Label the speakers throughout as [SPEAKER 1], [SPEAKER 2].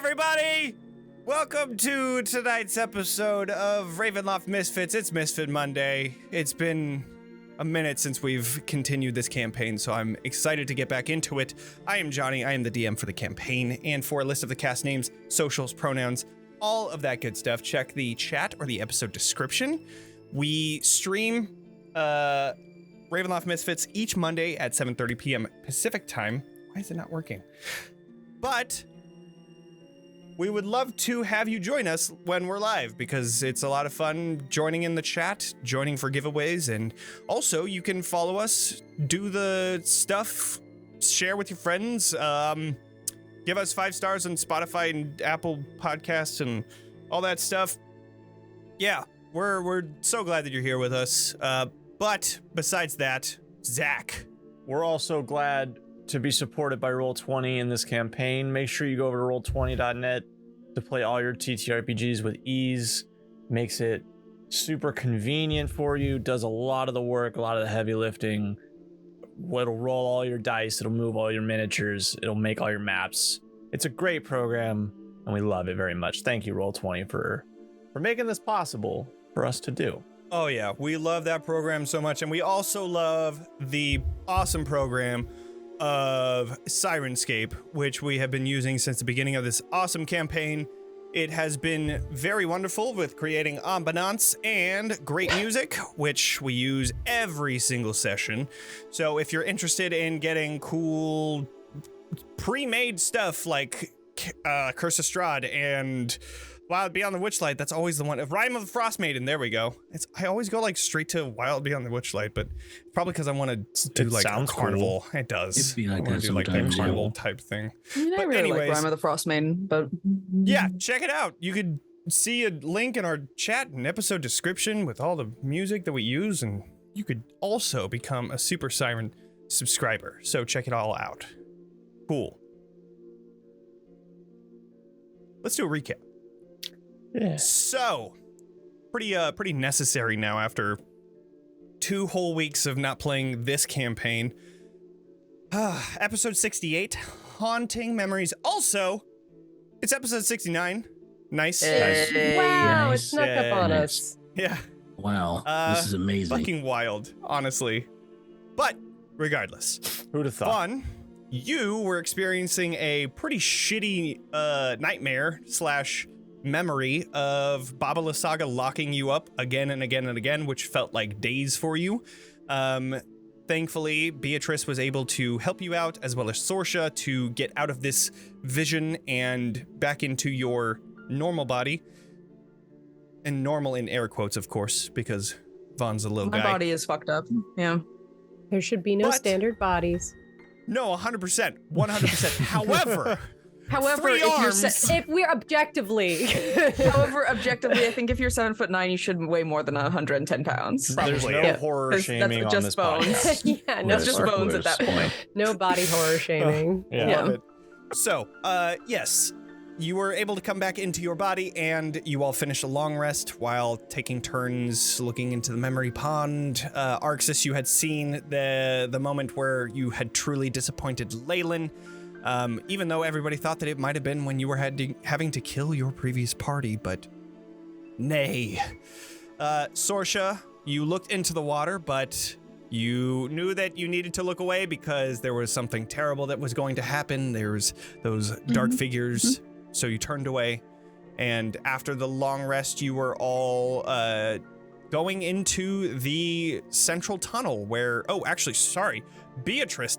[SPEAKER 1] everybody! Welcome to tonight's episode of Ravenloft Misfits. It's Misfit Monday. It's been a minute since we've continued this campaign, so I'm excited to get back into it. I am Jonny. I am the DM for the campaign, and for a list of the cast names, socials, pronouns, all of that good stuff, check the chat or the episode description. We stream Ravenloft Misfits each Monday at 7:30 p.m. Pacific time. Why is it not working? But we would love to have you join us when we're live, because it's a lot of fun joining in the chat, joining for giveaways, and also you can follow us, do the stuff, share with your friends, give us 5 stars on Spotify and Apple Podcasts and all that stuff. Yeah, we're so glad that you're here with us. But besides that, Zack.
[SPEAKER 2] We're also glad to be supported by Roll20 in this campaign. Make sure you go over to roll20.net to play all your TTRPGs with ease. Makes it super convenient for you, does a lot of the work, a lot of the heavy lifting. It'll roll all your dice, it'll move all your miniatures, it'll make all your maps. It's a great program, and we love it very much. Thank you, Roll20, for making this possible for us to do.
[SPEAKER 1] Oh yeah, we love that program so much, and we also love the awesome program of Sirenscape, which we have been using since the beginning of this awesome campaign. It has been very wonderful with creating ambiance and great music, which we use every single session. So if you're interested in getting cool pre-made stuff like Curse of Strahd and Wild Beyond the Witchlight, that's always the one. Rime of the Frostmaiden, there we go. I always go like straight to Wild Beyond the Witchlight, but probably because I want to do like a carnival. Cool. It does.
[SPEAKER 3] It'd be like that
[SPEAKER 1] do like a carnival type thing.
[SPEAKER 4] I mean, I really like Rime of the Frostmaiden, but
[SPEAKER 1] yeah, check it out. You could see a link in our chat and episode description with all the music that we use, and you could also become a Super Siren subscriber. So check it all out. Cool. Let's do a recap.
[SPEAKER 2] Yeah.
[SPEAKER 1] So, pretty necessary now after 2 whole weeks of not playing this campaign. Episode 68, Haunting Memories. Also, it's episode 69. Nice.
[SPEAKER 4] Hey.
[SPEAKER 5] Wow,
[SPEAKER 2] Nice.
[SPEAKER 5] it snuck up on us.
[SPEAKER 1] Yeah.
[SPEAKER 3] Wow, this is amazing.
[SPEAKER 1] Fucking wild, honestly. But, regardless.
[SPEAKER 2] Who'd have thought?
[SPEAKER 1] Fun. You were experiencing a pretty shitty nightmare / memory of Baba Lysaga locking you up again and again and again, which felt like days for you. Thankfully, Beatrice was able to help you out, as well as Sorsha, to get out of this vision and back into your normal body. And normal in air quotes, of course, because Vaughn's a little guy.
[SPEAKER 4] my body is fucked up. Yeah.
[SPEAKER 5] There should be no
[SPEAKER 1] But-
[SPEAKER 5] standard bodies.
[SPEAKER 1] No, 100%. 100%.
[SPEAKER 4] However,
[SPEAKER 1] Free
[SPEAKER 4] if you're
[SPEAKER 1] arms.
[SPEAKER 5] If we're objectively.
[SPEAKER 4] objectively, I think if you're 7'9", you shouldn't weigh more than 110 pounds.
[SPEAKER 2] There's
[SPEAKER 1] Probably.
[SPEAKER 2] no
[SPEAKER 1] Yeah.
[SPEAKER 2] horror
[SPEAKER 4] That's
[SPEAKER 2] shaming on
[SPEAKER 4] just
[SPEAKER 2] this
[SPEAKER 4] bones.
[SPEAKER 2] podcast.
[SPEAKER 5] Yeah, no,
[SPEAKER 4] That's just bones at that point.
[SPEAKER 5] no body horror shaming.
[SPEAKER 2] Yeah.
[SPEAKER 1] Love it. So, yes, you were able to come back into your body, and you all finished a long rest while taking turns looking into the memory pond. Arxes, you had seen the moment where you had truly disappointed Leyland, even though everybody thought that it might have been when you were having to kill your previous party, but nay. Sorsha, you looked into the water, but you knew that you needed to look away because there was something terrible that was going to happen. There's those dark figures, so you turned away. And after the long rest, you were all going into the central tunnel where, Beatrice,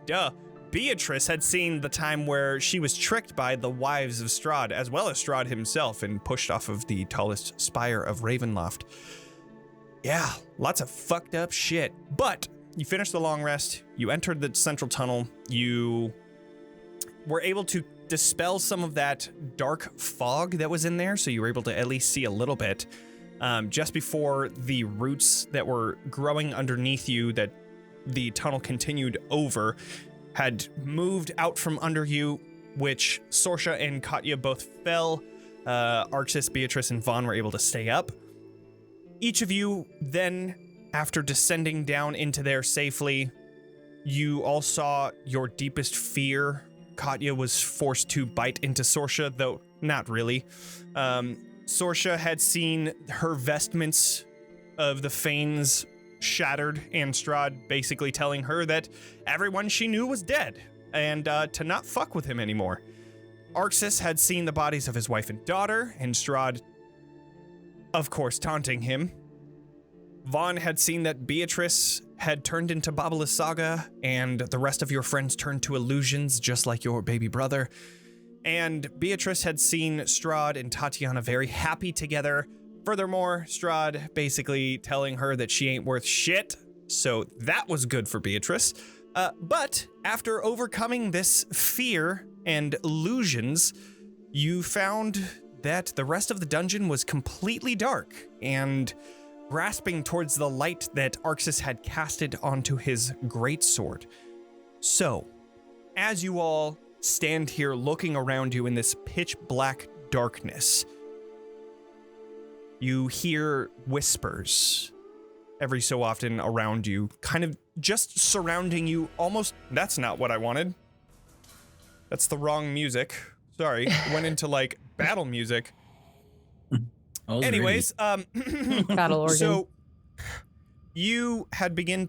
[SPEAKER 1] Beatrice had seen the time where she was tricked by the wives of Strahd, as well as Strahd himself, and pushed off of the tallest spire of Ravenloft. Yeah, lots of fucked up shit. But you finished the long rest, you entered the central tunnel, you were able to dispel some of that dark fog that was in there, so you were able to at least see a little bit. Just before the roots that were growing underneath you that the tunnel continued over had moved out from under you, which Sorsha and Katya both fell. Arxes, Beatrice, and Vaughn were able to stay up. Each of you then, after descending down into there safely, you all saw your deepest fear. Katya was forced to bite into Sorsha, though not really. Sorsha had seen her vestments of the Fanes shattered, and Strahd basically telling her that everyone she knew was dead, and to not fuck with him anymore. Arxes had seen the bodies of his wife and daughter, and Strahd, of course, taunting him. Vaughn had seen that Beatrice had turned into Babala Saga, and the rest of your friends turned to illusions, just like your baby brother. And Beatrice had seen Strahd and Tatiana very happy together. Furthermore, Strahd basically telling her that she ain't worth shit, so that was good for Beatrice. But after overcoming this fear and illusions, you found that the rest of the dungeon was completely dark, and grasping towards the light that Arxes had casted onto his greatsword. So, as you all stand here looking around you in this pitch black darkness, you hear whispers every so often around you, kind of just surrounding you, almost. That's not what I wanted. That's the wrong music. Sorry, went into like battle music. Anyways,
[SPEAKER 5] Battle organ.
[SPEAKER 1] So you had begun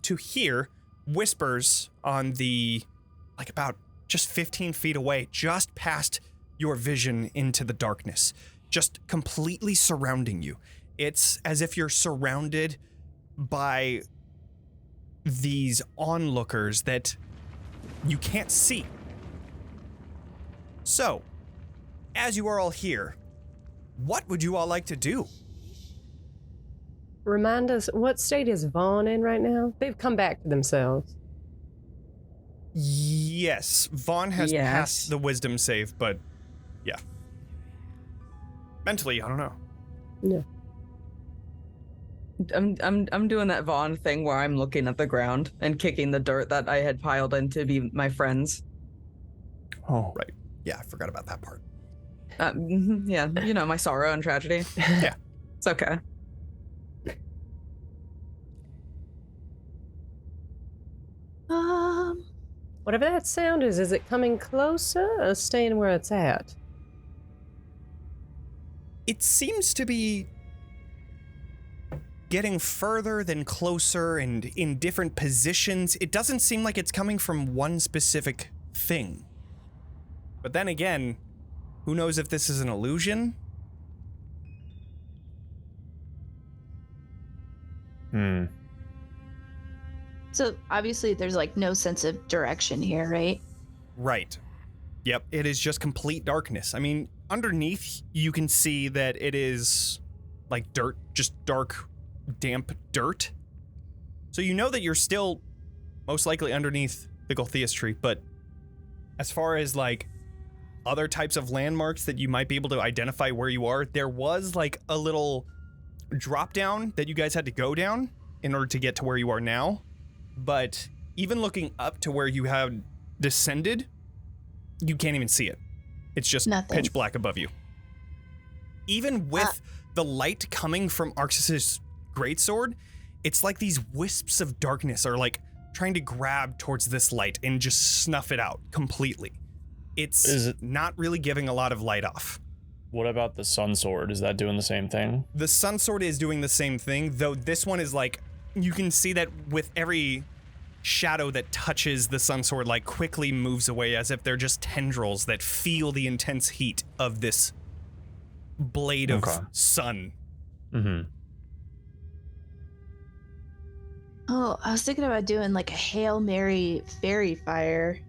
[SPEAKER 1] to hear whispers on the, like, about just 15 feet away, just past your vision into the darkness, just completely surrounding you. It's as if you're surrounded by these onlookers that you can't see. So, as you are all here, what would you all like to do?
[SPEAKER 5] Remind us, what state is Vaughn in right now? They've come back to themselves.
[SPEAKER 1] Yes, Vaughn has passed the wisdom save, but yeah. Mentally, I don't know.
[SPEAKER 5] No.
[SPEAKER 4] I'm doing that Vaughn thing where I'm looking at the ground and kicking the dirt that I had piled in to be my friends.
[SPEAKER 1] Oh, right. Yeah, I forgot about that part.
[SPEAKER 4] Yeah, you know, my sorrow and tragedy.
[SPEAKER 1] Yeah.
[SPEAKER 4] It's okay.
[SPEAKER 5] Whatever that sound is it coming closer or staying where it's at?
[SPEAKER 1] It seems to be getting further than closer and in different positions. It doesn't seem like it's coming from one specific thing. But then again, who knows if this is an illusion?
[SPEAKER 6] So obviously there's like no sense of direction here, right?
[SPEAKER 1] Right. Yep, it is just complete darkness. I mean, underneath you can see that it is like dirt, just dark, damp dirt. So you know that you're still most likely underneath the Gulthias tree, but as far as like other types of landmarks that you might be able to identify where you are, there was like a little drop down that you guys had to go down in order to get to where you are now. But even looking up to where you have descended, you can't even see it. It's just pitch black above you. Even with the light coming from Arxes' greatsword, it's like these wisps of darkness are like trying to grab towards this light and just snuff it out completely. It's not really giving a lot of light off.
[SPEAKER 2] What about the sun sword? Is that doing the same thing?
[SPEAKER 1] The sun sword is doing the same thing, though this one is like, you can see that with every shadow that touches the sun sword, like quickly moves away as if they're just tendrils that feel the intense heat of this blade of sun.
[SPEAKER 2] Mm-hmm.
[SPEAKER 6] Oh, I was thinking about doing like a Hail Mary fairy fire.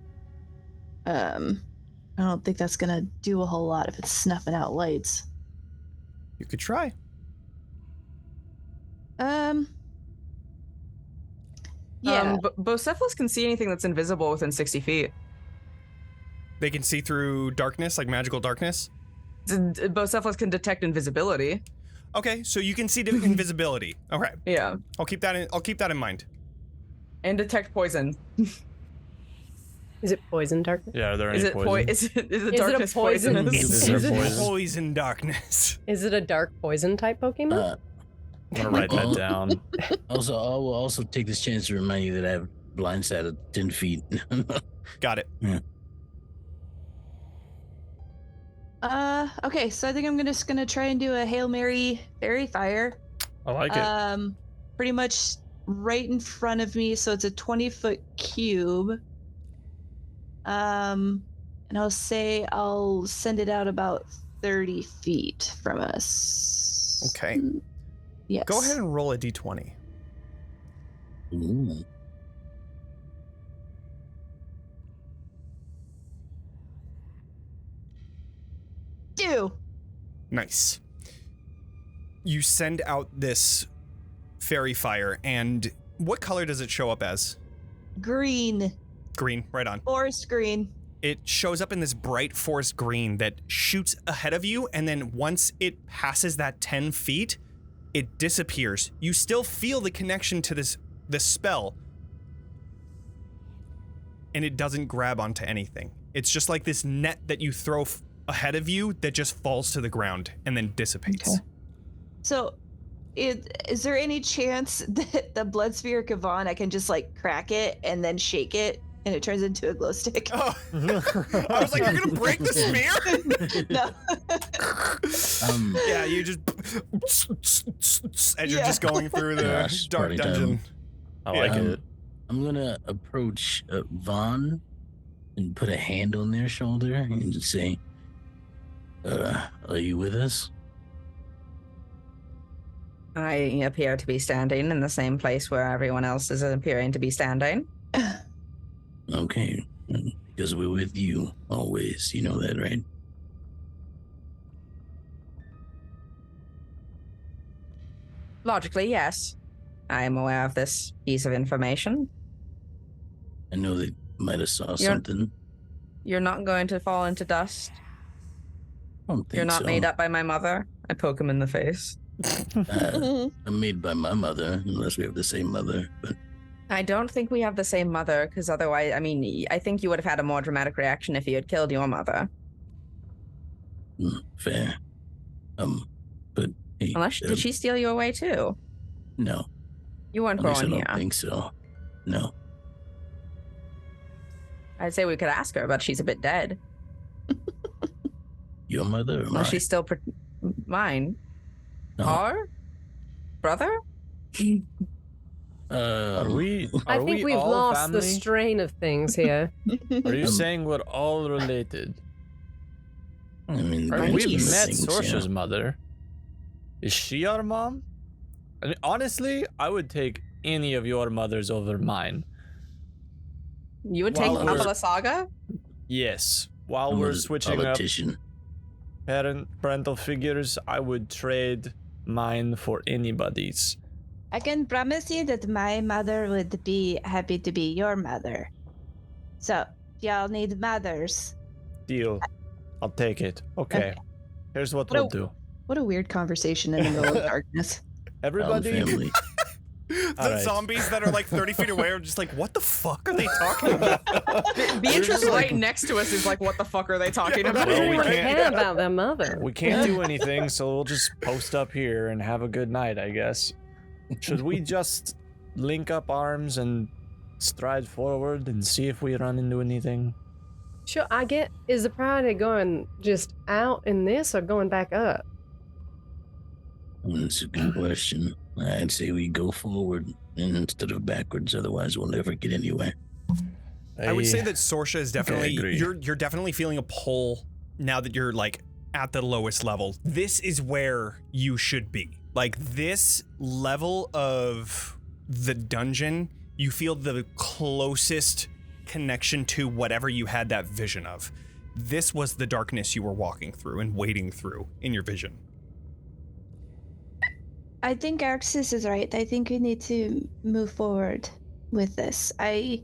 [SPEAKER 6] I don't think that's gonna do a whole lot if it's snuffing out lights.
[SPEAKER 1] You could try.
[SPEAKER 6] Yeah.
[SPEAKER 4] Bocephalus can see anything that's invisible within 60 feet.
[SPEAKER 1] They can see through darkness, like magical darkness?
[SPEAKER 4] Bocephalus can detect invisibility.
[SPEAKER 1] Okay, so you can see invisibility. Okay.
[SPEAKER 4] Yeah.
[SPEAKER 1] I'll keep that in mind.
[SPEAKER 4] And detect poison.
[SPEAKER 5] Is it poison darkness?
[SPEAKER 2] Yeah, are there any poison?
[SPEAKER 4] Is it
[SPEAKER 5] a
[SPEAKER 4] darkness
[SPEAKER 5] poison?
[SPEAKER 4] poisonous?
[SPEAKER 2] Is there poison?
[SPEAKER 1] Poison darkness.
[SPEAKER 5] Is it a dark poison type Pokemon?
[SPEAKER 2] I'm gonna write that down.
[SPEAKER 3] Also, I will also take this chance to remind you that I have blind sight of 10 feet.
[SPEAKER 1] Got it.
[SPEAKER 3] Yeah.
[SPEAKER 6] Okay, so I think I'm just gonna try and do a Hail Mary fairy fire.
[SPEAKER 2] I like it.
[SPEAKER 6] Pretty much right in front of me, so it's a 20-foot cube. And I'll say I'll send it out about 30 feet from us.
[SPEAKER 1] Okay.
[SPEAKER 6] Yes.
[SPEAKER 1] Go ahead and roll a d20.
[SPEAKER 3] Ooh.
[SPEAKER 6] Do.
[SPEAKER 1] Nice. You send out this fairy fire, and what color does it show up as?
[SPEAKER 6] Green.
[SPEAKER 1] Green, right on.
[SPEAKER 6] Forest green.
[SPEAKER 1] It shows up in this bright forest green that shoots ahead of you, and then once it passes that 10 feet, it disappears. You still feel the connection to this spell, and it doesn't grab onto anything. It's just like this net that you throw ahead of you that just falls to the ground and then dissipates.
[SPEAKER 6] Okay. So, is there any chance that the blood sphere Kavan, I can just like crack it and then shake it and it turns into a glow stick?
[SPEAKER 1] Oh. I was like, you're gonna break the spear?
[SPEAKER 6] No.
[SPEAKER 1] Yeah, you just as you're just going through the
[SPEAKER 3] Gosh,
[SPEAKER 1] dark
[SPEAKER 3] party
[SPEAKER 1] dungeon.
[SPEAKER 3] time.
[SPEAKER 2] I like it.
[SPEAKER 3] I'm gonna approach Vaughn and put a hand on their shoulder and just say, are you with us?
[SPEAKER 4] I appear to be standing in the same place where everyone else is appearing to be standing.
[SPEAKER 3] Okay, because we're with you always. You know that, right?
[SPEAKER 4] Logically, yes. I am aware of this piece of information.
[SPEAKER 3] I know they might have saw something.
[SPEAKER 4] You're not going to fall into dust.
[SPEAKER 3] I don't think
[SPEAKER 4] You're not
[SPEAKER 3] so.
[SPEAKER 4] made up by my mother. I poke him in the face.
[SPEAKER 3] I'm made by my mother, unless we have the same mother. But
[SPEAKER 4] I don't think we have the same mother, because otherwise, I mean, I think you would have had a more dramatic reaction if you had killed your mother.
[SPEAKER 3] Fair. But hey,
[SPEAKER 4] Unless, did she steal you away too?
[SPEAKER 3] No.
[SPEAKER 4] You weren't
[SPEAKER 3] At least
[SPEAKER 4] born
[SPEAKER 3] I
[SPEAKER 4] here.
[SPEAKER 3] don't think so. No.
[SPEAKER 4] I'd say we could ask her, but she's a bit dead.
[SPEAKER 3] Your mother or
[SPEAKER 4] Well,
[SPEAKER 3] mine?
[SPEAKER 4] she's still mine.
[SPEAKER 3] No.
[SPEAKER 4] Our brother?
[SPEAKER 2] Are we?
[SPEAKER 5] I
[SPEAKER 2] Are
[SPEAKER 5] think
[SPEAKER 2] we
[SPEAKER 5] we've
[SPEAKER 2] all
[SPEAKER 5] lost
[SPEAKER 2] family?
[SPEAKER 5] the strain of things here.
[SPEAKER 2] Are you saying we're all related?
[SPEAKER 3] I mean,
[SPEAKER 2] I
[SPEAKER 3] the
[SPEAKER 2] mean,
[SPEAKER 3] grand
[SPEAKER 2] we've
[SPEAKER 3] scheme of
[SPEAKER 2] met
[SPEAKER 3] things,
[SPEAKER 2] Sorsha's
[SPEAKER 3] yeah.
[SPEAKER 2] mother. Is she our mom? I mean, honestly, I would take any of your mothers over mine.
[SPEAKER 4] You would take
[SPEAKER 2] While
[SPEAKER 4] Mama
[SPEAKER 2] we're-
[SPEAKER 4] La Saga?
[SPEAKER 2] Yes. While
[SPEAKER 3] I'm
[SPEAKER 2] we're
[SPEAKER 3] a
[SPEAKER 2] switching
[SPEAKER 3] politician.
[SPEAKER 2] up parental figures, I would trade mine for anybody's.
[SPEAKER 6] I can promise you that my mother would be happy to be your mother. So, if y'all need mothers.
[SPEAKER 2] Deal. I'll take it. Okay. Here's what we'll do.
[SPEAKER 6] What a weird conversation in the middle of darkness.
[SPEAKER 2] Everybody,
[SPEAKER 3] Family.
[SPEAKER 1] The
[SPEAKER 2] All right.
[SPEAKER 1] zombies that are like 30 feet away are just like, what the fuck are they talking about?
[SPEAKER 4] Beatrice right next to us is like, what the fuck are they talking about?
[SPEAKER 2] Well,
[SPEAKER 5] They
[SPEAKER 2] we
[SPEAKER 5] don't
[SPEAKER 2] can't-
[SPEAKER 5] care about their mother.
[SPEAKER 2] we can't do anything, so we'll just post up here and have a good night, I guess. Should we just link up arms and stride forward and see if we run into anything?
[SPEAKER 5] Sure, I get. Is the priority going just out in this or going back up?
[SPEAKER 3] That's a good question. I'd say we go forward instead of backwards, otherwise we'll never get anywhere.
[SPEAKER 1] I would say that Sorsha is definitely
[SPEAKER 2] agree.
[SPEAKER 1] you're definitely feeling a pull now that you're like at the lowest level. This is where you should be. Like this level of the dungeon, you feel the closest connection to whatever you had that vision of. This was the darkness you were walking through and wading through in your vision.
[SPEAKER 6] I think Arxes is right. I think we need to move forward with this. I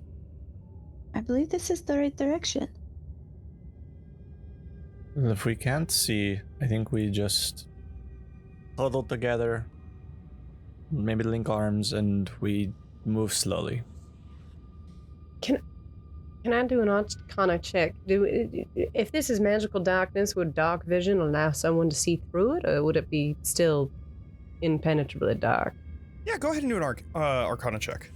[SPEAKER 6] believe this is the right direction.
[SPEAKER 2] If we can't see, I think we just huddle together, maybe link arms, and we move slowly.
[SPEAKER 5] Can I do an Arcana check? If this is magical darkness, would dark vision allow someone to see through it, or would it be still impenetrably dark?
[SPEAKER 1] Yeah, go ahead and do an Arcana check.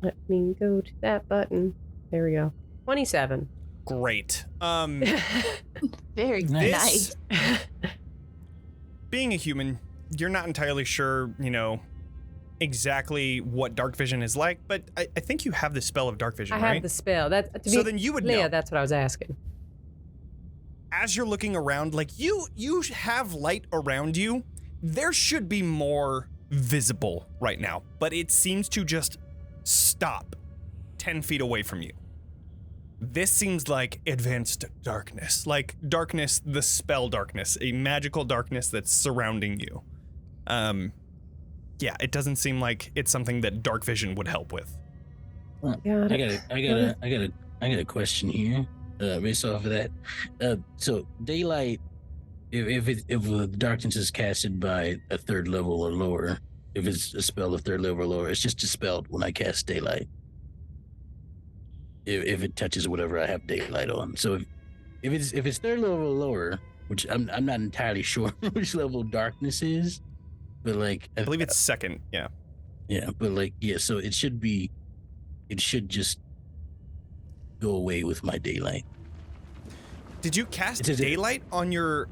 [SPEAKER 5] Let me go to that button. There we go. 27.
[SPEAKER 1] Great.
[SPEAKER 6] Very
[SPEAKER 1] This-
[SPEAKER 6] nice.
[SPEAKER 1] Being a human, you're not entirely sure, exactly what dark vision is like, but I think you have the spell of dark vision,
[SPEAKER 5] I
[SPEAKER 1] right?
[SPEAKER 5] have the spell.
[SPEAKER 1] So then you would
[SPEAKER 5] clear,
[SPEAKER 1] know.
[SPEAKER 5] that's what I was asking.
[SPEAKER 1] As you're looking around, like you have light around you. There should be more visible right now, but it seems to just stop 10 feet away from you. This seems like advanced darkness, like darkness, the spell darkness, a magical darkness that's surrounding you. Yeah, it doesn't seem like it's something that dark vision would help with.
[SPEAKER 5] Got it.
[SPEAKER 3] I got a question here. Based off of that, so daylight, if the darkness is casted by a third level or lower, if it's a spell of third level or lower, it's just dispelled when I cast daylight. If it touches whatever I have daylight on, so if it's third level or lower, which I'm not entirely sure which level darkness is, but like
[SPEAKER 1] I believe it's second, yeah.
[SPEAKER 3] Yeah, but like so it should just go away with my daylight.
[SPEAKER 1] Did you cast
[SPEAKER 3] It's a-
[SPEAKER 1] daylight on your?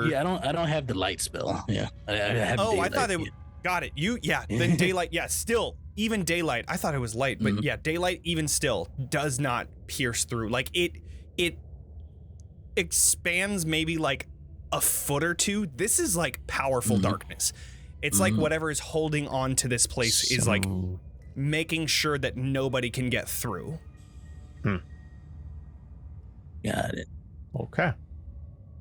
[SPEAKER 3] Yeah, I don't have the light spell. Yeah, I have.
[SPEAKER 1] Oh, I
[SPEAKER 3] daylight,
[SPEAKER 1] thought it.
[SPEAKER 3] yeah.
[SPEAKER 1] Got it. Then daylight. Yeah, still even daylight. I thought it was light, but yeah, daylight even still does not pierce through. Like it expands maybe like a foot or two. This is like powerful darkness. It's like whatever is holding on to this place is like making sure that nobody can get through.
[SPEAKER 3] Got it.
[SPEAKER 2] Okay.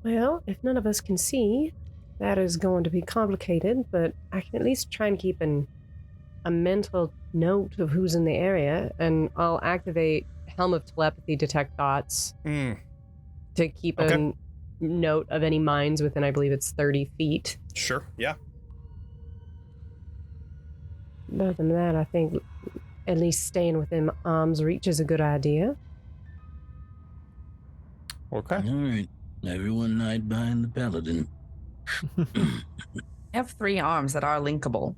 [SPEAKER 5] Well, if none of us can see, that is going to be complicated, but I can at least try and keep a mental note of who's in the area, and I'll activate Helm of Telepathy, Detect Thoughts, to keep a note of any minds within, I believe it's 30 feet.
[SPEAKER 1] Sure. Yeah.
[SPEAKER 5] Other than that, I think at least staying within arm's reach is a good idea.
[SPEAKER 2] Okay.
[SPEAKER 3] All right, everyone hide behind the paladin.
[SPEAKER 4] I have 3 arms that are linkable.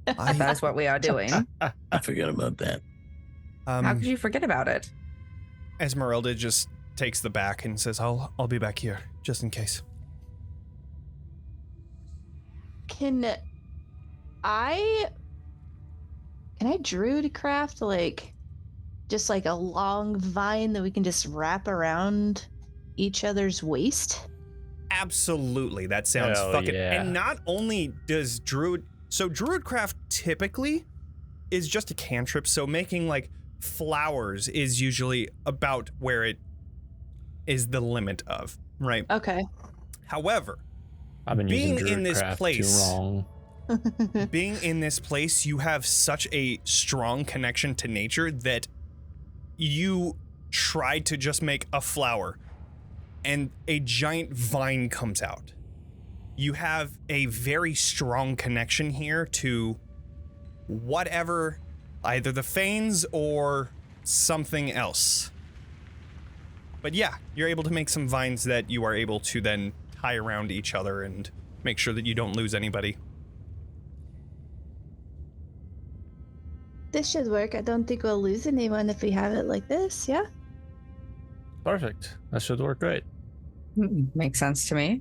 [SPEAKER 4] That's what we are doing.
[SPEAKER 3] I forgot about that.
[SPEAKER 4] How could you forget about it?
[SPEAKER 1] Esmeralda just takes the back and says, "I'll be back here just in case."
[SPEAKER 6] Can I druidcraft like just like a long vine that we can just wrap around each other's waist?
[SPEAKER 1] Absolutely, that sounds
[SPEAKER 2] Hell
[SPEAKER 1] fucking.
[SPEAKER 2] yeah.
[SPEAKER 1] And not only does druidcraft typically is just a cantrip, so making like flowers is usually about where it is the limit of, right?
[SPEAKER 6] Okay.
[SPEAKER 1] However,
[SPEAKER 2] I've been
[SPEAKER 1] being
[SPEAKER 2] using
[SPEAKER 1] in this
[SPEAKER 2] Druidcraft
[SPEAKER 1] place-
[SPEAKER 2] too wrong.
[SPEAKER 1] being in this place, you have such a strong connection to nature that you try to just make a flower and a giant vine comes out. You have a very strong connection here to whatever, either the Fanes or something else. But yeah, you're able to make some vines that you are able to then tie around each other and make sure that you don't lose anybody.
[SPEAKER 6] This should work. I don't think we'll lose anyone if we have it like this, yeah?
[SPEAKER 2] Perfect. That should work great.
[SPEAKER 4] Makes sense to me.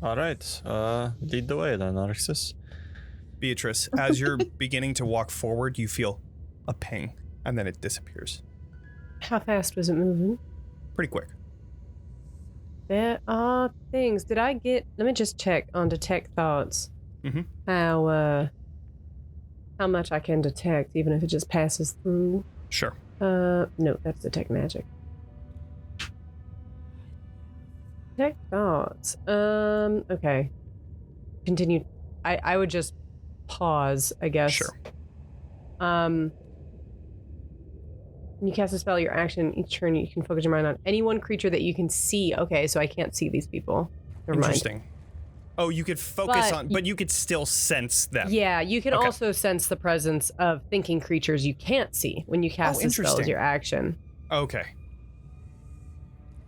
[SPEAKER 2] All right. Lead the way then, Arxes.
[SPEAKER 1] Beatrice, as you're beginning to walk forward, you feel a ping, and then it disappears.
[SPEAKER 5] How fast was it moving?
[SPEAKER 1] Pretty quick.
[SPEAKER 5] There are things. Did I get... Let me just check on Detect Thoughts.
[SPEAKER 1] Mhm.
[SPEAKER 5] How much I can detect, even if it just passes through.
[SPEAKER 1] Sure.
[SPEAKER 5] No, that's Detect Magic. Detect Thoughts. Okay. Continue. I would just pause, I guess.
[SPEAKER 1] Sure.
[SPEAKER 5] When you cast a spell, your action each turn, you can focus your mind on any one creature that you can see. Okay, so I can't see these people. Never mind.
[SPEAKER 1] Interesting. Oh, you could focus
[SPEAKER 5] But
[SPEAKER 1] but you could still sense them.
[SPEAKER 5] Yeah, you can
[SPEAKER 1] Okay.
[SPEAKER 5] also sense the presence of thinking creatures you can't see when you cast a spell as
[SPEAKER 1] interesting.
[SPEAKER 5] your action.
[SPEAKER 1] Okay.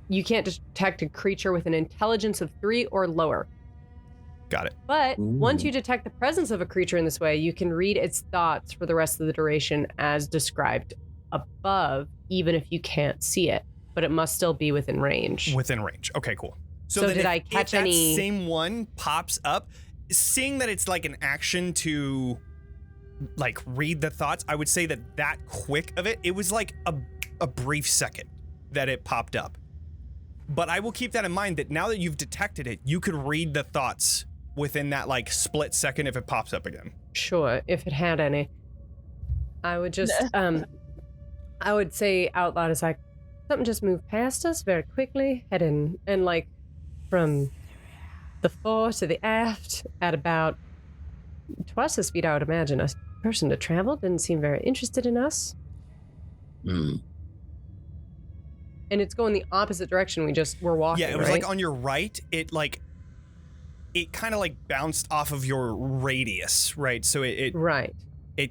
[SPEAKER 5] You can't detect a creature with an intelligence of 3 or lower.
[SPEAKER 1] Got it.
[SPEAKER 5] But once
[SPEAKER 3] Ooh.
[SPEAKER 5] you detect the presence of a creature in this way, you can read its thoughts for the rest of the duration as described above, even if you can't see it. But it must still be within range.
[SPEAKER 1] Within range. Okay, cool.
[SPEAKER 5] So
[SPEAKER 1] then
[SPEAKER 5] did I
[SPEAKER 1] if
[SPEAKER 5] catch
[SPEAKER 1] that
[SPEAKER 5] any-
[SPEAKER 1] same one pops up, seeing that it's like an action to like read the thoughts, I would say that quick of it was like a brief second that it popped up. But I will keep that in mind that now that you've detected it, you could read the thoughts within that like split second if it pops up again.
[SPEAKER 5] Sure, if it had any. I would just, I would say out loud, it's like, something just moved past us very quickly, heading, and like, from the fore to the aft at about twice the speed I would imagine a person to travel. Didn't seem very interested in us.
[SPEAKER 3] Hmm.
[SPEAKER 5] And it's going the opposite direction we just were walking,
[SPEAKER 1] Yeah, it was
[SPEAKER 5] right?
[SPEAKER 1] like on your right, it kind of like bounced off of your radius, right? So it
[SPEAKER 5] Right.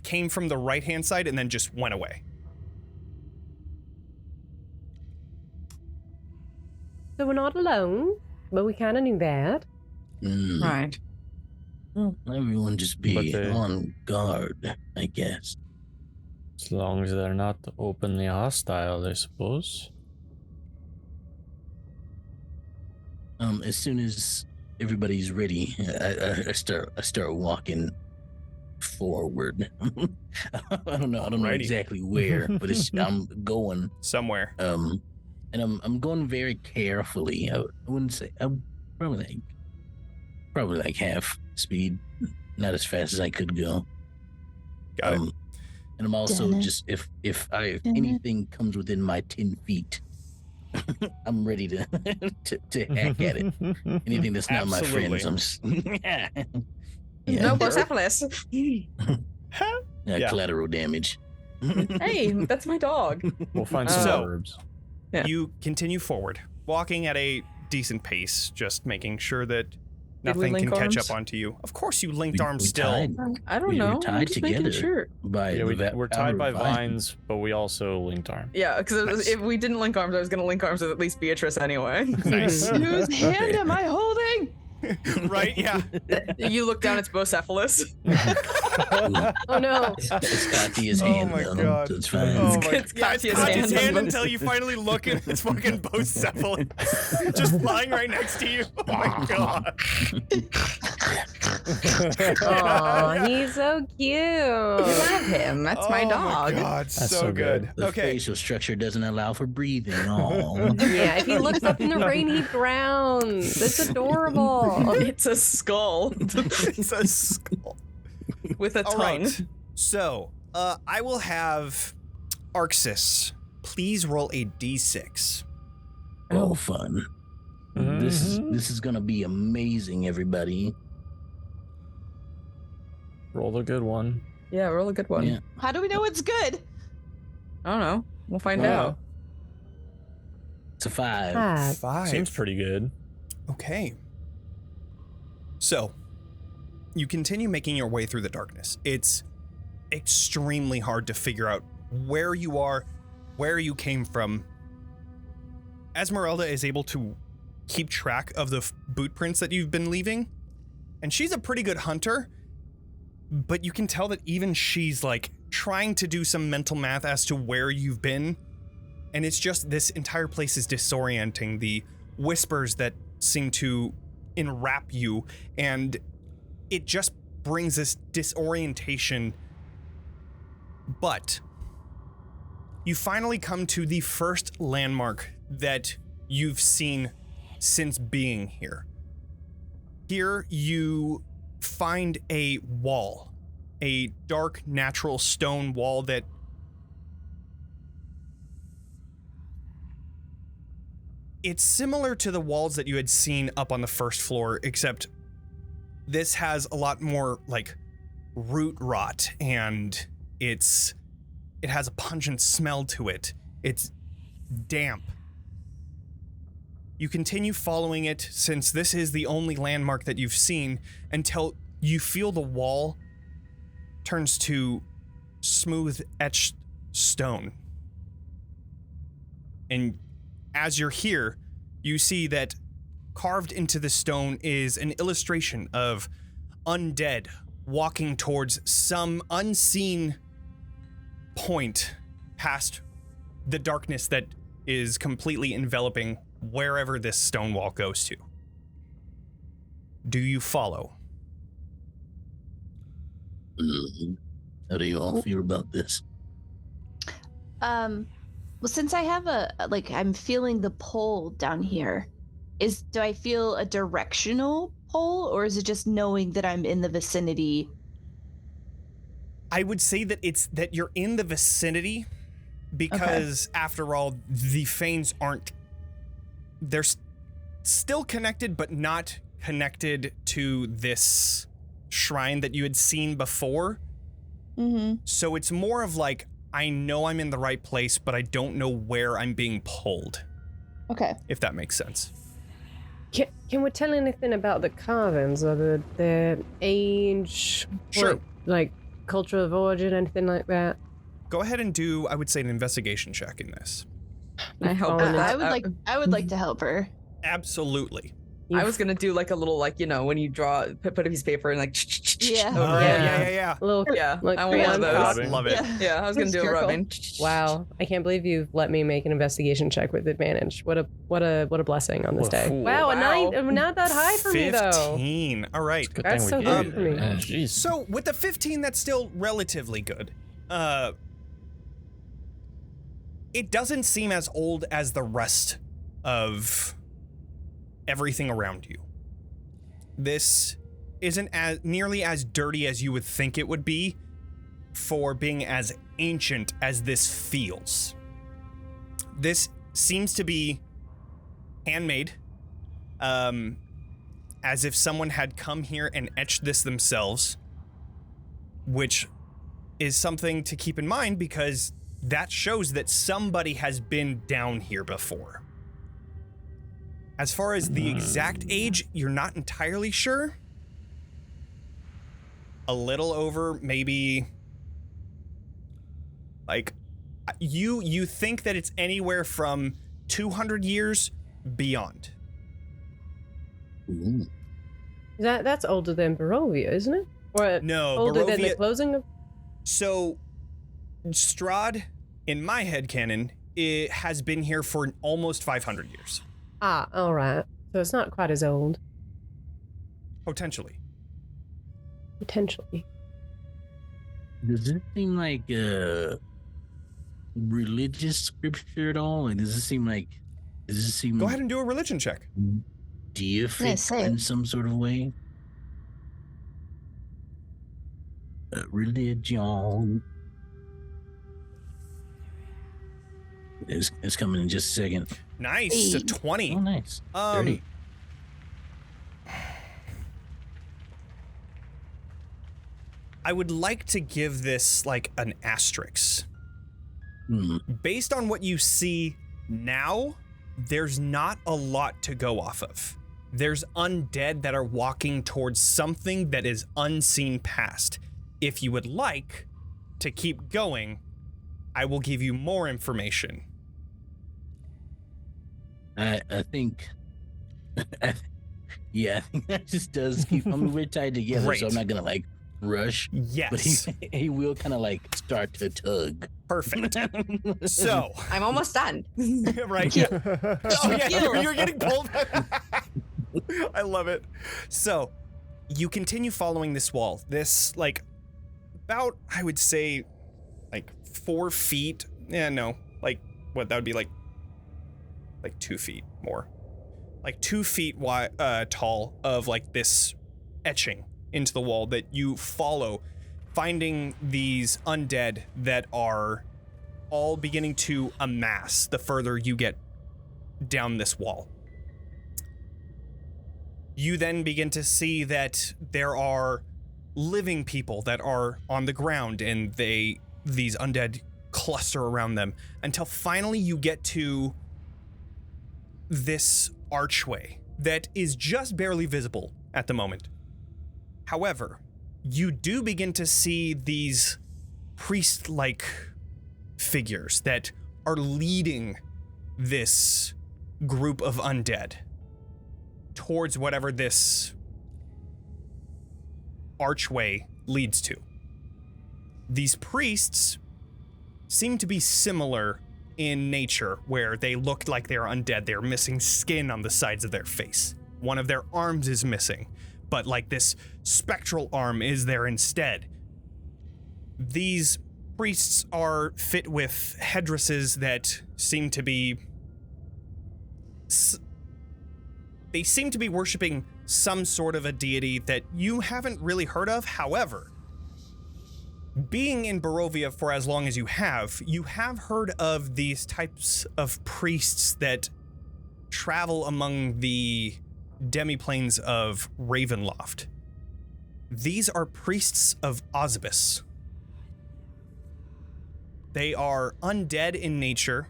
[SPEAKER 1] came from the right-hand side and then just went away.
[SPEAKER 5] So we're not alone, but we kind of knew that.
[SPEAKER 3] Hmm.
[SPEAKER 4] Right.
[SPEAKER 3] Well, everyone just be
[SPEAKER 2] But they-
[SPEAKER 3] on guard, I guess.
[SPEAKER 2] As long as they're not openly hostile, I suppose.
[SPEAKER 3] As soon as everybody's ready, I start walking forward. I don't know
[SPEAKER 1] Alrighty.
[SPEAKER 3] exactly where, but I'm going.
[SPEAKER 1] Somewhere.
[SPEAKER 3] And I'm going very carefully. I wouldn't say I'm probably like half speed, not as fast as I could go.
[SPEAKER 1] Got it.
[SPEAKER 3] And I'm also
[SPEAKER 6] Dun-dun.
[SPEAKER 3] just if
[SPEAKER 6] Dun-dun.
[SPEAKER 3] anything comes within my 10 feet, I'm ready to hack at it. Anything that's not my friends, I'm just yeah.
[SPEAKER 4] No Bucephalus.
[SPEAKER 1] Yeah.
[SPEAKER 3] Collateral damage.
[SPEAKER 4] Hey, that's my dog.
[SPEAKER 2] We'll find
[SPEAKER 1] So-
[SPEAKER 2] some herbs.
[SPEAKER 4] Yeah.
[SPEAKER 1] You continue forward, walking at a decent pace, just making sure that
[SPEAKER 4] Did we
[SPEAKER 1] nothing can
[SPEAKER 4] link
[SPEAKER 1] catch
[SPEAKER 4] arms?
[SPEAKER 1] up onto you. Of course you linked
[SPEAKER 3] We-
[SPEAKER 1] arms
[SPEAKER 3] we
[SPEAKER 1] still.
[SPEAKER 3] tied
[SPEAKER 4] I don't
[SPEAKER 3] We were
[SPEAKER 4] know. I'm
[SPEAKER 3] tied
[SPEAKER 4] just making
[SPEAKER 3] together.
[SPEAKER 4] sure.
[SPEAKER 3] by
[SPEAKER 2] Yeah,
[SPEAKER 3] the
[SPEAKER 2] we're
[SPEAKER 3] power
[SPEAKER 2] tied by
[SPEAKER 3] of vines.
[SPEAKER 2] vines, but we also linked arms.
[SPEAKER 4] Yeah, because
[SPEAKER 1] Nice.
[SPEAKER 4] if we didn't link arms, I was going to link arms with at least Beatrice anyway.
[SPEAKER 1] Nice.
[SPEAKER 6] Whose hand am I holding?
[SPEAKER 1] Right? Yeah.
[SPEAKER 4] You look down, it's Bucephalus.
[SPEAKER 5] Oh no.
[SPEAKER 3] It's Katya's
[SPEAKER 1] Oh
[SPEAKER 3] hand,
[SPEAKER 1] my
[SPEAKER 3] though,
[SPEAKER 1] God.
[SPEAKER 3] so it's fine.
[SPEAKER 1] Oh my
[SPEAKER 4] It's
[SPEAKER 1] yeah, it's
[SPEAKER 4] Katya's
[SPEAKER 1] Katya's
[SPEAKER 4] hand.
[SPEAKER 1] hand until you finally look and it's fucking Bucephalus just lying right next to you. Oh my god.
[SPEAKER 5] Aw, he's so cute.
[SPEAKER 4] Love him. That's my dog.
[SPEAKER 1] Oh my god,
[SPEAKER 2] That's
[SPEAKER 1] so
[SPEAKER 2] so
[SPEAKER 1] good.
[SPEAKER 2] good.
[SPEAKER 3] The
[SPEAKER 1] Okay.
[SPEAKER 3] facial structure doesn't allow for breathing. Oh,
[SPEAKER 5] Yeah, if he looks up in the rain, he drowns. It's adorable.
[SPEAKER 4] It's a skull
[SPEAKER 1] It's a skull.
[SPEAKER 4] with a
[SPEAKER 1] All
[SPEAKER 4] tongue.
[SPEAKER 1] right. So, I will have Arxes. Please roll a d6.
[SPEAKER 3] oh, fun! This
[SPEAKER 2] Mhm.
[SPEAKER 3] is gonna be amazing, everybody.
[SPEAKER 2] Roll a good one.
[SPEAKER 4] Yeah, roll a good one.
[SPEAKER 3] Yeah.
[SPEAKER 6] How do we know it's good?
[SPEAKER 4] I don't know. We'll find
[SPEAKER 2] Yeah.
[SPEAKER 4] out.
[SPEAKER 3] It's a 5.
[SPEAKER 5] 5.
[SPEAKER 2] Seems pretty good.
[SPEAKER 1] Okay. So, you continue making your way through the darkness. It's extremely hard to figure out where you are, where you came from. Esmeralda is able to keep track of the boot prints that you've been leaving, and she's a pretty good hunter, but you can tell that even she's like trying to do some mental math as to where you've been, and it's just this entire place is disorienting. The whispers that seem to enwrap you, and it just brings this disorientation. But you finally come to the first landmark that you've seen since being here. Here you find a wall, a dark natural stone wall that it's similar to the walls that you had seen up on the first floor, except this has a lot more like root rot, and it has a pungent smell to it. It's damp. You continue following it since this is the only landmark that you've seen until you feel the wall turns to smooth etched stone. And as you're here, you see that carved into the stone is an illustration of undead walking towards some unseen point past the darkness that is completely enveloping wherever this stone wall goes to. Do you follow?
[SPEAKER 3] How do you all feel about this?
[SPEAKER 6] Well, since I have I'm feeling the pull down here. Do I feel a directional pull, or is it just knowing that I'm in the vicinity?
[SPEAKER 1] I would say that it's that you're in the vicinity because after all, the Fanes they're still connected, but not connected to this shrine that you had seen before.
[SPEAKER 6] Mm-hmm.
[SPEAKER 1] So it's more of like, I know I'm in the right place, but I don't know where I'm being pulled.
[SPEAKER 6] Okay.
[SPEAKER 1] If that makes sense.
[SPEAKER 5] Can we tell anything about the carvings or the age?
[SPEAKER 1] Sure.
[SPEAKER 5] Like culture of origin, anything like that?
[SPEAKER 1] Go ahead and do, I would say, an investigation check in this.
[SPEAKER 4] I hope
[SPEAKER 5] fallen
[SPEAKER 6] I
[SPEAKER 5] into-
[SPEAKER 6] would like to help her.
[SPEAKER 1] Absolutely.
[SPEAKER 4] I was gonna do like a little, like, you know, when you draw, put a piece of paper and like
[SPEAKER 6] Yeah.
[SPEAKER 1] Oh,
[SPEAKER 4] over it.
[SPEAKER 1] yeah.
[SPEAKER 5] A little,
[SPEAKER 4] Yeah,
[SPEAKER 5] like
[SPEAKER 4] I want one of
[SPEAKER 5] one-
[SPEAKER 4] those.
[SPEAKER 1] Love it.
[SPEAKER 4] Yeah, I was gonna do a
[SPEAKER 6] Circle.
[SPEAKER 4] rubbing.
[SPEAKER 5] Wow, I can't believe you've let me make an investigation check with advantage. What a blessing on this
[SPEAKER 2] What a
[SPEAKER 5] day.
[SPEAKER 2] fool.
[SPEAKER 5] Wow, a
[SPEAKER 4] Wow.
[SPEAKER 5] 9, not that high for me though.
[SPEAKER 1] 15. All right.
[SPEAKER 2] Good
[SPEAKER 5] That's
[SPEAKER 2] thing we
[SPEAKER 5] so
[SPEAKER 2] gave
[SPEAKER 5] good for
[SPEAKER 2] you
[SPEAKER 5] me.
[SPEAKER 2] that. Jeez.
[SPEAKER 1] So with the 15, that's still relatively good. It doesn't seem as old as the rest of everything around you. This isn't as nearly as dirty as you would think it would be for being as ancient as this feels. This seems to be handmade, as if someone had come here and etched this themselves, which is something to keep in mind because that shows that somebody has been down here before. As far as the exact age, you're not entirely sure. A little over, maybe, like, you think that it's anywhere from 200 years beyond.
[SPEAKER 3] Ooh.
[SPEAKER 5] That's older than Barovia, isn't it? Or
[SPEAKER 1] No,
[SPEAKER 5] older than the
[SPEAKER 1] Barovia.
[SPEAKER 5] closing of.
[SPEAKER 1] So, Strahd, in my headcanon, it has been here for almost 500 years.
[SPEAKER 5] Ah, all right. So it's not quite as old,
[SPEAKER 1] Potentially.
[SPEAKER 5] potentially.
[SPEAKER 3] Does it seem like religious scripture at all? Like, does it seem?
[SPEAKER 1] Go ahead and do a religion check.
[SPEAKER 3] deific
[SPEAKER 6] say.
[SPEAKER 3] in some sort of way? Religion. It's coming in just a second.
[SPEAKER 1] Nice, a
[SPEAKER 6] Hey.
[SPEAKER 1] 20.
[SPEAKER 3] Oh, nice. 30.
[SPEAKER 1] I would like to give this like an asterisk.
[SPEAKER 3] Hmm.
[SPEAKER 1] Based on what you see now, there's not a lot to go off of. There's undead that are walking towards something that is unseen past. If you would like to keep going, I will give you more information.
[SPEAKER 3] I think, I think that just does keep. I mean, we're tied together,
[SPEAKER 1] Great.
[SPEAKER 3] so I'm not gonna like rush. But
[SPEAKER 1] Yes,
[SPEAKER 3] he will kind of like start to tug.
[SPEAKER 1] perfect. So,
[SPEAKER 4] I'm almost done.
[SPEAKER 1] right? Yeah. Oh yeah, you're getting pulled. I love it. So, you continue following this wall. This, like, about, I would say, like 4 feet. Yeah, no, like what that would be like 2 feet more, like 2 feet wide, tall of like this etching into the wall that you follow, finding these undead that are all beginning to amass the further you get down this wall. You then begin to see that there are living people that are on the ground, and these undead cluster around them until finally you get to this archway that is just barely visible at the moment. However, you do begin to see these priest-like figures that are leading this group of undead. towards whatever this archway leads to. These priests seem to be similar in nature, where they look like they're undead. They're missing skin on the sides of their face. One of their arms is missing, but like this spectral arm is there instead. These priests are fit with headdresses that seem to be... They seem to be worshiping some sort of a deity that you haven't really heard of. However, being in Barovia for as long as you have heard of these types of priests that travel among the demiplanes of Ravenloft. These are priests of Arxes. They are undead in nature,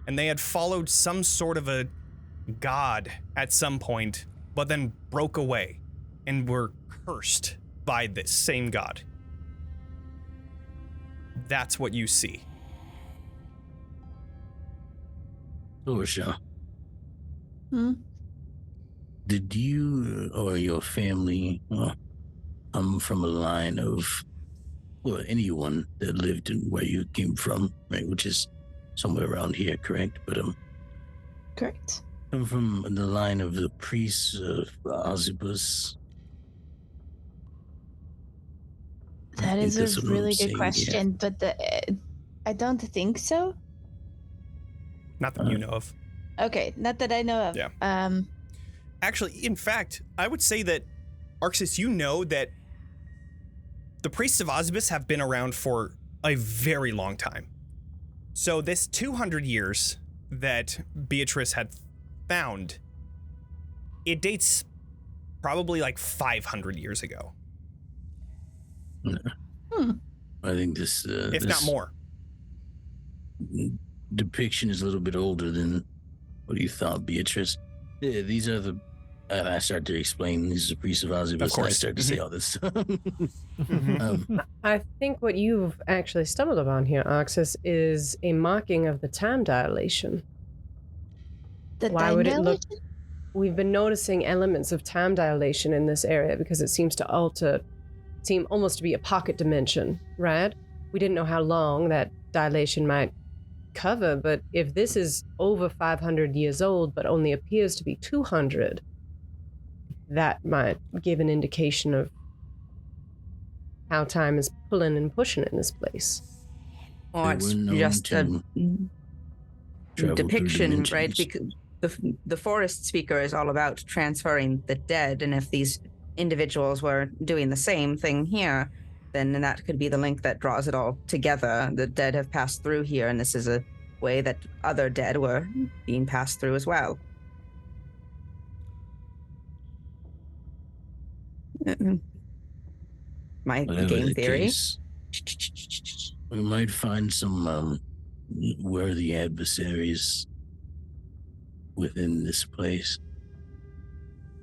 [SPEAKER 1] and they had followed some sort of a god at some point, but then broke away and were cursed by this same god. That's what you see.
[SPEAKER 3] Sorsha,
[SPEAKER 6] Hmm?
[SPEAKER 3] did you or your family come from a line of, well, anyone that lived in where you came from, right? Which is somewhere around here, correct? But
[SPEAKER 6] Correct.
[SPEAKER 3] come from the line of the priests of Arxes.
[SPEAKER 6] That is a really good question, but I don't think so.
[SPEAKER 1] Not that you know of.
[SPEAKER 6] Okay, not that I know of.
[SPEAKER 1] Yeah. Actually, in fact, I would say that, Arxes, you know that the priests of Arxes have been around for a very long time. So this 200 years that Beatrice had found, it dates probably like 500 years ago.
[SPEAKER 3] I think this,
[SPEAKER 1] if not more.
[SPEAKER 3] Depiction is a little bit older than what you thought, Beatrice. Yeah, these are the. I start to explain. These are the priests of Arxes.
[SPEAKER 1] Of course.
[SPEAKER 3] I start to say all this stuff.
[SPEAKER 5] I think what you've actually stumbled upon here, Arxes, is a marking of the time dilation. Why would it look? We've been noticing elements of time dilation in this area because it seems to seem almost to be a pocket dimension, right? We didn't know how long that dilation might cover, but if this is over 500 years old but only appears to be 200, that might give an indication of how time is pulling and pushing in this place.
[SPEAKER 4] Or it's just a depiction, right? Because the forest speaker is all about transferring the dead, and if these individuals were doing the same thing here, then that could be the link that draws it all together. The dead have passed through here, and this is a way that other dead were being passed through as well. My game theory.
[SPEAKER 3] Case, we might find some worthy adversaries within this place.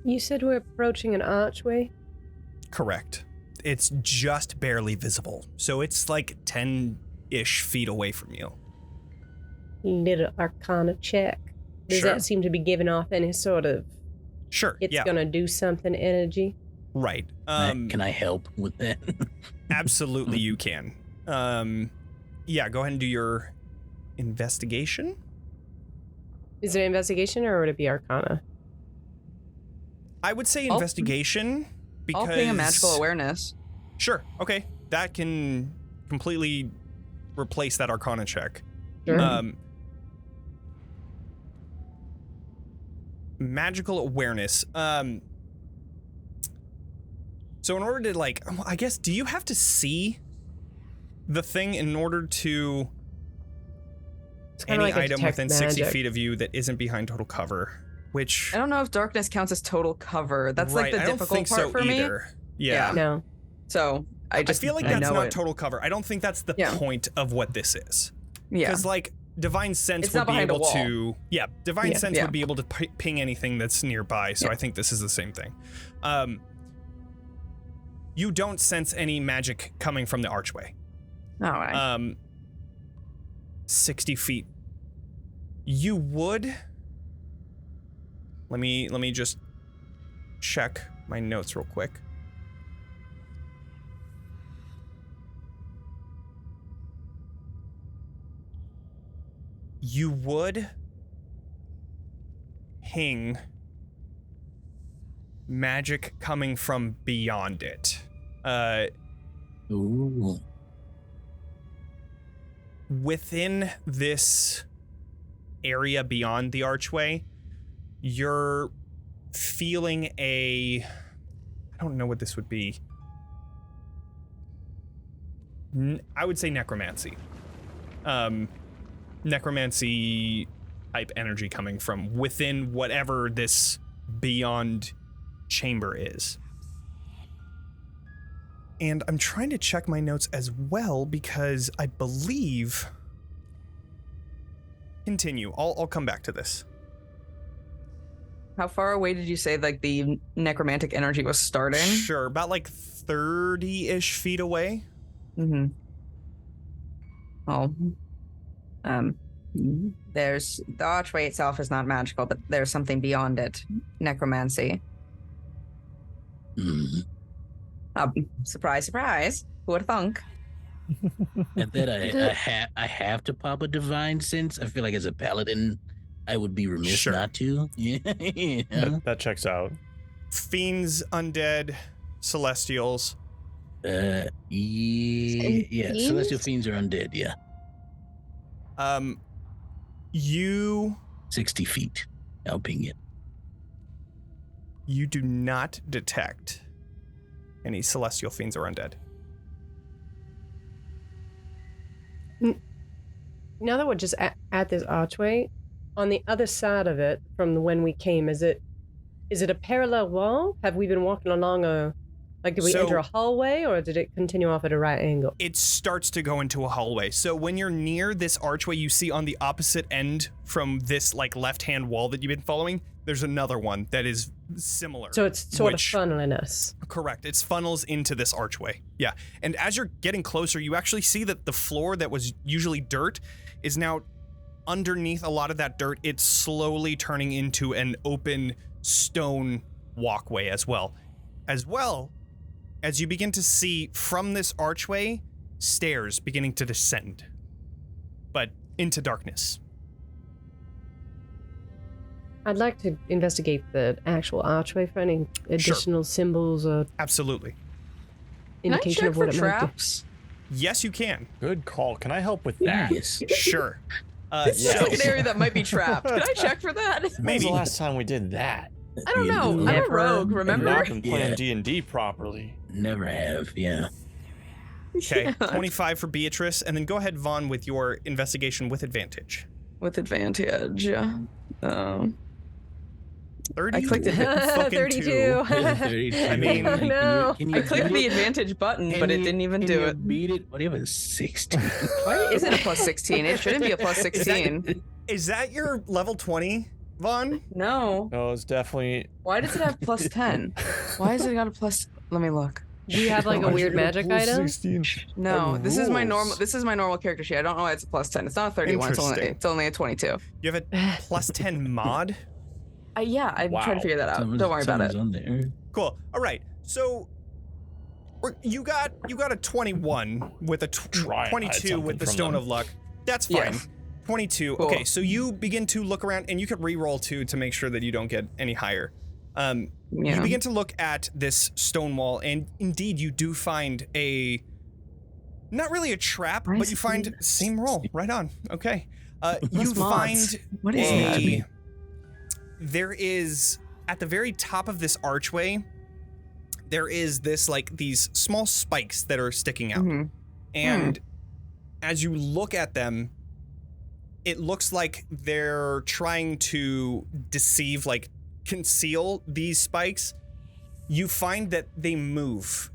[SPEAKER 5] You said we're approaching an archway?
[SPEAKER 1] Correct. It's just barely visible, so it's like 10-ish feet away from you.
[SPEAKER 5] Little arcana check. Does
[SPEAKER 1] Sure.
[SPEAKER 5] that seem to be giving off any sort of
[SPEAKER 1] Sure,
[SPEAKER 5] it's
[SPEAKER 1] yeah.
[SPEAKER 5] gonna do something energy?
[SPEAKER 1] Right.
[SPEAKER 3] Can I help with that?
[SPEAKER 1] Absolutely you can. Yeah, go ahead and do your investigation.
[SPEAKER 5] Is it investigation or would it be arcana?
[SPEAKER 1] I would say investigation because...
[SPEAKER 4] I'll ping a magical awareness.
[SPEAKER 1] Sure, okay. That can completely replace that arcana check.
[SPEAKER 5] Sure.
[SPEAKER 1] Magical awareness. So in order to I guess, do you have to see the thing in order to any
[SPEAKER 5] like a
[SPEAKER 1] item
[SPEAKER 5] detect
[SPEAKER 1] within 60
[SPEAKER 5] magic.
[SPEAKER 1] feet of you that isn't behind total cover? Which
[SPEAKER 4] I don't know if darkness counts as total cover. That's
[SPEAKER 1] right,
[SPEAKER 4] like the
[SPEAKER 1] I don't
[SPEAKER 4] difficult
[SPEAKER 1] think
[SPEAKER 4] part
[SPEAKER 1] so
[SPEAKER 4] for
[SPEAKER 1] either. Yeah.
[SPEAKER 5] No.
[SPEAKER 4] So I
[SPEAKER 1] feel like that's
[SPEAKER 4] know
[SPEAKER 1] not
[SPEAKER 4] it.
[SPEAKER 1] total cover. I don't think that's the
[SPEAKER 4] Yeah.
[SPEAKER 1] point of what this is.
[SPEAKER 4] Yeah.
[SPEAKER 1] Because Divine Sense
[SPEAKER 4] It's
[SPEAKER 1] would
[SPEAKER 4] not
[SPEAKER 1] be
[SPEAKER 4] behind a
[SPEAKER 1] able
[SPEAKER 4] wall.
[SPEAKER 1] to... Yeah, Divine
[SPEAKER 5] Yeah.
[SPEAKER 1] Sense
[SPEAKER 4] Yeah.
[SPEAKER 1] would be able to ping anything that's nearby, so
[SPEAKER 4] Yeah.
[SPEAKER 1] I think this is the same thing. You don't sense any magic coming from the archway.
[SPEAKER 4] All right.
[SPEAKER 1] 60 feet. You would... Let me just check my notes real quick. You would ping magic coming from beyond it.
[SPEAKER 3] Ooh.
[SPEAKER 1] Within this area beyond the archway, you're feeling I don't know what this would be. I would say necromancy. Necromancy type energy coming from within whatever this beyond chamber is. And I'm trying to check my notes as well because I believe... Continue. I'll come back to this.
[SPEAKER 4] How far away did you say like the necromantic energy was starting?
[SPEAKER 1] Sure, about like 30-ish feet away.
[SPEAKER 4] Mm-hmm. Oh. There's the archway itself is not magical, but there's something beyond it. Necromancy. Surprise, surprise. Who would have thunk?
[SPEAKER 3] And then I have to pop a divine sense. I feel like as a paladin, I would be remiss
[SPEAKER 1] Sure.
[SPEAKER 3] not to. Yeah.
[SPEAKER 2] That checks out.
[SPEAKER 1] Fiends, undead, celestials.
[SPEAKER 3] Yeah.
[SPEAKER 6] Fiends?
[SPEAKER 3] Celestial fiends are undead. Yeah.
[SPEAKER 1] You
[SPEAKER 3] 60 feet. I'll ping it.
[SPEAKER 1] You do not detect any celestial fiends or undead.
[SPEAKER 5] Now that we're just at this archway, on the other side of it from when we came, is it a parallel wall? Have we been walking along did we enter a hallway or did it continue off at a right angle?
[SPEAKER 1] It starts to go into a hallway. So when you're near this archway, you see on the opposite end from this like left-hand wall that you've been following, there's another one that is similar.
[SPEAKER 5] So it's sort of funneling us.
[SPEAKER 1] Correct. It's funnels into this archway. Yeah. And as you're getting closer, you actually see that the floor that was usually dirt is now underneath a lot of that dirt. It's slowly turning into an open stone walkway as well. As you begin to see from this archway, stairs beginning to descend, but into darkness.
[SPEAKER 5] I'd like to investigate the actual archway for any additional symbols or
[SPEAKER 1] Absolutely.
[SPEAKER 5] indication of what it might do.
[SPEAKER 1] Yes, you can.
[SPEAKER 2] Good call. Can I help with that?
[SPEAKER 3] Yes.
[SPEAKER 1] Sure.
[SPEAKER 4] It's like an area that might be trapped. Can I check for that?
[SPEAKER 2] When was
[SPEAKER 1] Maybe.
[SPEAKER 2] the last time we did that?
[SPEAKER 4] I don't know. I'm a
[SPEAKER 5] Never.
[SPEAKER 4] rogue, remember?
[SPEAKER 2] I've not been playing
[SPEAKER 3] Yeah.
[SPEAKER 2] D&D properly.
[SPEAKER 3] Never have. Yeah.
[SPEAKER 1] Okay,
[SPEAKER 4] Yeah.
[SPEAKER 1] 25 for Beatrice, and then go ahead, Vaughn, with your investigation with advantage.
[SPEAKER 4] With advantage.
[SPEAKER 1] 30?
[SPEAKER 4] I clicked it.
[SPEAKER 1] Fucking
[SPEAKER 5] 32.
[SPEAKER 1] two. I mean,
[SPEAKER 5] Oh, no.
[SPEAKER 4] I clicked the advantage button, but it didn't even do it.
[SPEAKER 3] Beat it. What do you have? A 16.
[SPEAKER 4] Why isn't it plus 16? It shouldn't be a plus 16.
[SPEAKER 1] Is that your level 20, Vaughn?
[SPEAKER 4] No.
[SPEAKER 2] No, it's definitely...
[SPEAKER 4] Why does it have plus 10? Why has it got a plus? Let me look.
[SPEAKER 5] Do you have like a weird magic item?
[SPEAKER 2] 16.
[SPEAKER 4] No,
[SPEAKER 2] Like
[SPEAKER 4] this is my
[SPEAKER 2] rules.
[SPEAKER 4] normal. This is my normal character sheet. I don't know why it's a plus 10. It's not a 31.
[SPEAKER 1] Interesting.
[SPEAKER 4] It's only a 22.
[SPEAKER 1] You have a plus 10 mod?
[SPEAKER 4] Yeah, I'm trying to figure that out. Don't worry about it.
[SPEAKER 3] On there.
[SPEAKER 1] Cool. All right. So you got a 21 with a
[SPEAKER 2] Try and hide
[SPEAKER 1] 22
[SPEAKER 2] something
[SPEAKER 1] with the
[SPEAKER 2] from
[SPEAKER 1] Stone
[SPEAKER 2] them.
[SPEAKER 1] of Luck. That's fine.
[SPEAKER 4] Yes.
[SPEAKER 1] 22.
[SPEAKER 4] Cool.
[SPEAKER 1] Okay, so you begin to look around, and you could re-roll too to make sure that you don't get any higher. You
[SPEAKER 4] Yeah.
[SPEAKER 1] begin to look at this stone wall, and indeed you do find not really a trap,
[SPEAKER 4] Why
[SPEAKER 1] but
[SPEAKER 4] is
[SPEAKER 1] you
[SPEAKER 4] it
[SPEAKER 1] find
[SPEAKER 4] doing
[SPEAKER 1] same roll. Right on. Okay. You
[SPEAKER 4] Plus mods.
[SPEAKER 1] find
[SPEAKER 4] What is that?
[SPEAKER 1] there is at the very top of this archway, there is these small spikes that are sticking out.
[SPEAKER 4] Mhm.
[SPEAKER 1] And as you look at them, it looks like they're trying to conceal these spikes. You find that they move,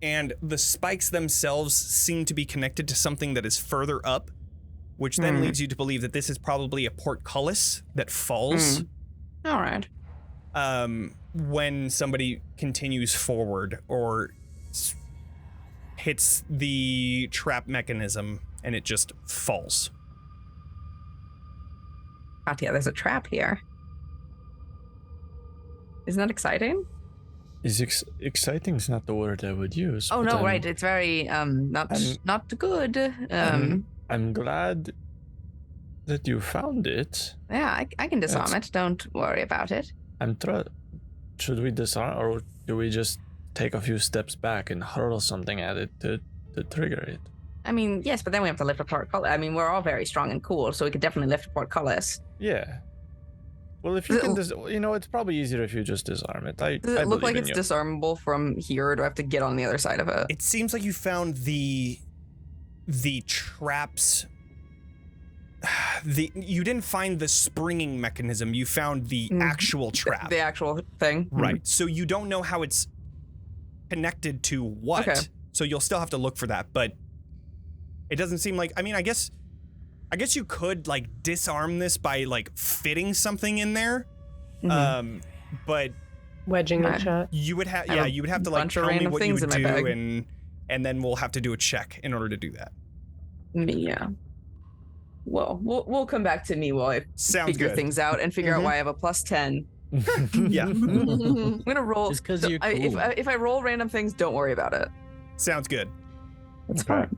[SPEAKER 1] and the spikes themselves seem to be connected to something that is further up, which then leads you to believe that this is probably a portcullis that falls
[SPEAKER 4] All right.
[SPEAKER 1] when somebody continues forward or hits the trap mechanism and it just falls.
[SPEAKER 4] Katya, there's a trap here. Isn't that exciting?
[SPEAKER 2] Exciting is not the word I would use.
[SPEAKER 4] Oh
[SPEAKER 2] but
[SPEAKER 4] no,
[SPEAKER 2] I'm-
[SPEAKER 4] right. It's very not good.
[SPEAKER 2] I'm glad that you found it.
[SPEAKER 4] Yeah, I can disarm it. Don't worry about it.
[SPEAKER 2] Should we disarm, or do we just take a few steps back and hurl something at it to trigger it?
[SPEAKER 4] I mean, yes, but then we have to lift apart color. I mean, we're all very strong and cool, so we could definitely lift apart colors.
[SPEAKER 2] Yeah. Well, if you can, it's probably easier if you just disarm it.
[SPEAKER 4] Does it look like it's disarmable from here, or do I have to get on the other side of it?
[SPEAKER 1] It seems like you found the traps. You didn't find the springing mechanism. You found the actual trap.
[SPEAKER 4] The actual thing.
[SPEAKER 1] Right. So you don't know how it's connected to what.
[SPEAKER 4] Okay.
[SPEAKER 1] So you'll still have to look for that, but it doesn't seem like, I mean, I guess you could like disarm this by like fitting something in there. But
[SPEAKER 5] wedging it shut.
[SPEAKER 1] you would have to like tell me what you would do, and then we'll have to do a check in order to do that.
[SPEAKER 4] Yeah. Well, we'll come back to me while I figure things out and figure out why I have a +10.
[SPEAKER 1] Yeah.
[SPEAKER 4] I'm gonna roll.
[SPEAKER 3] Just because you're cool.
[SPEAKER 4] If I roll random things, don't worry about it.
[SPEAKER 1] Sounds good.
[SPEAKER 4] That's fine.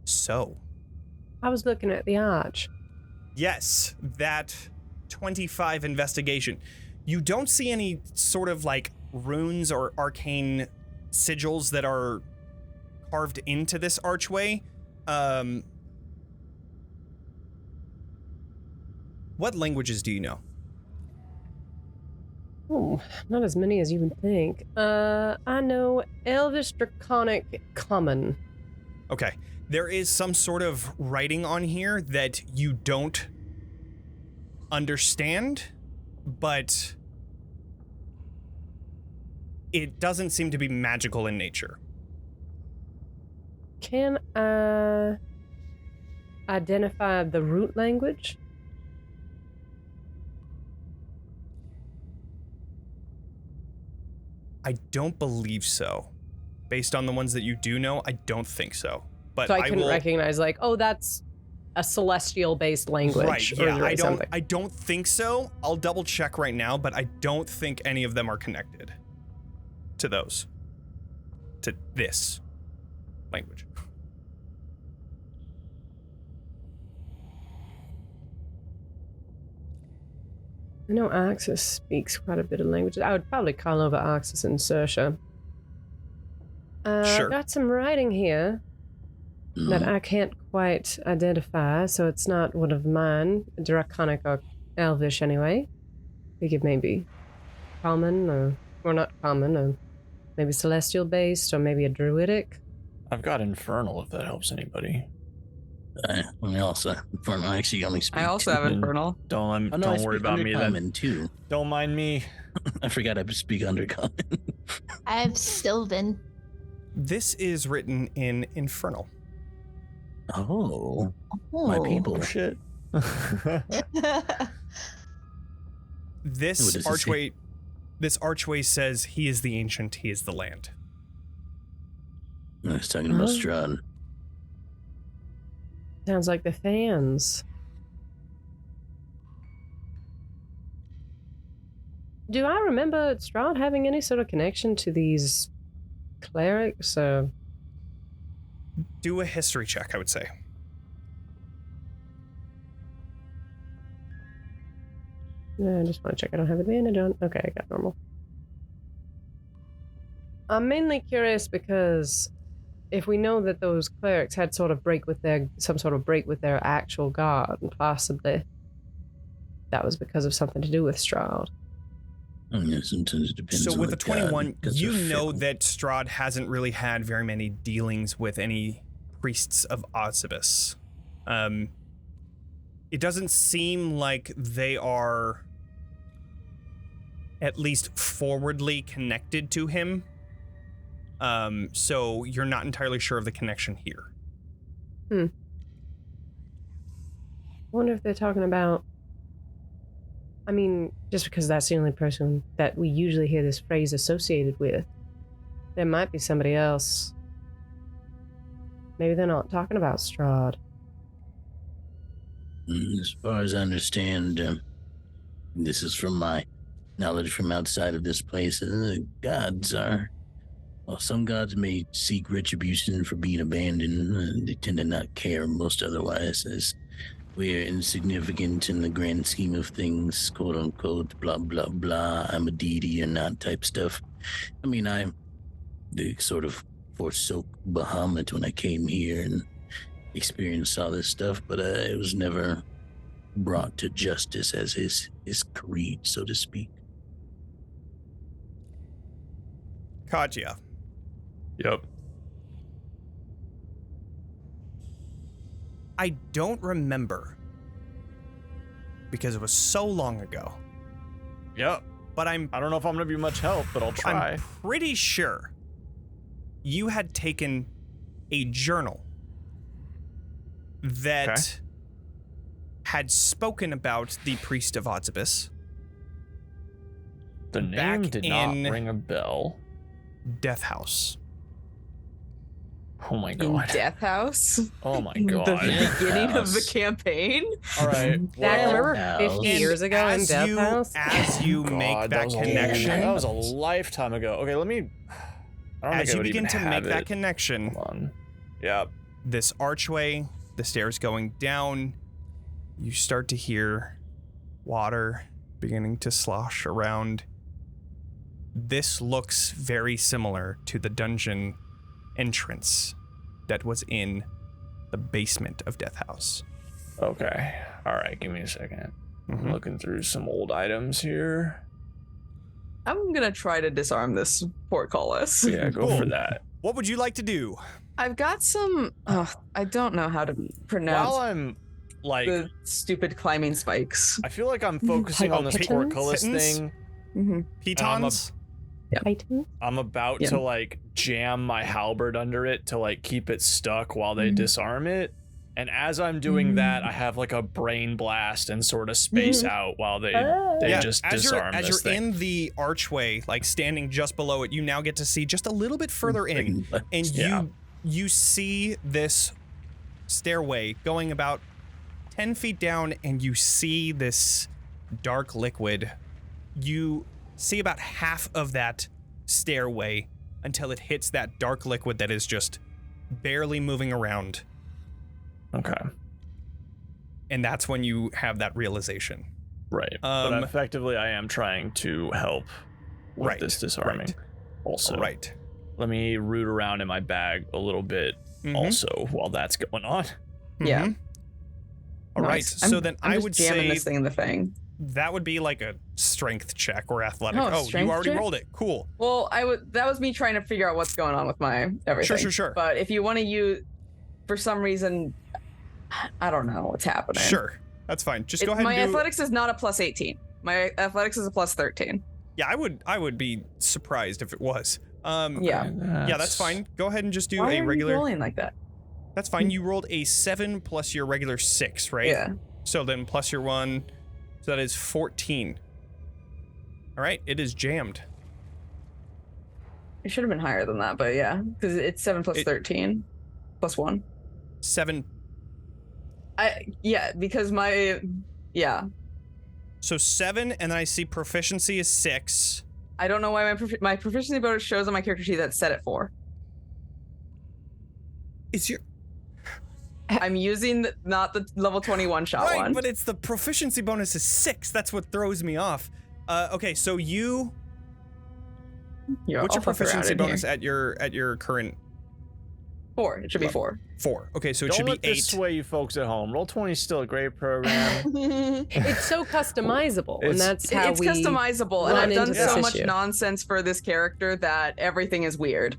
[SPEAKER 1] So,
[SPEAKER 5] I was looking at the arch.
[SPEAKER 1] yes, that 25 investigation. You don't see any sort of like runes or arcane sigils that are carved into this archway. What languages do you know?
[SPEAKER 5] Oh, not as many as you would think. I know Elvish, Draconic, Common.
[SPEAKER 1] Okay. There is some sort of writing on here that you don't understand, but it doesn't seem to be magical in nature.
[SPEAKER 5] Can I identify the root language?
[SPEAKER 1] I don't believe so. Based on the ones that you do know, I don't think so. But
[SPEAKER 5] So I couldn't recognize, like, oh, that's a celestial-based language.
[SPEAKER 1] Right, yeah,
[SPEAKER 5] something.
[SPEAKER 1] I don't think so. I'll double check right now, but I don't think any of them are connected to those. To this language.
[SPEAKER 5] I know Arxes speaks quite a bit of languages. I would probably call over Arxes and Sorsha.
[SPEAKER 1] Sure.
[SPEAKER 5] I've got some writing here that I can't quite identify, so it's not one of mine. Draconic or Elvish, anyway. I think it may be common, or not common, or maybe celestial-based, or maybe a druidic.
[SPEAKER 2] I've got Infernal, if that helps anybody.
[SPEAKER 3] I also actually only speak.
[SPEAKER 4] I also have Infernal.
[SPEAKER 2] Don't
[SPEAKER 3] I
[SPEAKER 2] worry about me then.
[SPEAKER 3] Too.
[SPEAKER 2] Don't mind me.
[SPEAKER 3] I forgot I speak Undercommon.
[SPEAKER 6] I have Sylvan.
[SPEAKER 1] This is written in Infernal.
[SPEAKER 3] Oh, my people.
[SPEAKER 2] Oh, shit.
[SPEAKER 1] This
[SPEAKER 3] What does it
[SPEAKER 1] archway, this archway says, "He is the ancient, he is the land."
[SPEAKER 3] I was talking about Strahd.
[SPEAKER 5] Sounds like the fans. Do I remember Strahd having any sort of connection to these clerics?
[SPEAKER 1] Do a history check, I would say.
[SPEAKER 5] Yeah, I just want to check I don't have advantage on. Okay, I got normal. I'm mainly curious because if we know that those clerics had some sort of break with their actual god, and possibly that was because of something to do with Strahd.
[SPEAKER 3] Yeah, sometimes it depends.
[SPEAKER 1] So
[SPEAKER 3] on
[SPEAKER 1] with
[SPEAKER 3] the
[SPEAKER 1] the 21,
[SPEAKER 3] god,
[SPEAKER 1] you
[SPEAKER 3] they're
[SPEAKER 1] know
[SPEAKER 3] fickle.
[SPEAKER 1] that Strahd hasn't really had very many dealings with any priests of Arxes. It doesn't seem like they are at least forwardly connected to him. So you're not entirely sure of the connection here.
[SPEAKER 5] I wonder if they're talking about, I mean, just because that's the only person that we usually hear this phrase associated with, there might be somebody else. Maybe they're not talking about Strahd.
[SPEAKER 3] As far as I understand, this is from my knowledge from outside of this place. Gods are, well, some gods may seek retribution for being abandoned. They tend to not care most otherwise, as we're insignificant in the grand scheme of things, quote unquote, blah, blah, blah. I'm a deity or not type stuff. I mean, I sort of forsook Bahamut when I came here and experienced all this stuff, but it was never brought to justice as his creed, so to speak.
[SPEAKER 1] Katya.
[SPEAKER 2] Yep.
[SPEAKER 1] I don't remember because it was so long ago.
[SPEAKER 2] Yep.
[SPEAKER 1] But
[SPEAKER 2] I don't know if I'm gonna be much help, but I'll try.
[SPEAKER 1] I'm pretty sure you had taken a journal that had spoken about the priest of Arxes.
[SPEAKER 2] The name
[SPEAKER 1] back
[SPEAKER 2] did not
[SPEAKER 1] in
[SPEAKER 2] ring a bell.
[SPEAKER 1] Death House.
[SPEAKER 2] Oh my
[SPEAKER 4] In
[SPEAKER 2] god.
[SPEAKER 4] Death House?
[SPEAKER 2] Oh my
[SPEAKER 4] The
[SPEAKER 2] god.
[SPEAKER 4] beginning of the campaigan?
[SPEAKER 2] All right.
[SPEAKER 5] Zach, remember
[SPEAKER 3] House.
[SPEAKER 5] 50 years ago in
[SPEAKER 1] as
[SPEAKER 5] Death
[SPEAKER 1] you,
[SPEAKER 5] House?
[SPEAKER 1] As you make
[SPEAKER 2] God,
[SPEAKER 1] that
[SPEAKER 2] was
[SPEAKER 1] connection,
[SPEAKER 2] that was a lifetime ago. Okay, let me. I don't
[SPEAKER 1] as
[SPEAKER 2] think I
[SPEAKER 1] you
[SPEAKER 2] would
[SPEAKER 1] begin
[SPEAKER 2] even
[SPEAKER 1] to make
[SPEAKER 2] have
[SPEAKER 1] that
[SPEAKER 2] it.
[SPEAKER 1] connection,
[SPEAKER 2] Hold on. Yep.
[SPEAKER 1] this archway, the stairs going down, you start to hear water beginning to slosh around. This looks very similar to the dungeon entrance that was in the basement of Death House.
[SPEAKER 2] Okay. All right. Give me a second.
[SPEAKER 1] Mhm.
[SPEAKER 2] I'm looking through some old items here.
[SPEAKER 7] I'm gonna try to disarm this portcullis.
[SPEAKER 2] Yeah, go for that.
[SPEAKER 1] What would you like to do?
[SPEAKER 7] I've got some. I don't know how to pronounce
[SPEAKER 2] While I'm like,
[SPEAKER 7] the stupid climbing spikes.
[SPEAKER 2] I feel like I'm focusing on this
[SPEAKER 5] Pitons?
[SPEAKER 2] portcullis
[SPEAKER 1] Pitons?
[SPEAKER 2] thing.
[SPEAKER 7] Mm-hmm.
[SPEAKER 1] Pitons?
[SPEAKER 5] Titan?
[SPEAKER 2] I'm about
[SPEAKER 7] Yeah.
[SPEAKER 2] to like jam my halberd under it to like keep it stuck while they disarm it. And as I'm doing that, I have like a brain blast and sort of space out while they just
[SPEAKER 1] as
[SPEAKER 2] disarm
[SPEAKER 1] you're
[SPEAKER 2] this thing.
[SPEAKER 1] in the archway, like standing just below it, you now get to see just a little bit further in, and
[SPEAKER 2] Yeah.
[SPEAKER 1] you see this stairway going about 10 feet down, and you see this dark liquid. You see about half of that stairway until it hits that dark liquid that is just barely moving around.
[SPEAKER 2] Okay.
[SPEAKER 1] And that's when you have that realization.
[SPEAKER 2] Right. But effectively, I am trying to help with
[SPEAKER 1] Right,
[SPEAKER 2] this disarming.
[SPEAKER 1] right.
[SPEAKER 2] Also,
[SPEAKER 1] Right.
[SPEAKER 2] let me root around in my bag a little bit also while that's going on.
[SPEAKER 7] Yeah.
[SPEAKER 1] Mhm. All right.
[SPEAKER 7] Nice.
[SPEAKER 1] So then
[SPEAKER 7] I'm
[SPEAKER 1] I
[SPEAKER 7] just
[SPEAKER 1] would
[SPEAKER 7] jamming
[SPEAKER 1] say
[SPEAKER 7] this thing in the thing.
[SPEAKER 1] that would be like a strength check or athletic.
[SPEAKER 7] Oh,
[SPEAKER 1] Oh, you
[SPEAKER 7] strength
[SPEAKER 1] already
[SPEAKER 7] check?
[SPEAKER 1] rolled it. Cool.
[SPEAKER 7] Well, that was me trying to figure out what's going on with my everything.
[SPEAKER 1] Sure.
[SPEAKER 7] But if you want to use, for some reason, I don't know what's happening.
[SPEAKER 1] Sure. That's fine. Just go ahead
[SPEAKER 7] My
[SPEAKER 1] and do
[SPEAKER 7] athletics is not a plus 18. My athletics is a plus 13.
[SPEAKER 1] Yeah, I would be surprised if it was.
[SPEAKER 7] Yeah.
[SPEAKER 1] Yeah, that's fine. Go ahead and just do
[SPEAKER 7] Why
[SPEAKER 1] a
[SPEAKER 7] are
[SPEAKER 1] regular.
[SPEAKER 7] you rolling like that?
[SPEAKER 1] That's fine. You rolled a 7 plus your regular 6, right?
[SPEAKER 7] Yeah.
[SPEAKER 1] So then plus your 1, so that is 14. All right, it is jammed.
[SPEAKER 7] It should have been higher than that, but yeah, because it's 7 plus 13 plus 1.
[SPEAKER 1] 7.
[SPEAKER 7] Because
[SPEAKER 1] So 7, and then I see proficiency is 6.
[SPEAKER 7] I don't know why my proficiency bonus shows on my character sheet that's set at 4.
[SPEAKER 1] Is your
[SPEAKER 7] I'm using not the level 21 shot
[SPEAKER 1] right?
[SPEAKER 7] one.
[SPEAKER 1] But it's the proficiency bonus is 6. That's what throws me off. Okay, so you.
[SPEAKER 7] Yeah,
[SPEAKER 1] What's
[SPEAKER 7] I'll
[SPEAKER 1] your
[SPEAKER 7] fuck around
[SPEAKER 1] proficiency
[SPEAKER 7] in
[SPEAKER 1] bonus
[SPEAKER 7] here.
[SPEAKER 1] at your current
[SPEAKER 7] 4. It should be 4.
[SPEAKER 1] 4? Okay, so it
[SPEAKER 2] Don't
[SPEAKER 1] should be
[SPEAKER 2] let
[SPEAKER 1] 8.
[SPEAKER 2] this sway you folks at home. Roll20 is still a great program.
[SPEAKER 5] It's so customizable, and that's how
[SPEAKER 7] It's
[SPEAKER 5] we
[SPEAKER 7] customizable, and
[SPEAKER 5] run
[SPEAKER 7] I've done
[SPEAKER 5] into
[SPEAKER 7] so
[SPEAKER 5] this
[SPEAKER 7] much
[SPEAKER 5] issue.
[SPEAKER 7] nonsense for this character that everything is weird.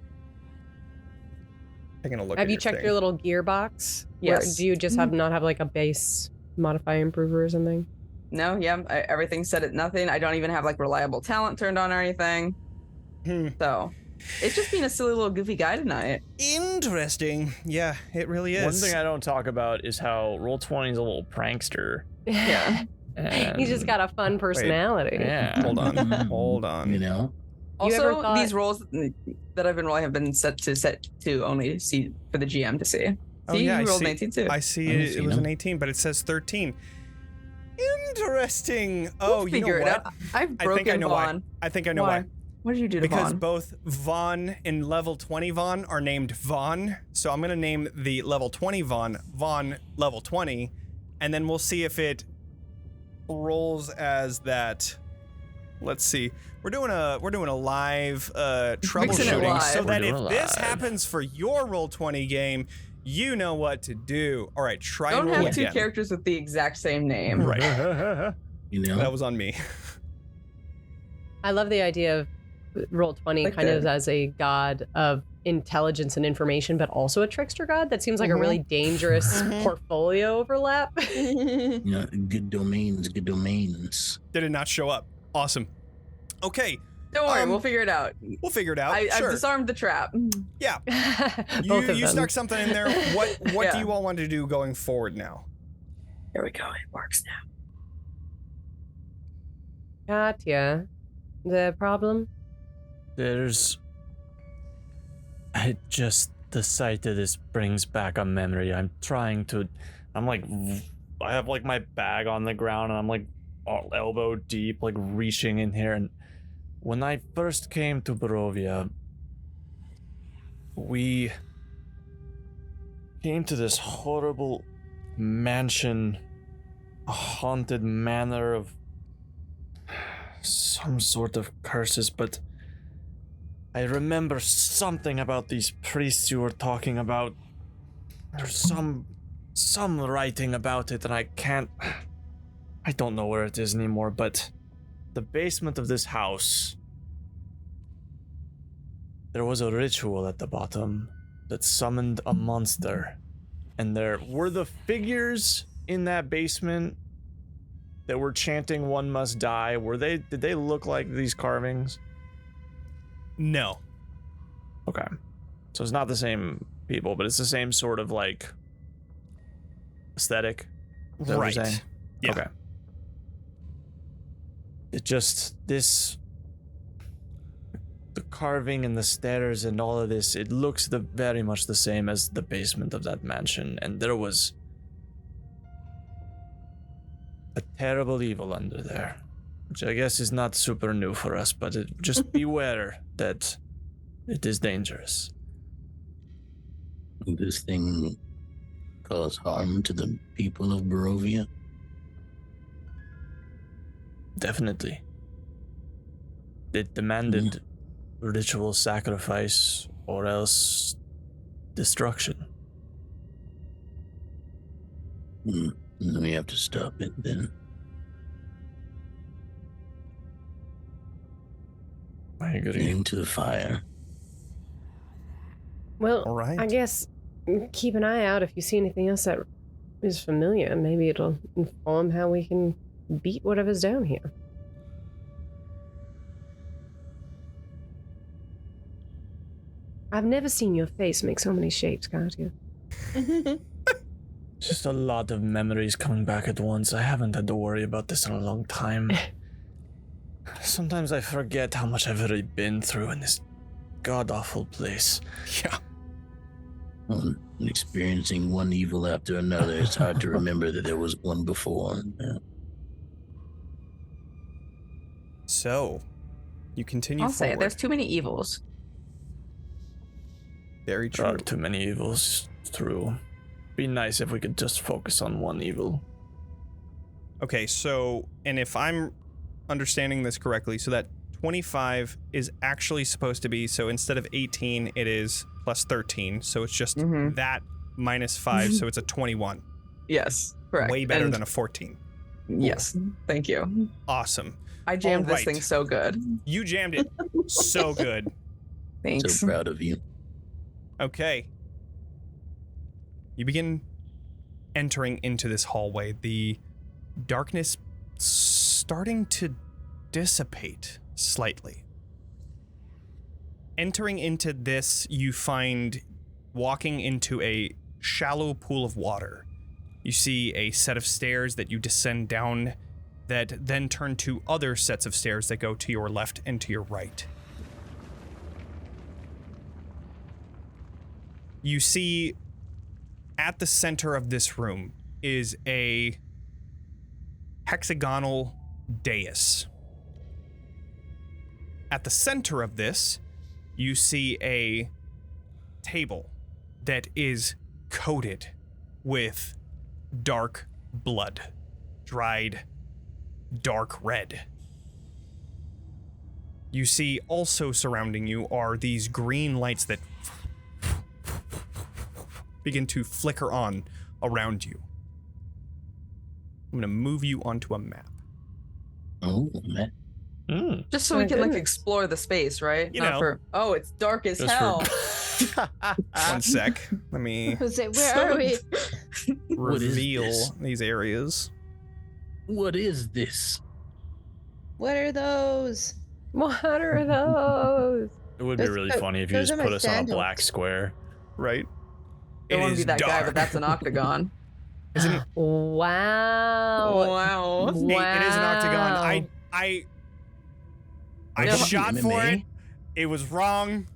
[SPEAKER 1] Taking a look.
[SPEAKER 5] Have
[SPEAKER 1] at
[SPEAKER 5] you checked
[SPEAKER 1] thing.
[SPEAKER 5] your little gearbox?
[SPEAKER 7] Yes.
[SPEAKER 5] Do you just not have like a base modify improver or something?
[SPEAKER 7] No, everything's set at nothing. I don't even have like reliable talent turned on or anything. So it's just being a silly little goofy guy tonight.
[SPEAKER 1] Interesting. Yeah, it really is.
[SPEAKER 2] One thing I don't talk about is how Roll20 is a little prankster.
[SPEAKER 7] Yeah.
[SPEAKER 5] He's just got a fun personality.
[SPEAKER 2] Yeah.
[SPEAKER 1] Hold on. Hold on.
[SPEAKER 3] You know?
[SPEAKER 5] You ever
[SPEAKER 7] Also,
[SPEAKER 5] thought-
[SPEAKER 7] these roles that I've been rolling have been set to only see for the GM to see.
[SPEAKER 1] Oh,
[SPEAKER 7] See,
[SPEAKER 1] yeah,
[SPEAKER 7] you
[SPEAKER 1] I
[SPEAKER 7] rolled
[SPEAKER 1] see.
[SPEAKER 7] an 18 too.
[SPEAKER 1] I see
[SPEAKER 3] I
[SPEAKER 1] it
[SPEAKER 3] see
[SPEAKER 1] was
[SPEAKER 3] them.
[SPEAKER 1] an 18, but it says 13. Interesting.
[SPEAKER 7] We'll
[SPEAKER 1] Oh, you know
[SPEAKER 7] figure it
[SPEAKER 1] what?
[SPEAKER 7] out. I've
[SPEAKER 1] I
[SPEAKER 7] broken
[SPEAKER 1] think I know why.
[SPEAKER 7] Vaughn.
[SPEAKER 1] I think I know why.
[SPEAKER 7] What did you do to
[SPEAKER 1] Because
[SPEAKER 7] Vaughn?
[SPEAKER 1] both Vaughn and level 20 Vaughn are named Vaughn. So I'm going to name the level 20 Vaughn level 20. And then we'll see if it rolls as that. Let's see. We're doing a live troubleshooting
[SPEAKER 7] live.
[SPEAKER 1] so that
[SPEAKER 2] We're
[SPEAKER 1] if
[SPEAKER 2] doing
[SPEAKER 1] this
[SPEAKER 2] live.
[SPEAKER 1] happens for your Roll20 game, you know what to do. All right, try
[SPEAKER 7] Don't
[SPEAKER 1] and roll
[SPEAKER 7] have two
[SPEAKER 1] again.
[SPEAKER 7] characters with the exact same name.
[SPEAKER 1] Right.
[SPEAKER 3] You know,
[SPEAKER 1] That was on me.
[SPEAKER 5] I love the idea of Roll20
[SPEAKER 7] Like
[SPEAKER 5] kind of
[SPEAKER 7] the-
[SPEAKER 5] as a god of intelligence and information, but also a trickster god. That seems like a
[SPEAKER 7] Mhm.
[SPEAKER 5] really dangerous
[SPEAKER 1] Mhm.
[SPEAKER 5] portfolio overlap.
[SPEAKER 3] you know, good domains, good domains.
[SPEAKER 1] Did it not show up? Awesome. Okay,
[SPEAKER 7] Don't worry, we'll
[SPEAKER 1] Um,
[SPEAKER 7] figure it out.
[SPEAKER 1] we'll figure it out.
[SPEAKER 7] I've
[SPEAKER 1] sure.
[SPEAKER 7] disarmed the trap.
[SPEAKER 1] Yeah.
[SPEAKER 5] Both of
[SPEAKER 1] You
[SPEAKER 5] them.
[SPEAKER 1] stuck something in there. What do
[SPEAKER 7] Yeah.
[SPEAKER 1] you all want to do going forward now?
[SPEAKER 7] Here we go. It works now.
[SPEAKER 5] Katya, the problem?
[SPEAKER 2] There's. The sight of this brings back a memory. I have like my bag on the ground and I'm like elbow deep, like reaching in here. And when I first came to Barovia, we came to this horrible mansion, a haunted manor of some sort of curses, but I remember something about these priests you were talking about. There's some writing about it, and I don't know where it is anymore, but the basement of this house, there was a ritual at the bottom that summoned a monster. And there were the figures in that basement that were chanting "One must die." Did they look like these carvings?
[SPEAKER 1] No.
[SPEAKER 2] Okay. So it's not the same people, but it's the same sort of like aesthetic. Is that what you're saying?
[SPEAKER 1] Yeah.
[SPEAKER 2] Okay. It just the carving and the stairs and all of this, it looks very much the same as the basement of that mansion, and there was a terrible evil under there, which I guess is not super new for us, but just beware that it is dangerous.
[SPEAKER 3] Will this thing cause harm to the people of Barovia?
[SPEAKER 2] Definitely. It demanded ritual sacrifice or else destruction.
[SPEAKER 3] Then we have to stop it then.
[SPEAKER 2] I agree.
[SPEAKER 3] Into the fire.
[SPEAKER 5] Well,
[SPEAKER 1] All right.
[SPEAKER 5] I guess keep an eye out if you see anything else that is familiar. Maybe it'll inform how we can beat whatever's down here. I've never seen your face make so many shapes, Katya.
[SPEAKER 2] Just a lot of memories coming back at once. I haven't had to worry about this in a long time. Sometimes I forget how much I've already been through in this god-awful place.
[SPEAKER 1] Yeah.
[SPEAKER 3] Well, experiencing one evil after another, it's hard to remember that there was one before. Yeah.
[SPEAKER 1] So, you continue
[SPEAKER 7] I'll say
[SPEAKER 1] forward.
[SPEAKER 7] it. There's too many evils.
[SPEAKER 1] Very
[SPEAKER 2] There are
[SPEAKER 1] true.
[SPEAKER 2] too many evils. True. Be nice if we could just focus on one evil.
[SPEAKER 1] Okay, so, and if I'm understanding this correctly, so that 25 is actually supposed to be, so instead of 18, it is plus 13. So it's just
[SPEAKER 7] Mhm.
[SPEAKER 1] that minus 5, so it's a 21.
[SPEAKER 7] Yes, correct.
[SPEAKER 1] Way better
[SPEAKER 7] And-
[SPEAKER 1] than a 14.
[SPEAKER 7] Yes, thank you.
[SPEAKER 1] Awesome.
[SPEAKER 7] I jammed
[SPEAKER 1] All
[SPEAKER 7] this
[SPEAKER 1] right.
[SPEAKER 7] thing so good.
[SPEAKER 1] You jammed it so good.
[SPEAKER 7] Thanks.
[SPEAKER 3] So proud of you.
[SPEAKER 1] Okay. You begin entering into this hallway, the darkness starting to dissipate slightly. Entering into this, you find walking into a shallow pool of water. You see a set of stairs that you descend down that then turn to other sets of stairs that go to your left and to your right. You see at the center of this room is a hexagonal dais. At the center of this, you see a table that is coated with dark blood, dried dark red. You see also surrounding you are these green lights that begin to flicker on around you. I'm gonna move you onto a map.
[SPEAKER 3] Oh, man.
[SPEAKER 7] Just so we can like explore the space, right?
[SPEAKER 1] You
[SPEAKER 7] Not
[SPEAKER 1] know.
[SPEAKER 7] for, oh, it's dark as
[SPEAKER 2] Just
[SPEAKER 7] hell.
[SPEAKER 1] One sec. Let me
[SPEAKER 6] Where are we?
[SPEAKER 3] What is
[SPEAKER 1] reveal
[SPEAKER 3] this?
[SPEAKER 1] these areas.
[SPEAKER 3] What is this?
[SPEAKER 6] What are those?
[SPEAKER 5] What are those?
[SPEAKER 2] It would be
[SPEAKER 6] Those-
[SPEAKER 2] really funny if you
[SPEAKER 6] those
[SPEAKER 2] just
[SPEAKER 6] are
[SPEAKER 2] put
[SPEAKER 6] my
[SPEAKER 2] us on a
[SPEAKER 6] sandals.
[SPEAKER 2] black square.
[SPEAKER 1] Right?
[SPEAKER 7] Don't want to be that guy, but that's an
[SPEAKER 1] dark.
[SPEAKER 7] octagon.
[SPEAKER 1] Isn't it?
[SPEAKER 5] Wow.
[SPEAKER 7] Wow.
[SPEAKER 1] It is an octagon. I
[SPEAKER 7] No.
[SPEAKER 1] shot for it.
[SPEAKER 3] MMA?
[SPEAKER 1] It was wrong.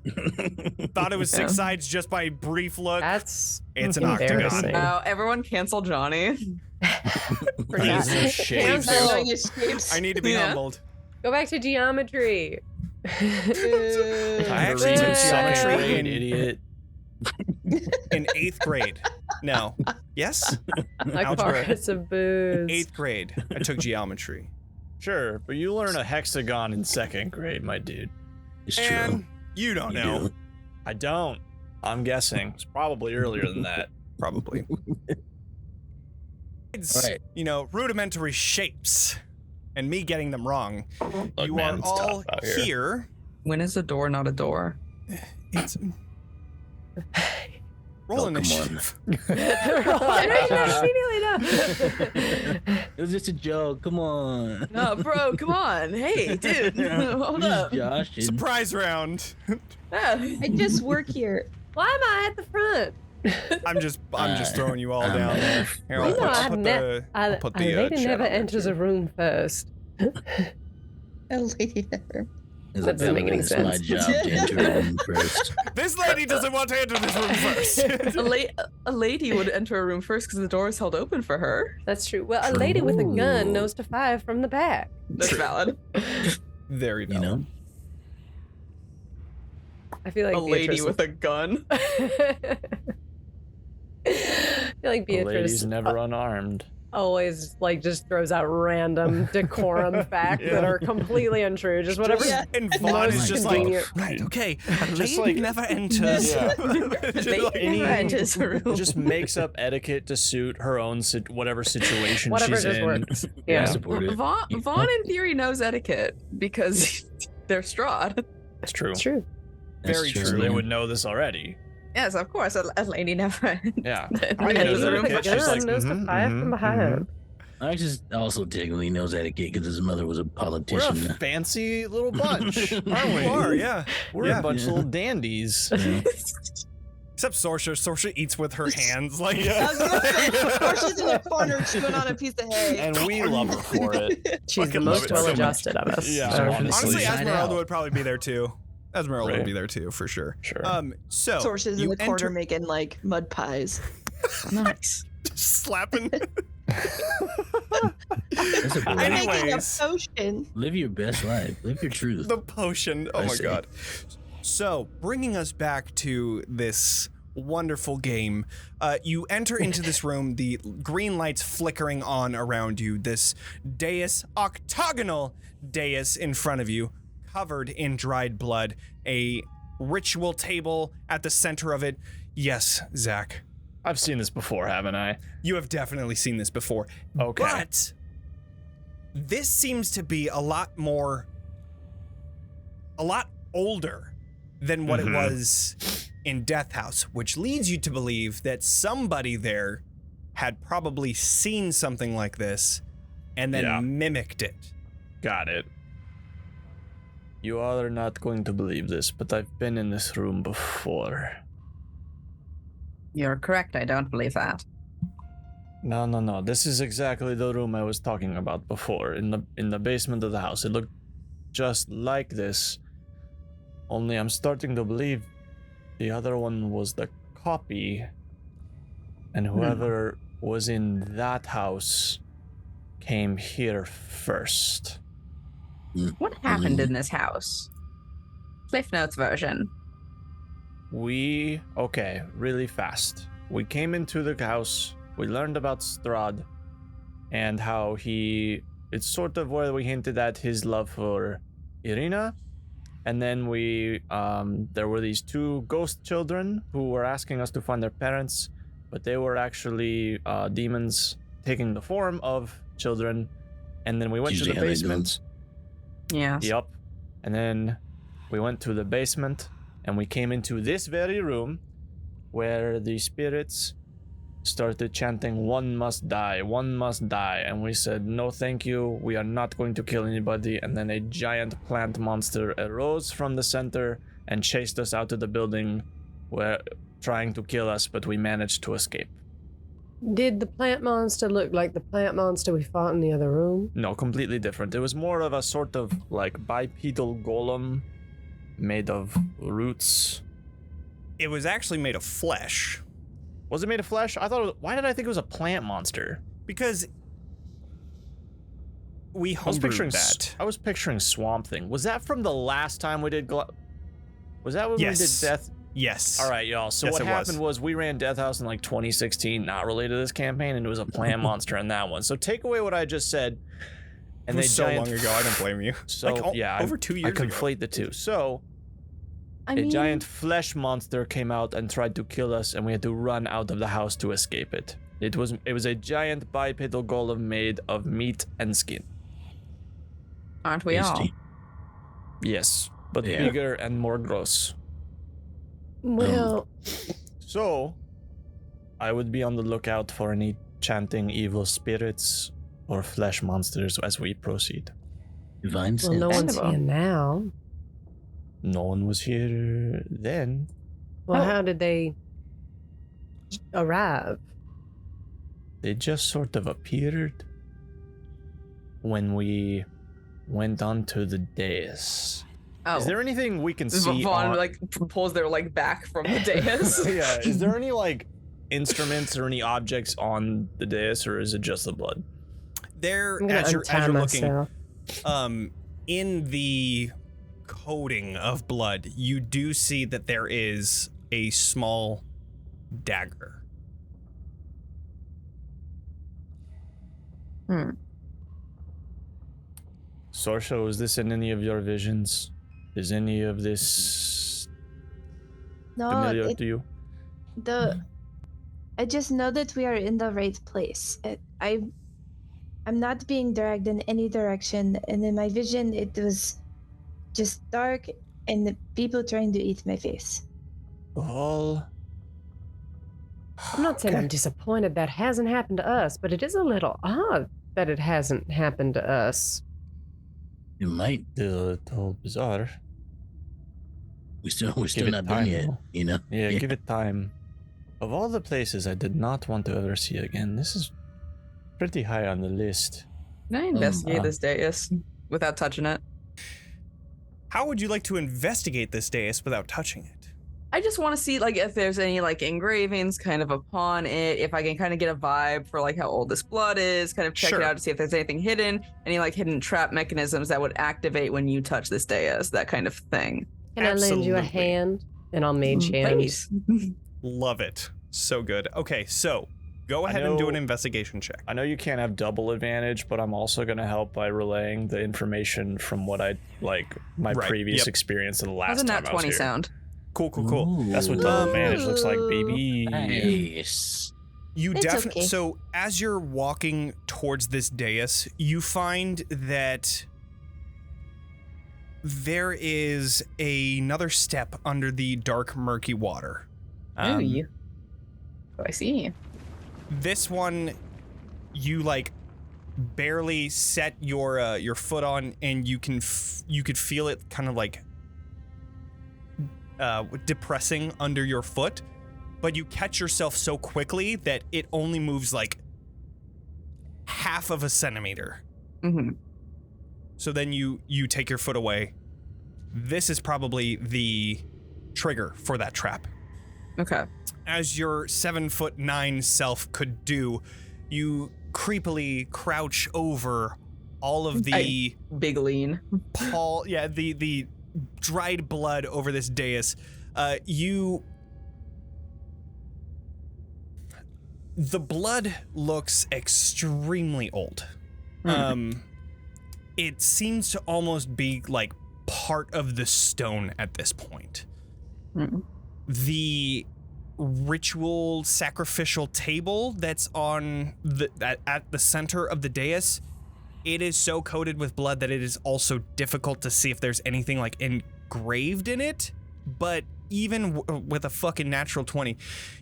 [SPEAKER 1] Thought it was six
[SPEAKER 7] Yeah.
[SPEAKER 1] sides just by a brief look.
[SPEAKER 5] That's
[SPEAKER 1] It's an octagon.
[SPEAKER 5] embarrassing.
[SPEAKER 7] Everyone cancel Jonny.
[SPEAKER 2] He's in shape.
[SPEAKER 5] Cancel.
[SPEAKER 6] Knowing his shapes.
[SPEAKER 1] I need to be
[SPEAKER 7] Yeah.
[SPEAKER 1] humbled.
[SPEAKER 5] Go back to geometry.
[SPEAKER 1] I actually
[SPEAKER 2] Read
[SPEAKER 1] took
[SPEAKER 2] second
[SPEAKER 1] geometry
[SPEAKER 2] grade,
[SPEAKER 1] in-
[SPEAKER 2] idiot.
[SPEAKER 1] In 8th grade. No. Yes?
[SPEAKER 5] Like
[SPEAKER 1] Algebra.
[SPEAKER 5] bars of booze.
[SPEAKER 1] 8th grade. I took geometry.
[SPEAKER 2] Sure, but you learn a hexagon in second grade, my dude.
[SPEAKER 3] It's
[SPEAKER 1] And
[SPEAKER 3] true.
[SPEAKER 1] you don't
[SPEAKER 3] You
[SPEAKER 1] know.
[SPEAKER 3] do.
[SPEAKER 2] I don't. I'm guessing. It's probably earlier than that.
[SPEAKER 1] Probably. It's,
[SPEAKER 3] All right.
[SPEAKER 1] you know, rudimentary shapes. And me getting them wrong.
[SPEAKER 2] Look,
[SPEAKER 1] You
[SPEAKER 2] man,
[SPEAKER 1] are
[SPEAKER 2] it's
[SPEAKER 1] all
[SPEAKER 2] tough out
[SPEAKER 1] here.
[SPEAKER 7] When is a door not a door?
[SPEAKER 1] It's roll
[SPEAKER 3] Oh, come
[SPEAKER 1] initiative.
[SPEAKER 3] It was just a joke. Come on.
[SPEAKER 7] No, bro, come on. Hey, dude. Hold up.
[SPEAKER 3] Josh.
[SPEAKER 1] Surprise round.
[SPEAKER 7] Yeah.
[SPEAKER 6] I just work here.
[SPEAKER 5] Why am I at the front?
[SPEAKER 1] I'm just throwing you all
[SPEAKER 3] I'm
[SPEAKER 1] down there.
[SPEAKER 3] off.
[SPEAKER 1] Here, I'll
[SPEAKER 5] You know,
[SPEAKER 1] put the I'll put the
[SPEAKER 5] a lady
[SPEAKER 1] chat
[SPEAKER 5] never
[SPEAKER 1] on there,
[SPEAKER 5] enters
[SPEAKER 1] too.
[SPEAKER 5] a room first.
[SPEAKER 6] A lady never.
[SPEAKER 5] That doesn't make any
[SPEAKER 3] It's my
[SPEAKER 5] sense.
[SPEAKER 3] job to enter a room first.
[SPEAKER 1] This lady doesn't want to enter this room first.
[SPEAKER 7] A lady would enter a room first because the door is held open for her.
[SPEAKER 5] That's true. Well, a lady with a gun
[SPEAKER 3] True.
[SPEAKER 5] knows to fire from the back.
[SPEAKER 7] That's valid.
[SPEAKER 1] Very
[SPEAKER 3] You
[SPEAKER 1] valid.
[SPEAKER 3] know?
[SPEAKER 5] I feel like
[SPEAKER 7] A lady
[SPEAKER 5] Beatrice
[SPEAKER 7] with a gun.
[SPEAKER 5] I feel like
[SPEAKER 2] The lady's
[SPEAKER 5] Beatrice
[SPEAKER 2] never unarmed.
[SPEAKER 5] always like just throws out random decorum facts that are completely untrue. Just whatever.
[SPEAKER 6] Yeah.
[SPEAKER 1] And Vaughn is
[SPEAKER 5] Most
[SPEAKER 1] just like,
[SPEAKER 5] convenient.
[SPEAKER 1] right, okay, a
[SPEAKER 2] Just
[SPEAKER 1] lady
[SPEAKER 2] like-
[SPEAKER 1] never enters.
[SPEAKER 2] Yeah.
[SPEAKER 1] Just
[SPEAKER 7] Lady
[SPEAKER 1] like-
[SPEAKER 7] never enters a room.
[SPEAKER 2] Just makes up etiquette to suit her own whatever situation
[SPEAKER 5] Whatever
[SPEAKER 2] she's
[SPEAKER 5] just
[SPEAKER 2] in.
[SPEAKER 5] works.
[SPEAKER 3] I
[SPEAKER 5] Yeah.
[SPEAKER 3] support it.
[SPEAKER 7] Vaughn in theory knows etiquette because they're Strahd.
[SPEAKER 2] It's true.
[SPEAKER 5] It's true.
[SPEAKER 3] That's
[SPEAKER 1] Very
[SPEAKER 2] So
[SPEAKER 1] true.
[SPEAKER 2] they would know this already.
[SPEAKER 7] Yes, of course. A lady never.
[SPEAKER 2] Yeah.
[SPEAKER 7] I
[SPEAKER 5] A
[SPEAKER 7] knows
[SPEAKER 5] lady
[SPEAKER 7] the
[SPEAKER 5] with
[SPEAKER 7] room
[SPEAKER 5] a
[SPEAKER 7] first.
[SPEAKER 2] She's
[SPEAKER 5] gun
[SPEAKER 2] like,
[SPEAKER 5] knows to
[SPEAKER 2] mhm,
[SPEAKER 5] fire
[SPEAKER 2] mhm,
[SPEAKER 5] from behind.
[SPEAKER 3] Arxes also technically knows etiquette because his mother was a
[SPEAKER 2] We're a
[SPEAKER 3] politician.
[SPEAKER 2] fancy little bunch, aren't we?
[SPEAKER 1] You are, yeah.
[SPEAKER 2] We're
[SPEAKER 1] Yeah.
[SPEAKER 2] a bunch
[SPEAKER 3] Yeah.
[SPEAKER 2] of little dandies.
[SPEAKER 1] Except Sorsha. Sorsha eats with her hands. Like,
[SPEAKER 6] Or she's in the corner chewing on a piece of hay.
[SPEAKER 2] And we love her for it.
[SPEAKER 5] She's the
[SPEAKER 1] Fucking love
[SPEAKER 5] most
[SPEAKER 1] it so much.
[SPEAKER 5] well-adjusted of us.
[SPEAKER 2] Yeah,
[SPEAKER 5] So-
[SPEAKER 2] honestly.
[SPEAKER 1] honestly,
[SPEAKER 3] Inside
[SPEAKER 1] Esmeralda
[SPEAKER 3] out.
[SPEAKER 1] would probably be there too. Esmeralda
[SPEAKER 2] Right.
[SPEAKER 1] would be there too, for sure.
[SPEAKER 2] Sure.
[SPEAKER 1] So
[SPEAKER 6] Sorsha's in
[SPEAKER 1] you
[SPEAKER 6] the corner
[SPEAKER 1] enter-
[SPEAKER 6] making like mud pies.
[SPEAKER 7] Nice.
[SPEAKER 1] slapping.
[SPEAKER 3] That's a
[SPEAKER 6] I'm
[SPEAKER 3] boy.
[SPEAKER 6] making a
[SPEAKER 1] Anyways.
[SPEAKER 6] potion.
[SPEAKER 3] Live your best life. Live your truth.
[SPEAKER 1] The potion. Oh
[SPEAKER 3] I
[SPEAKER 1] my
[SPEAKER 3] see.
[SPEAKER 1] god. So, bringing us back to this wonderful game, you enter into this room, the green lights flickering on around you, this dais, octagonal dais in front of you, covered in dried blood, a ritual table at the center of it. Yes, Zack,
[SPEAKER 2] I've seen this before, haven't I?
[SPEAKER 1] you have definitely seen this before.
[SPEAKER 2] Okay.
[SPEAKER 1] But this seems to be a lot older than what it
[SPEAKER 2] Mhm.
[SPEAKER 1] was in Death House, which leads you to believe that somebody there had probably seen something like this and then
[SPEAKER 2] Yeah.
[SPEAKER 1] mimicked it.
[SPEAKER 2] Got it. You are not going to believe this, but I've been in this room before.
[SPEAKER 7] You're correct. I don't believe that.
[SPEAKER 2] No. This is exactly the room I was talking about before, in the basement of the house. It looked just like this. Only I'm starting to believe the other one was the copy. And whoever was in that house came here first.
[SPEAKER 7] What happened in this house? Cliff Notes version.
[SPEAKER 2] Okay, really fast. We came into the house, we learned about Strahd, and how it's sort of where we hinted at his love for Irina. And then there were these 2 ghost children who were asking us to find their parents, but they were actually demons taking the form of children. And then we went to the basement.
[SPEAKER 7] Yeah.
[SPEAKER 2] Yep. And then we went to the basement and we came into this very room where the spirits started chanting, "One must die, one must die." And we said, "No, thank you. We are not going to kill anybody." And then a giant plant monster arose from the center and chased us out of the building, trying to kill us, but we managed to escape.
[SPEAKER 5] Did the plant monster look like the plant monster we fought in the other room?
[SPEAKER 2] No, completely different. It was more of a sort of like bipedal golem made of roots.
[SPEAKER 1] It was actually made of flesh.
[SPEAKER 2] Was it made of flesh? Why did I think it was a plant monster?
[SPEAKER 1] Because we homebrewed that.
[SPEAKER 2] I was picturing Swamp Thing. Was that from the last time we did Was that when we did Death?
[SPEAKER 1] Yes.
[SPEAKER 2] All right, y'all. So
[SPEAKER 1] yes,
[SPEAKER 2] what happened was we ran Death House in like 2016, not related to this campaign, and it was a plant monster in that one. So take away what I just said.
[SPEAKER 1] And it was so long ago, I don't blame you.
[SPEAKER 2] So
[SPEAKER 1] over 2 years ago.
[SPEAKER 2] I conflate the two. So a giant flesh monster came out and tried to kill us, and we had to run out of the house to escape it. It was a giant bipedal golem made of meat and skin.
[SPEAKER 7] Aren't we all?
[SPEAKER 2] Yes, but bigger and more gross.
[SPEAKER 5] Well,
[SPEAKER 2] so I would be on the lookout for any chanting evil spirits or flesh monsters as we proceed.
[SPEAKER 3] Divine
[SPEAKER 5] well, no one's here now.
[SPEAKER 2] No one was here then.
[SPEAKER 5] Well, how did they arrive?
[SPEAKER 2] They just sort of appeared when we went onto the dais.
[SPEAKER 7] Oh.
[SPEAKER 2] Is there anything we can see
[SPEAKER 7] Vaughn like pulls their like back from the dais.
[SPEAKER 2] Yeah. Is there any like instruments or any objects on the dais, or is it just the blood?
[SPEAKER 1] There, as you're looking, in the coating of blood, you do see that there is a small dagger.
[SPEAKER 2] Sorsha, was this in any of your visions? Is any of this familiar to you?
[SPEAKER 6] I just know that we are in the right place. I'm not being dragged in any direction, and in my vision, it was just dark and the people trying to eat my face.
[SPEAKER 2] All.
[SPEAKER 5] I'm not saying I'm disappointed that hasn't happened to us, but it is a little odd that it hasn't happened to us.
[SPEAKER 3] It might.
[SPEAKER 2] A little bizarre.
[SPEAKER 3] We're still not done yet, you know?
[SPEAKER 2] Yeah, give it time. Of all the places I did not want to ever see again, this is pretty high on the list.
[SPEAKER 7] Can I investigate this dais without touching it?
[SPEAKER 1] How would you like to investigate this dais without touching it?
[SPEAKER 7] I just want to see like if there's any like engravings kind of upon it, if I can kind of get a vibe for like how old this blood is, kind of check it out to see if there's anything hidden, any like hidden trap mechanisms that would activate when you touch this dais, that kind of thing.
[SPEAKER 5] Can I lend you a hand? And I'll mage hand.
[SPEAKER 7] Please.
[SPEAKER 1] Love it. So good. Okay, so go ahead and do an investigation check.
[SPEAKER 2] I know you can't have double advantage, but I'm also going to help by relaying the information from what I like my previous experience in the last
[SPEAKER 7] time
[SPEAKER 2] I
[SPEAKER 7] I
[SPEAKER 2] was
[SPEAKER 7] 20
[SPEAKER 2] here.
[SPEAKER 7] sound?
[SPEAKER 1] Cool.
[SPEAKER 3] Ooh.
[SPEAKER 2] That's what double advantage looks like, baby.
[SPEAKER 3] Nice.
[SPEAKER 1] You
[SPEAKER 6] It's
[SPEAKER 1] definitely.
[SPEAKER 6] okay.
[SPEAKER 1] So as you're walking towards this dais, you find that there is another step under the dark, murky water.
[SPEAKER 7] Oh, I see.
[SPEAKER 1] This one, you like barely set your foot on, and you could feel it kind of like depressing under your foot, but you catch yourself so quickly that it only moves like half of a centimeter.
[SPEAKER 7] Mm-hmm.
[SPEAKER 1] So then you take your foot away. This is probably the trigger for that trap.
[SPEAKER 7] Okay.
[SPEAKER 1] As your 7'9" self could do, you creepily crouch over all of the
[SPEAKER 7] big lean.
[SPEAKER 1] the dried blood over this dais. The blood looks extremely old. It seems to almost be like part of the stone at this point. The ritual sacrificial table that's on at the center of the dais, it is so coated with blood that it is also difficult to see if there's anything like engraved in it. But even with a fucking natural 20,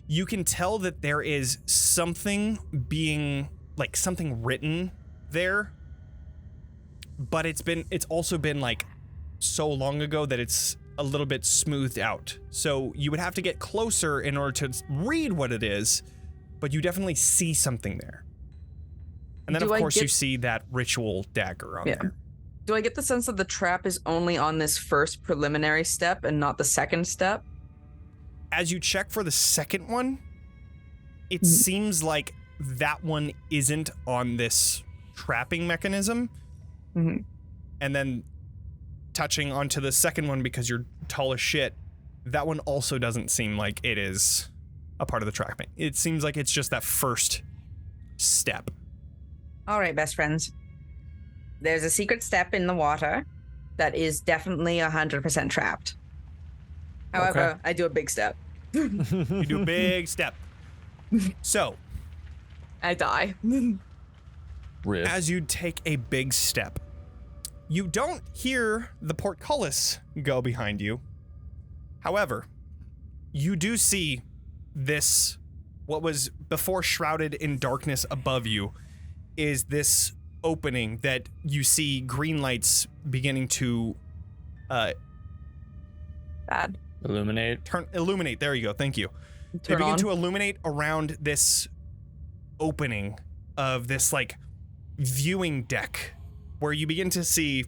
[SPEAKER 1] you can tell that there is something being like something written there. But it's also been like so long ago that it's a little bit smoothed out. So you would have to get closer in order to read what it is, but you definitely see something there. And then of course you see that ritual dagger on there.
[SPEAKER 7] Do I get the sense that the trap is only on this first preliminary step and not the second step?
[SPEAKER 1] As you check for the second one, it seems like that one isn't on this trapping mechanism. And then touching onto the second one because you're tall as shit, that one also doesn't seem like it is a part of the trapping. It seems like it's just that first step.
[SPEAKER 4] All right, best friends. There's a secret step in the water that is definitely 100% trapped.
[SPEAKER 7] However, I do a big step.
[SPEAKER 1] You do a big step. So,
[SPEAKER 7] I die.
[SPEAKER 2] Rip.
[SPEAKER 1] As you take a big step, you don't hear the portcullis go behind you. However, you do see this, what was before shrouded in darkness above you, is this opening that you see green lights beginning to illuminate. There you go. Thank you. They begin to illuminate around this opening of this like viewing deck where you begin to see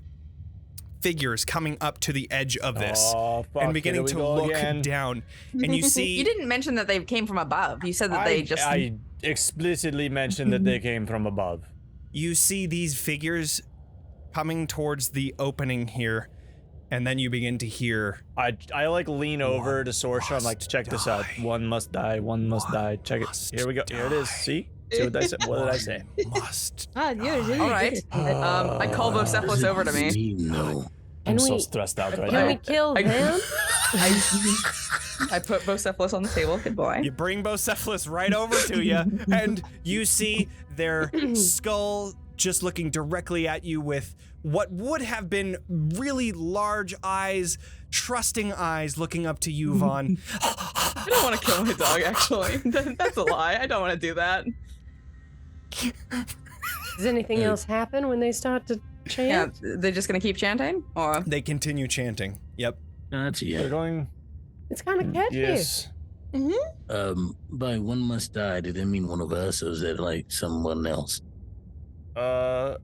[SPEAKER 1] figures coming up to the edge of this and beginning to look down, and you see
[SPEAKER 4] you didn't mention that they came from above. You said that
[SPEAKER 2] I explicitly mentioned that they came from above.
[SPEAKER 1] You see these figures coming towards the opening here, and then you begin to hear.
[SPEAKER 2] I like lean over to Sorsha. I'm like, check this out. One must die. One must die. Check it. Here we go. Here it is. See what I said? What did I say?
[SPEAKER 1] Must.
[SPEAKER 4] All right.
[SPEAKER 7] I call Vocephalus over to me.
[SPEAKER 3] No.
[SPEAKER 2] I'm so stressed out right now.
[SPEAKER 5] Can we kill them?
[SPEAKER 7] I put Vocephalus on the table. Good boy.
[SPEAKER 1] You bring Vocephalus right over to you, and you see their skull just looking directly at you with what would have been really large eyes, trusting eyes looking up to you, Vaughn.
[SPEAKER 7] I don't want to kill my dog, actually. That's a lie. I don't want to do that.
[SPEAKER 5] Does anything else happen when they start to chant?
[SPEAKER 7] Yeah, they're just going to keep chanting? Or
[SPEAKER 1] They continue chanting. Yep.
[SPEAKER 2] They're going.
[SPEAKER 5] It's kind of catchy.
[SPEAKER 2] Yes.
[SPEAKER 3] By one must die, did that mean one of us, or is that like someone else?
[SPEAKER 2] I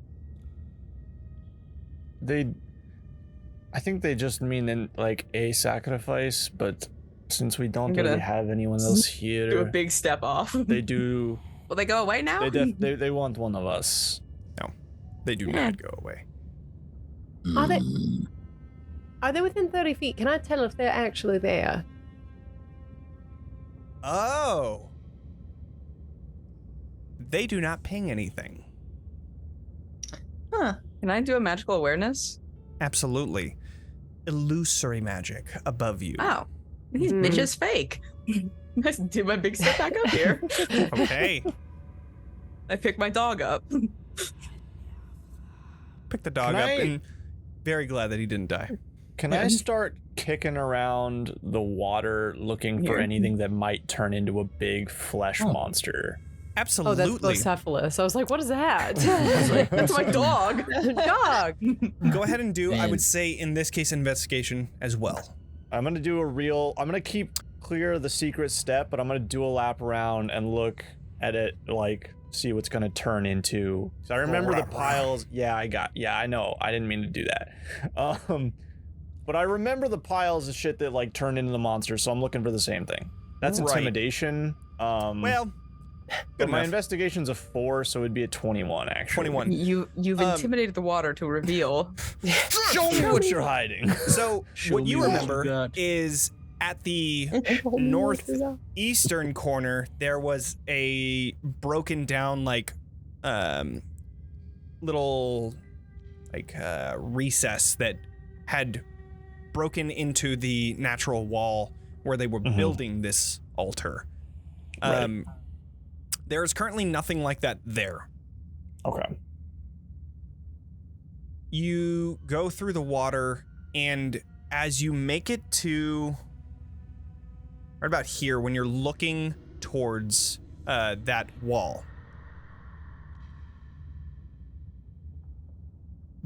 [SPEAKER 2] think they just mean like a sacrifice, but since we don't really have anyone else here,
[SPEAKER 7] do a big step off.
[SPEAKER 2] They do.
[SPEAKER 7] Will they go away now?
[SPEAKER 2] They want one of us.
[SPEAKER 1] No, they do not go away.
[SPEAKER 5] Are they within 30 feet? Can I tell if they're actually there?
[SPEAKER 1] Oh. They do not ping anything.
[SPEAKER 7] Huh. Can I do a magical awareness?
[SPEAKER 1] Absolutely. Illusory magic above you.
[SPEAKER 7] Wow. These bitches fake. Let's do my big step back up here.
[SPEAKER 1] Okay.
[SPEAKER 7] I pick my dog up.
[SPEAKER 1] Pick the dog up and very glad that he didn't die.
[SPEAKER 2] Can I start kicking around the water looking for anything that might turn into a big flesh monster?
[SPEAKER 1] Absolutely.
[SPEAKER 5] Oh, that's Vocephalus. I was like, what is that?
[SPEAKER 7] That's my dog.
[SPEAKER 5] Dog.
[SPEAKER 1] Go ahead and do, I would say, in this case, investigation as well.
[SPEAKER 2] I'm going to do I'm going to keep clear of the secret step, but I'm going to do a lap around and look at it, like, see what's going to turn into. So I remember the piles. I know. I didn't mean to do that. But I remember the piles of shit that, like, turned into the monster, so I'm looking for the same thing. That's
[SPEAKER 1] Right.
[SPEAKER 2] intimidation.
[SPEAKER 1] Well,
[SPEAKER 2] but
[SPEAKER 1] good
[SPEAKER 2] my
[SPEAKER 1] enough.
[SPEAKER 2] investigation's a 4, so it'd be a 21 actually.
[SPEAKER 1] 21.
[SPEAKER 7] You've intimidated the water to reveal.
[SPEAKER 2] Show me what you're hiding.
[SPEAKER 1] So
[SPEAKER 3] Show
[SPEAKER 1] what
[SPEAKER 3] me
[SPEAKER 1] you
[SPEAKER 3] what you
[SPEAKER 1] remember
[SPEAKER 3] got.
[SPEAKER 1] is at the northeastern corner, there was a broken down little recess that had broken into the natural wall where they were building this altar.
[SPEAKER 2] Right.
[SPEAKER 1] There is currently nothing like that there.
[SPEAKER 2] Okay.
[SPEAKER 1] You go through the water, and as you make it to right about here, when you're looking towards that wall,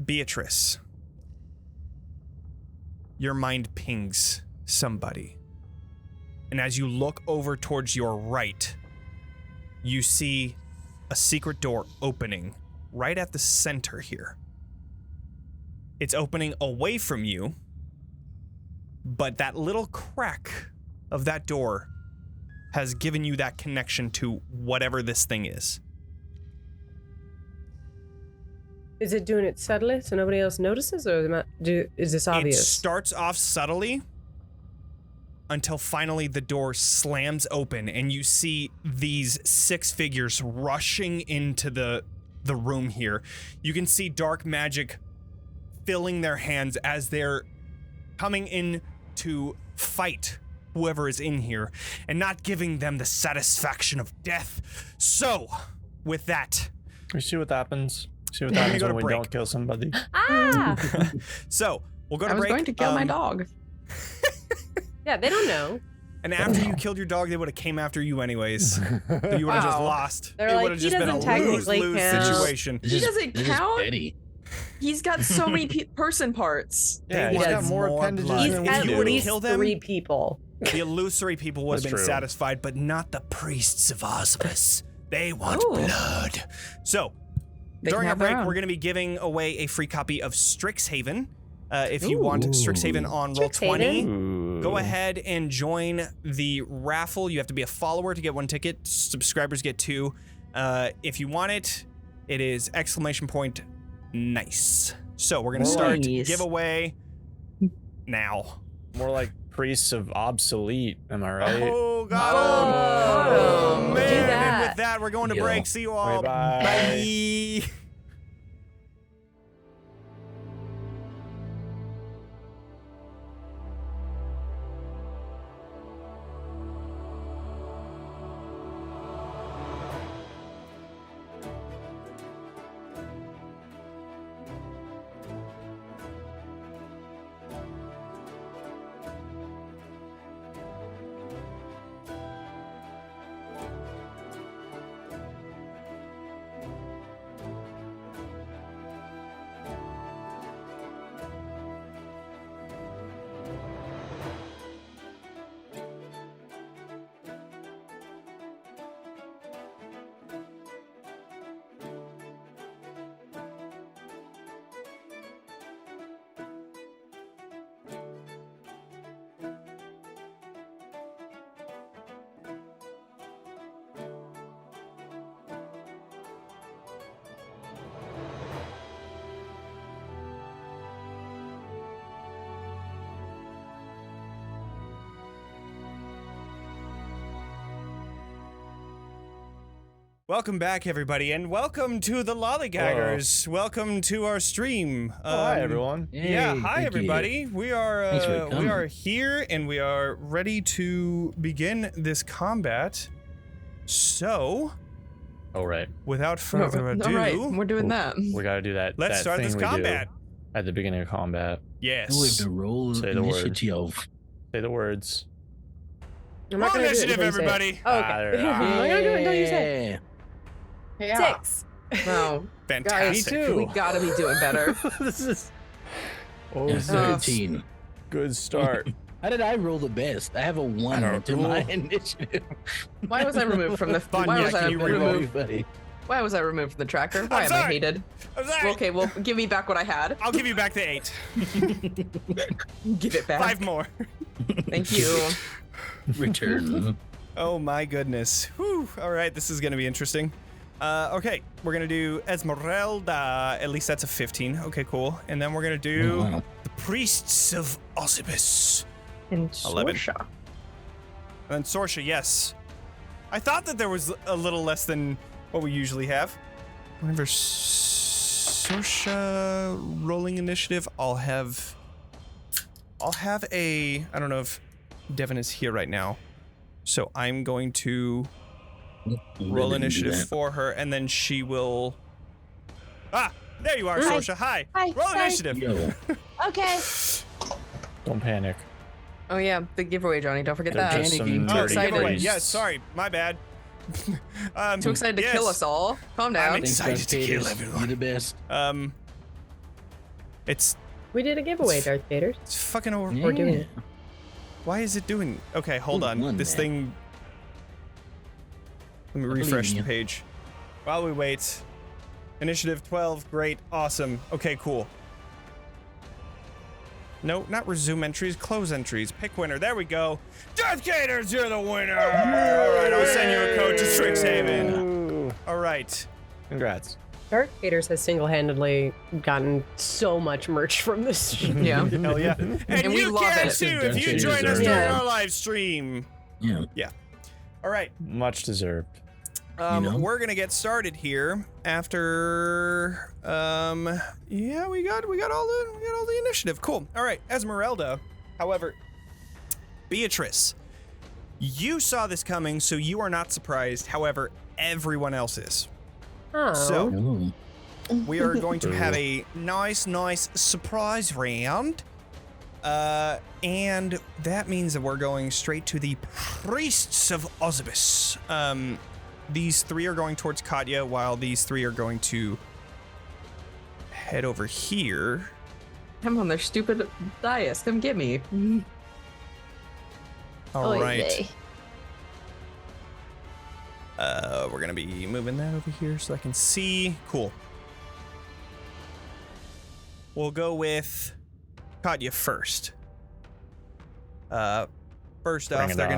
[SPEAKER 1] Beatrice, your mind pings somebody. And as you look over towards your right, you see a secret door opening right at the center here. It's opening away from you, but that little crack of that door has given you that connection to whatever this thing is.
[SPEAKER 5] Is it doing it subtly so nobody else notices, or is this obvious?
[SPEAKER 1] It starts off subtly until finally the door slams open and you see these 6 figures rushing into the room here. You can see dark magic filling their hands as they're coming in to fight whoever is in here and not giving them the satisfaction of death. So, with that,
[SPEAKER 2] We see what happens. See what
[SPEAKER 1] We're gonna
[SPEAKER 2] happens
[SPEAKER 1] go to
[SPEAKER 2] when we
[SPEAKER 1] break.
[SPEAKER 2] don't kill somebody.
[SPEAKER 5] Ah!
[SPEAKER 1] so we'll go to
[SPEAKER 7] I was
[SPEAKER 1] break.
[SPEAKER 7] going to kill my dog.
[SPEAKER 5] Yeah, they don't know.
[SPEAKER 1] And after you killed your dog, they would have came after you anyways. So you would have just
[SPEAKER 7] Wow.
[SPEAKER 1] lost.
[SPEAKER 5] They're
[SPEAKER 1] It
[SPEAKER 5] like,
[SPEAKER 1] would have
[SPEAKER 5] "He
[SPEAKER 1] just been a
[SPEAKER 5] doesn't technically
[SPEAKER 1] lose-lose
[SPEAKER 5] count."
[SPEAKER 1] situation.
[SPEAKER 3] It's
[SPEAKER 7] He
[SPEAKER 3] just-
[SPEAKER 7] doesn't
[SPEAKER 3] it's just
[SPEAKER 7] count?
[SPEAKER 3] petty.
[SPEAKER 7] He's got so many person parts.
[SPEAKER 2] Yeah,
[SPEAKER 1] They
[SPEAKER 2] he's got
[SPEAKER 1] want
[SPEAKER 2] more
[SPEAKER 1] more
[SPEAKER 2] appendages
[SPEAKER 1] blood.
[SPEAKER 5] He's
[SPEAKER 2] than
[SPEAKER 5] at
[SPEAKER 1] If
[SPEAKER 2] we
[SPEAKER 1] you were to
[SPEAKER 2] do.
[SPEAKER 5] least
[SPEAKER 1] kill them,
[SPEAKER 5] 3 people.
[SPEAKER 1] the illusory people would have
[SPEAKER 2] That's
[SPEAKER 1] been
[SPEAKER 2] true.
[SPEAKER 1] satisfied, but not the priests of Arxes. They want
[SPEAKER 7] Ooh.
[SPEAKER 1] blood. So,
[SPEAKER 7] They
[SPEAKER 1] during
[SPEAKER 7] can
[SPEAKER 1] our
[SPEAKER 7] have their
[SPEAKER 1] break,
[SPEAKER 7] own.
[SPEAKER 1] we're going to be giving away a free copy of Strixhaven. If you want Strixhaven on Roll20,
[SPEAKER 2] Ooh.
[SPEAKER 1] go ahead and join the raffle. You have to be a follower to get 1 ticket. Subscribers get 2. If you want it, it is !nice. So we're going to start
[SPEAKER 7] Nice.
[SPEAKER 1] giveaway now.
[SPEAKER 2] More like priests of obsolete, am I right?
[SPEAKER 1] Oh, God.
[SPEAKER 7] Oh,
[SPEAKER 1] Oh,
[SPEAKER 7] do
[SPEAKER 1] man. And
[SPEAKER 5] that.
[SPEAKER 1] with that, we're going to
[SPEAKER 3] Yo.
[SPEAKER 1] break. See you all.
[SPEAKER 2] Bye-bye.
[SPEAKER 1] Bye. Welcome back, everybody, and welcome to the Lollygaggers. Welcome to our stream.
[SPEAKER 2] Hi, everyone.
[SPEAKER 1] Yeah,
[SPEAKER 3] Hey,
[SPEAKER 1] hi
[SPEAKER 3] thank you.
[SPEAKER 1] everybody. We are
[SPEAKER 3] Thanks for
[SPEAKER 1] we
[SPEAKER 3] coming.
[SPEAKER 1] are here and we are ready to begin this combat. So,
[SPEAKER 3] All right.
[SPEAKER 1] without further ado,
[SPEAKER 7] All right, we're doing that.
[SPEAKER 2] We gotta do that.
[SPEAKER 1] let's
[SPEAKER 2] that
[SPEAKER 1] start
[SPEAKER 2] thing
[SPEAKER 1] this
[SPEAKER 2] we do
[SPEAKER 1] combat.
[SPEAKER 2] at the beginning of combat.
[SPEAKER 1] Yes.
[SPEAKER 3] We have to roll
[SPEAKER 2] Say the word.
[SPEAKER 3] initiative.
[SPEAKER 2] Say the words.
[SPEAKER 5] I'm not
[SPEAKER 1] Roll
[SPEAKER 5] gonna do it
[SPEAKER 1] initiative,
[SPEAKER 5] until you say it.
[SPEAKER 1] everybody.
[SPEAKER 5] Oh, okay.
[SPEAKER 2] Ah,
[SPEAKER 5] I'm not gonna do it until you say it.
[SPEAKER 3] Yeah.
[SPEAKER 5] 6.
[SPEAKER 7] No,
[SPEAKER 1] Fantastic.
[SPEAKER 2] Me too.
[SPEAKER 7] we gotta be doing better.
[SPEAKER 2] This is oh,
[SPEAKER 3] And
[SPEAKER 2] this is
[SPEAKER 3] 13.
[SPEAKER 2] good start.
[SPEAKER 3] How did I roll the best? I have a 1
[SPEAKER 2] don't
[SPEAKER 3] to my
[SPEAKER 2] know.
[SPEAKER 3] initiative.
[SPEAKER 7] Why was I removed from the?
[SPEAKER 1] Fun,
[SPEAKER 7] Why
[SPEAKER 1] yeah,
[SPEAKER 7] was
[SPEAKER 1] can
[SPEAKER 7] I
[SPEAKER 1] you re-roll?
[SPEAKER 7] removed?
[SPEAKER 3] Buddy.
[SPEAKER 7] Why was I removed from the tracker? Why am I
[SPEAKER 1] sorry.
[SPEAKER 7] hated?
[SPEAKER 1] I'm sorry.
[SPEAKER 7] Okay, well, give me back what I had.
[SPEAKER 1] I'll give you back the 8.
[SPEAKER 7] Give it back.
[SPEAKER 1] 5 more.
[SPEAKER 7] Thank you.
[SPEAKER 3] return.
[SPEAKER 1] Oh my goodness. Whew. All right, this is going to be interesting. Okay, we're going to do Esmeralda. At least that's a 15. Okay, cool. And then we're going to do
[SPEAKER 3] Wow.
[SPEAKER 1] the Priests of Ozypus.
[SPEAKER 7] And
[SPEAKER 1] 11.
[SPEAKER 7] Sorsha.
[SPEAKER 1] And then Sorsha, yes. I thought that there was a little less than what we usually have. Whenever Sorsha rolling initiative, I'll have a, I don't know if Devan is here right now. So I'm going to roll initiative for her, and then she will. Ah, there you are,
[SPEAKER 6] Hi.
[SPEAKER 1] Sorsha. Hi.
[SPEAKER 6] Hi,
[SPEAKER 1] Roll
[SPEAKER 6] sorry.
[SPEAKER 1] initiative.
[SPEAKER 3] Yo,
[SPEAKER 6] Okay.
[SPEAKER 2] Don't panic.
[SPEAKER 7] Oh yeah, the giveaway, Johnny. Don't forget
[SPEAKER 2] They're
[SPEAKER 7] that.
[SPEAKER 2] just some
[SPEAKER 7] Too
[SPEAKER 1] Oh, the
[SPEAKER 7] excited.
[SPEAKER 1] giveaway.
[SPEAKER 2] priests.
[SPEAKER 1] Yes, sorry, my bad.
[SPEAKER 7] Too excited to
[SPEAKER 1] yes.
[SPEAKER 7] kill us all. Calm down.
[SPEAKER 1] I'm excited
[SPEAKER 3] thanks,
[SPEAKER 1] to
[SPEAKER 3] Darth
[SPEAKER 1] kill
[SPEAKER 3] Vader.
[SPEAKER 1] everyone.
[SPEAKER 3] You're the best.
[SPEAKER 1] It's
[SPEAKER 5] We did a giveaway, Darth Vader.
[SPEAKER 1] fucking over.
[SPEAKER 5] We're doing it.
[SPEAKER 1] Why is it doing? Okay, hold
[SPEAKER 3] Who
[SPEAKER 1] on.
[SPEAKER 3] won
[SPEAKER 1] This
[SPEAKER 3] that?
[SPEAKER 1] thing. Let me
[SPEAKER 3] believe
[SPEAKER 1] refresh
[SPEAKER 3] in
[SPEAKER 1] the
[SPEAKER 3] you.
[SPEAKER 1] page. While we wait. Initiative 12. Great. Awesome. Okay, cool. No, not resume entries. Close entries. Pick winner. There we go. Darth Gators, you're the winner. All right, I'll send you a code to Strixhaven.
[SPEAKER 2] Ooh,
[SPEAKER 1] All right.
[SPEAKER 2] congrats.
[SPEAKER 5] Darth Vader's has single-handedly gotten so much merch from this.
[SPEAKER 7] Yeah.
[SPEAKER 1] Hell yeah. And
[SPEAKER 7] we
[SPEAKER 1] you
[SPEAKER 7] love
[SPEAKER 1] can
[SPEAKER 7] it.
[SPEAKER 1] too if
[SPEAKER 3] Darth
[SPEAKER 1] you
[SPEAKER 3] Vader
[SPEAKER 1] join us
[SPEAKER 3] deserves
[SPEAKER 1] during
[SPEAKER 5] it.
[SPEAKER 1] our live stream.
[SPEAKER 3] Yeah.
[SPEAKER 1] All right.
[SPEAKER 2] Much deserved.
[SPEAKER 3] know?
[SPEAKER 1] We're gonna get started here after yeah, we got all the initiative. Cool. All right, Esmeralda. However, Beatrice, you saw this coming, so you are not surprised. However, everyone else is.
[SPEAKER 5] Oh.
[SPEAKER 1] So
[SPEAKER 3] Oh.
[SPEAKER 1] we are going to have a nice surprise round. And that means that we're going straight to the Priests of Ozypus. These three are going towards Katya, while these three are going to head over here.
[SPEAKER 7] Come on, their stupid dais. Come get me.
[SPEAKER 1] All
[SPEAKER 6] Oy
[SPEAKER 1] right.
[SPEAKER 6] vey.
[SPEAKER 1] We're gonna be moving that over here so I can see. Cool. We'll go with Katya first. First
[SPEAKER 2] Bring
[SPEAKER 1] off,
[SPEAKER 2] it
[SPEAKER 1] they're gonna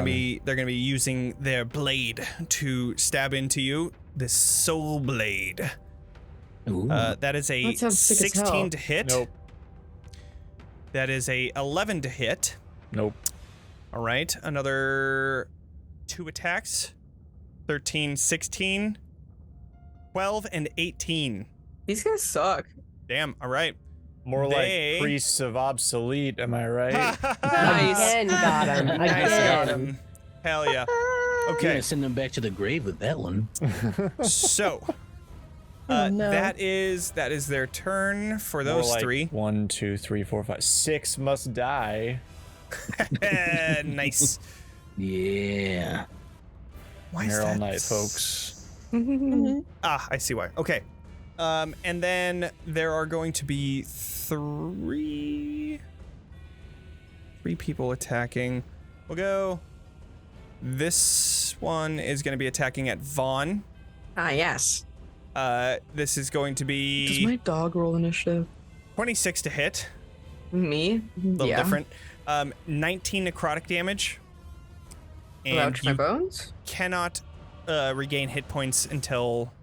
[SPEAKER 2] on.
[SPEAKER 1] be using their blade to stab into you. This soul blade.
[SPEAKER 3] Ooh.
[SPEAKER 1] That is a
[SPEAKER 7] That sounds sick as
[SPEAKER 1] 16
[SPEAKER 7] hell.
[SPEAKER 1] to hit.
[SPEAKER 2] Nope.
[SPEAKER 1] That is a 11 to hit.
[SPEAKER 2] Nope.
[SPEAKER 1] All right, another 2 attacks. 13, 16, 12, and 18.
[SPEAKER 7] These guys suck.
[SPEAKER 1] Damn, all right.
[SPEAKER 2] More
[SPEAKER 1] They-
[SPEAKER 2] like priests of obsolete, am I right?
[SPEAKER 7] Nice.
[SPEAKER 5] Again, got him.
[SPEAKER 1] Nice, got
[SPEAKER 5] Again.
[SPEAKER 1] him. Hell yeah.
[SPEAKER 3] You're
[SPEAKER 1] Okay,
[SPEAKER 3] gonna send them back to the grave with that one.
[SPEAKER 1] so
[SPEAKER 5] no.
[SPEAKER 1] that is their turn for
[SPEAKER 2] More
[SPEAKER 1] those
[SPEAKER 2] like
[SPEAKER 1] three.
[SPEAKER 2] 1, 2, 3, 4, 5, 6 must die.
[SPEAKER 1] Nice.
[SPEAKER 3] Yeah.
[SPEAKER 1] Why
[SPEAKER 2] I'm
[SPEAKER 1] is
[SPEAKER 2] here all
[SPEAKER 1] that
[SPEAKER 2] night, folks.
[SPEAKER 1] Ah, I see why. Okay. And then there are going to be three people attacking. We'll go. This one is going to be attacking at Vaughn.
[SPEAKER 7] Ah, yes.
[SPEAKER 1] This is going to
[SPEAKER 7] Does
[SPEAKER 1] be
[SPEAKER 7] my dog roll initiative?
[SPEAKER 1] 26 to hit.
[SPEAKER 7] Me?
[SPEAKER 1] A little
[SPEAKER 7] Yeah.
[SPEAKER 1] different. 19 necrotic damage. And
[SPEAKER 7] Ouch, my
[SPEAKER 1] you
[SPEAKER 7] bones?
[SPEAKER 1] cannot regain hit points until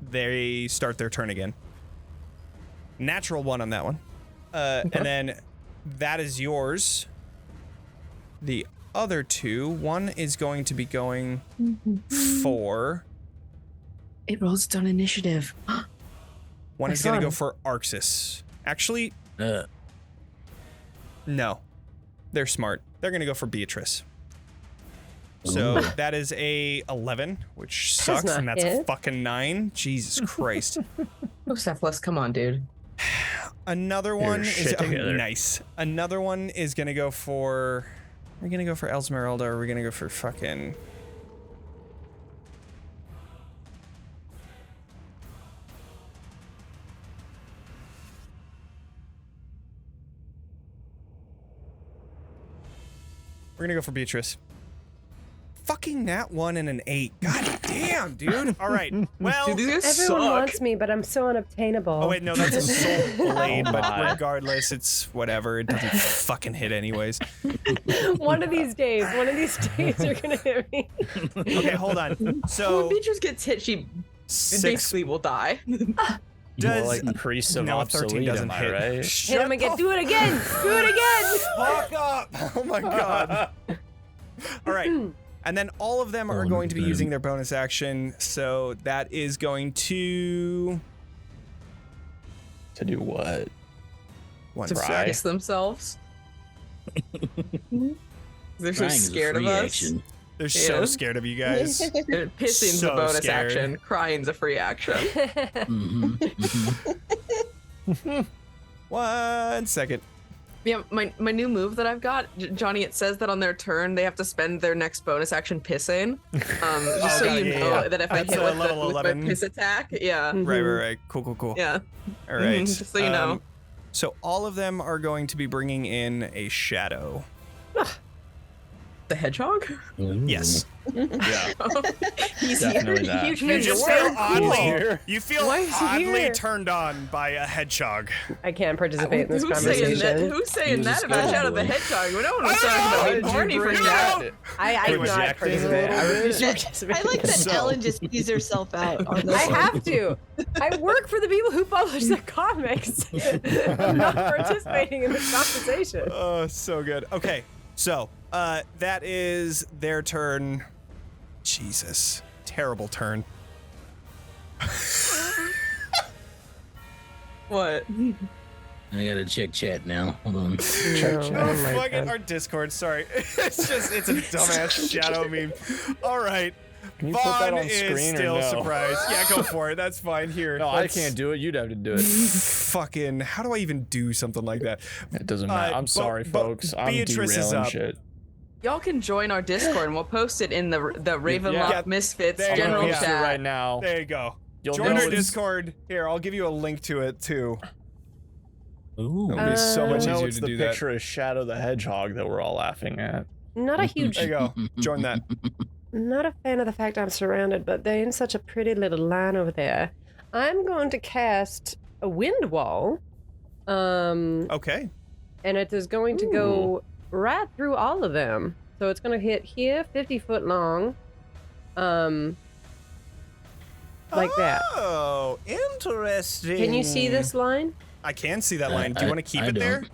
[SPEAKER 1] they start their turn again. Natural 1 on that one. And then that is yours. The other 2, one is going to be going for.
[SPEAKER 7] It rolls its own initiative.
[SPEAKER 1] One
[SPEAKER 7] My
[SPEAKER 1] is going to go
[SPEAKER 7] son.
[SPEAKER 1] for Arxes. Actually,
[SPEAKER 3] Uh,
[SPEAKER 1] no. They're smart. They're going to go for Beatrice. So
[SPEAKER 3] Ooh.
[SPEAKER 1] that is a 11, which sucks,
[SPEAKER 5] not
[SPEAKER 1] and that's a
[SPEAKER 5] hit.
[SPEAKER 1] fucking 9. Jesus Christ.
[SPEAKER 7] Oh, Cephalus, come on, dude.
[SPEAKER 1] Another one is
[SPEAKER 2] shit together.
[SPEAKER 1] nice. Another one is gonna go for. Are we gonna go for Esmeralda or are we gonna go for fucking? We're gonna go for Beatrice. fucking nat 1 and an 8. God damn, dude. All right. Well,
[SPEAKER 7] Dude, these guys
[SPEAKER 5] Everyone
[SPEAKER 7] suck.
[SPEAKER 5] wants me, but I'm so unobtainable.
[SPEAKER 1] oh wait, no, that's a soul blade,
[SPEAKER 2] Oh
[SPEAKER 1] but
[SPEAKER 2] my.
[SPEAKER 1] regardless, it's whatever. It doesn't fucking hit anyways.
[SPEAKER 5] One of these days you're gonna hit me.
[SPEAKER 1] Okay, hold on.
[SPEAKER 7] When
[SPEAKER 1] So
[SPEAKER 7] Beatrice gets hit, she
[SPEAKER 1] 6
[SPEAKER 7] basically will die.
[SPEAKER 1] does
[SPEAKER 2] More like priest of
[SPEAKER 1] no 13
[SPEAKER 2] obsolete,
[SPEAKER 1] doesn't
[SPEAKER 2] am I
[SPEAKER 1] hit.
[SPEAKER 2] right?
[SPEAKER 5] Hit him again. Do it again. Do it again.
[SPEAKER 1] Fuck up! Oh my god. All right. And then all of them are going to be using their bonus action, so that is going to
[SPEAKER 2] To do what?
[SPEAKER 1] one
[SPEAKER 7] To
[SPEAKER 2] Right.
[SPEAKER 1] sec.
[SPEAKER 7] piss themselves. They're so
[SPEAKER 3] Crying is a
[SPEAKER 7] scared of
[SPEAKER 3] free
[SPEAKER 7] us.
[SPEAKER 3] action.
[SPEAKER 1] They're so
[SPEAKER 7] Yeah.
[SPEAKER 1] scared of you guys.
[SPEAKER 7] Pissing's
[SPEAKER 1] So
[SPEAKER 7] a bonus
[SPEAKER 1] scared.
[SPEAKER 7] action. Crying's a free action.
[SPEAKER 3] Mhm, mhm.
[SPEAKER 1] 1 second.
[SPEAKER 7] Yeah, my new move that I've got, Johnny, it says that on their turn they have to spend their next bonus action pissing. Just so
[SPEAKER 1] God,
[SPEAKER 7] you
[SPEAKER 1] yeah,
[SPEAKER 7] know
[SPEAKER 1] yeah.
[SPEAKER 7] that if I
[SPEAKER 1] That's,
[SPEAKER 7] hit with,
[SPEAKER 1] level
[SPEAKER 7] with my
[SPEAKER 1] 11.
[SPEAKER 7] piss attack, yeah.
[SPEAKER 1] Right. Cool.
[SPEAKER 7] Yeah.
[SPEAKER 1] All right.
[SPEAKER 7] Just so you know.
[SPEAKER 1] So all of them are going to be bringing in a shadow.
[SPEAKER 7] The hedgehog?
[SPEAKER 3] Ooh.
[SPEAKER 1] Yes.
[SPEAKER 2] Yeah.
[SPEAKER 7] He's
[SPEAKER 2] Definitely
[SPEAKER 7] here.
[SPEAKER 2] that.
[SPEAKER 7] Huge
[SPEAKER 1] You
[SPEAKER 7] ninja
[SPEAKER 1] just
[SPEAKER 7] warrior.
[SPEAKER 1] feel oddly.
[SPEAKER 2] Here.
[SPEAKER 1] You feel
[SPEAKER 5] Why is he
[SPEAKER 1] oddly
[SPEAKER 5] here?
[SPEAKER 1] turned on by a hedgehog.
[SPEAKER 5] I can't participate in this
[SPEAKER 7] Who's saying
[SPEAKER 5] conversation.
[SPEAKER 7] that? Who's saying
[SPEAKER 3] He was
[SPEAKER 7] that
[SPEAKER 3] a
[SPEAKER 7] about Shadow the
[SPEAKER 3] schoolboy.
[SPEAKER 7] Hedgehog? We don't want
[SPEAKER 1] I
[SPEAKER 7] to
[SPEAKER 1] don't
[SPEAKER 7] talk
[SPEAKER 1] know.
[SPEAKER 7] about
[SPEAKER 2] Why
[SPEAKER 7] being
[SPEAKER 2] did you
[SPEAKER 7] horny for
[SPEAKER 2] bring
[SPEAKER 7] that.
[SPEAKER 2] that?
[SPEAKER 5] I do not
[SPEAKER 2] Projecting a
[SPEAKER 5] participate. I
[SPEAKER 2] little
[SPEAKER 5] refuse to
[SPEAKER 2] bit?
[SPEAKER 5] participate.
[SPEAKER 6] I like that
[SPEAKER 1] So-
[SPEAKER 6] Ellen just sees herself out on this.
[SPEAKER 5] I have to. I work for the people who publish the comics. I'm not participating in this conversation.
[SPEAKER 1] Oh, so good. Okay, so that is their turn. Jesus, terrible turn.
[SPEAKER 7] What?
[SPEAKER 3] I gotta check chat now. Hold on.
[SPEAKER 1] Oh, fucking our Discord. Sorry, it's a dumbass shadow meme. All right.
[SPEAKER 2] Can you put that
[SPEAKER 1] Vaughn
[SPEAKER 2] on
[SPEAKER 1] is
[SPEAKER 2] screen or
[SPEAKER 1] still
[SPEAKER 2] no?
[SPEAKER 1] surprised. Yeah, go for it. That's fine. Here.
[SPEAKER 2] No, I
[SPEAKER 1] let's-
[SPEAKER 2] can't do it. You'd have to do it.
[SPEAKER 1] Fucking. How do I even do something like that?
[SPEAKER 2] It doesn't matter. I'm sorry, folks. I'm
[SPEAKER 1] Beatrice is
[SPEAKER 2] derailing
[SPEAKER 1] up.
[SPEAKER 2] shit.
[SPEAKER 7] Y'all can join our Discord and we'll post it in the Ravenloft
[SPEAKER 1] Yeah.
[SPEAKER 7] Misfits
[SPEAKER 1] There you go.
[SPEAKER 7] general
[SPEAKER 1] Yeah.
[SPEAKER 2] Post it
[SPEAKER 7] chat.
[SPEAKER 2] right now.
[SPEAKER 1] There you go.
[SPEAKER 2] You'll
[SPEAKER 1] Join
[SPEAKER 2] know
[SPEAKER 1] our
[SPEAKER 2] it's-
[SPEAKER 1] Discord. Here, I'll give you a link to it too.
[SPEAKER 3] Ooh.
[SPEAKER 1] It'll be so much
[SPEAKER 2] You'll know
[SPEAKER 1] easier
[SPEAKER 2] it's
[SPEAKER 1] to
[SPEAKER 2] the
[SPEAKER 1] do that.
[SPEAKER 2] picture of Shadow the Hedgehog that we're all laughing at.
[SPEAKER 5] Not a huge,
[SPEAKER 1] There you go. Join that.
[SPEAKER 5] not a fan of the fact I'm surrounded, but they're in such a pretty little line over there. I'm going to cast a wind wall.
[SPEAKER 1] Okay.
[SPEAKER 5] And it is going to go right through all of them. So it's going to hit here, 50 foot long. Like that.
[SPEAKER 1] Oh, interesting.
[SPEAKER 5] Can you see this line?
[SPEAKER 1] I can see that line. Do you want to keep
[SPEAKER 3] I
[SPEAKER 1] it there?
[SPEAKER 3] don't.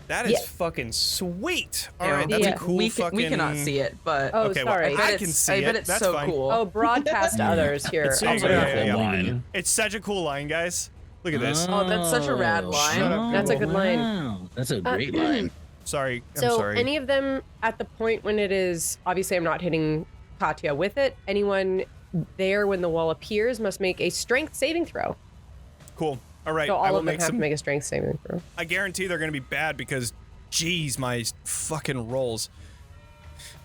[SPEAKER 1] That is
[SPEAKER 5] Yeah.
[SPEAKER 1] fucking sweet. All
[SPEAKER 7] Yeah,
[SPEAKER 1] right, that's
[SPEAKER 5] Yeah.
[SPEAKER 1] a cool
[SPEAKER 7] we
[SPEAKER 1] fucking.
[SPEAKER 7] cannot see it, but
[SPEAKER 5] Oh,
[SPEAKER 1] Okay, well,
[SPEAKER 5] sorry.
[SPEAKER 1] I can see
[SPEAKER 7] I bet
[SPEAKER 1] it.
[SPEAKER 7] it's
[SPEAKER 1] That's
[SPEAKER 7] so
[SPEAKER 1] fine.
[SPEAKER 7] cool.
[SPEAKER 5] Oh, broadcast to others here.
[SPEAKER 2] It's
[SPEAKER 1] There
[SPEAKER 5] I'll
[SPEAKER 1] you
[SPEAKER 5] put
[SPEAKER 1] go,
[SPEAKER 5] it
[SPEAKER 1] yeah,
[SPEAKER 5] up.
[SPEAKER 1] yeah, yeah.
[SPEAKER 2] line.
[SPEAKER 1] It's such a cool line, guys. Look at this.
[SPEAKER 7] Oh, that's such a rad line.
[SPEAKER 1] Shut up,
[SPEAKER 5] That's a good line.
[SPEAKER 3] Wow. That's a great line.
[SPEAKER 1] Sorry. I'm
[SPEAKER 5] So
[SPEAKER 1] sorry.
[SPEAKER 5] any of them at the point when it is, obviously I'm not hitting Katya with it. Anyone there when the wall appears must make a strength saving throw.
[SPEAKER 1] Cool. All right.
[SPEAKER 5] So
[SPEAKER 1] I
[SPEAKER 5] all
[SPEAKER 1] will
[SPEAKER 5] of them
[SPEAKER 1] make
[SPEAKER 5] have to
[SPEAKER 1] some.
[SPEAKER 5] make a strength saving throw.
[SPEAKER 1] I guarantee they're going to be bad because, geez, my fucking rolls.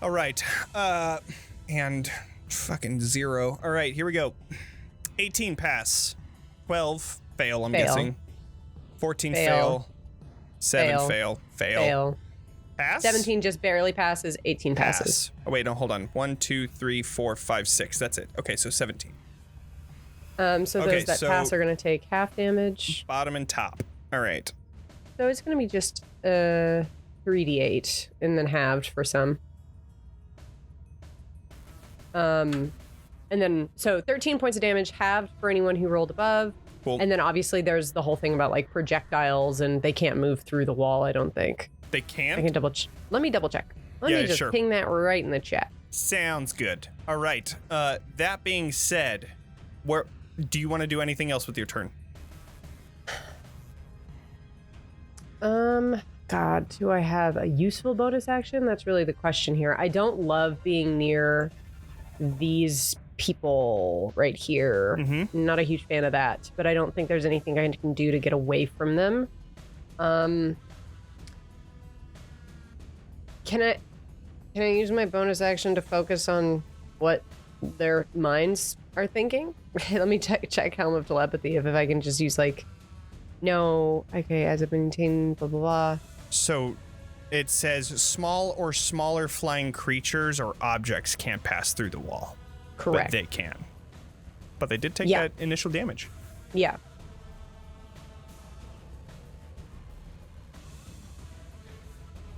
[SPEAKER 1] All right. And fucking 0. All right, here we go. 18 pass. 12 fail, I'm
[SPEAKER 5] Fail.
[SPEAKER 1] guessing. 14
[SPEAKER 5] Fail.
[SPEAKER 1] fail. 7
[SPEAKER 5] Fail.
[SPEAKER 1] fail. Fail.
[SPEAKER 5] Fail.
[SPEAKER 1] Pass?
[SPEAKER 5] 17 just barely passes. 18 passes.
[SPEAKER 1] Pass. Oh, wait, no, hold on. 1, 2, 3, 4, 5, 6. That's it. Okay, so 17.
[SPEAKER 5] So
[SPEAKER 1] Okay,
[SPEAKER 5] those that
[SPEAKER 1] so-
[SPEAKER 5] pass are going to take half damage.
[SPEAKER 1] Bottom and top. All right.
[SPEAKER 5] So it's going to be just 3d8 and then halved for some. And then, so 13 points of damage halved for anyone who rolled above.
[SPEAKER 1] Cool.
[SPEAKER 5] And then obviously there's the whole thing about like projectiles and they can't move through the wall, I don't think.
[SPEAKER 1] They
[SPEAKER 5] I
[SPEAKER 1] can?
[SPEAKER 5] can let me double check. Let
[SPEAKER 1] Yeah,
[SPEAKER 5] me just
[SPEAKER 1] sure.
[SPEAKER 5] ping that right in the chat.
[SPEAKER 1] Sounds good. All right. That being said, where do you want to do anything else with your turn?
[SPEAKER 5] God, do I have a useful bonus action? That's really the question here. I don't love being near these people right here.
[SPEAKER 1] Mm-hmm.
[SPEAKER 5] Not a huge fan of that, but I don't think there's anything I can do to get away from them. Can I use my bonus action to focus on what their minds are thinking? Let me check Helm of Telepathy if I can just use like, no, okay, as I've maintained, blah blah blah.
[SPEAKER 1] So, it says small or smaller flying creatures or objects can't pass through the wall.
[SPEAKER 5] Correct.
[SPEAKER 1] But they can. But they did take
[SPEAKER 5] Yeah.
[SPEAKER 1] that initial damage.
[SPEAKER 5] Yeah.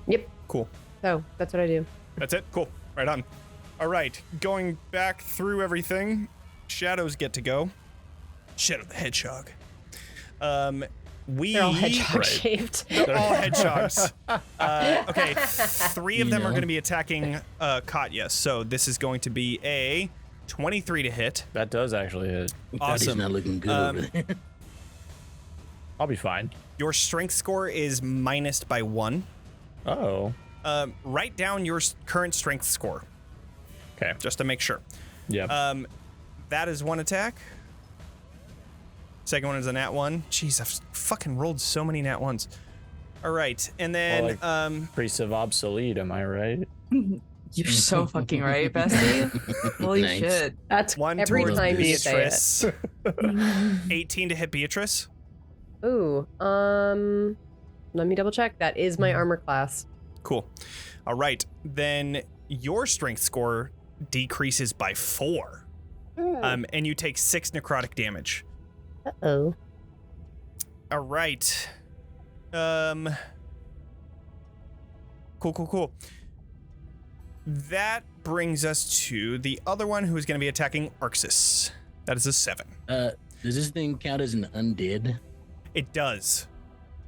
[SPEAKER 5] Yep.
[SPEAKER 1] Cool.
[SPEAKER 5] So that's what I do.
[SPEAKER 1] That's it? Cool. Right on. All right. Going back through everything, shadows get to go. Shadow the Hedgehog.
[SPEAKER 5] They're all hedgehog shaped.
[SPEAKER 1] They're all hedgehogs. Okay, 3 of them are going to be attacking Katya. So this is going to be a 23 to hit.
[SPEAKER 2] That does actually hit.
[SPEAKER 1] Awesome.
[SPEAKER 3] Not looking good over there.
[SPEAKER 2] I'll be fine.
[SPEAKER 1] Your strength score is minused by 1.
[SPEAKER 2] Oh.
[SPEAKER 1] Write down your current strength score,
[SPEAKER 2] Okay.
[SPEAKER 1] just to make sure.
[SPEAKER 2] Yeah.
[SPEAKER 1] That is 1 attack. Second one is a nat 1. Jeez, I've fucking rolled so many nat 1s. All right, and then
[SPEAKER 2] Priest of Obsolete, am I right?
[SPEAKER 7] You're so fucking right, bestie. Holy
[SPEAKER 3] Nice.
[SPEAKER 7] shit.
[SPEAKER 5] That's
[SPEAKER 1] 1
[SPEAKER 5] every
[SPEAKER 1] towards
[SPEAKER 5] time you say it.
[SPEAKER 1] Beatrice. 18 to hit Beatrice.
[SPEAKER 5] Ooh. Let me double check. That is my armor class.
[SPEAKER 1] Cool. All right, then your strength score decreases by 4. And you take 6 necrotic damage.
[SPEAKER 5] Uh-oh.
[SPEAKER 1] All right. Cool. That brings us to the other one who is going to be attacking Arxes. That is a 7.
[SPEAKER 3] Does this thing count as an undead?
[SPEAKER 1] It does.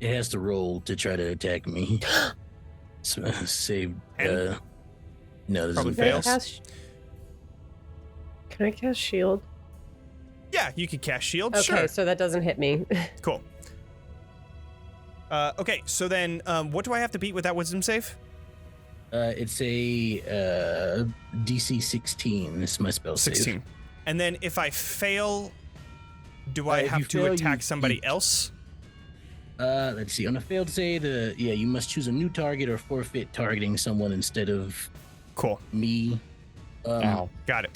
[SPEAKER 3] It has to roll to try to attack me. So, save.
[SPEAKER 1] And?
[SPEAKER 3] No, this
[SPEAKER 1] Probably
[SPEAKER 3] is
[SPEAKER 1] fails.
[SPEAKER 5] Can I cast shield?
[SPEAKER 1] Yeah, you can cast shield.
[SPEAKER 5] Okay,
[SPEAKER 1] Sure.
[SPEAKER 5] so that doesn't hit me.
[SPEAKER 1] Cool. Okay, so then what do I have to beat with that wisdom save?
[SPEAKER 3] It's a DC 16. This is my spell
[SPEAKER 1] 16.
[SPEAKER 3] save.
[SPEAKER 1] And then if I fail, do I
[SPEAKER 3] if
[SPEAKER 1] have
[SPEAKER 3] you
[SPEAKER 1] to
[SPEAKER 3] fail,
[SPEAKER 1] attack
[SPEAKER 3] you-
[SPEAKER 1] somebody
[SPEAKER 3] you-
[SPEAKER 1] else?
[SPEAKER 3] Let's see. On a failed save, you must choose a new target or forfeit targeting someone instead of
[SPEAKER 1] Cool.
[SPEAKER 3] me.
[SPEAKER 2] Ow.
[SPEAKER 1] Got it.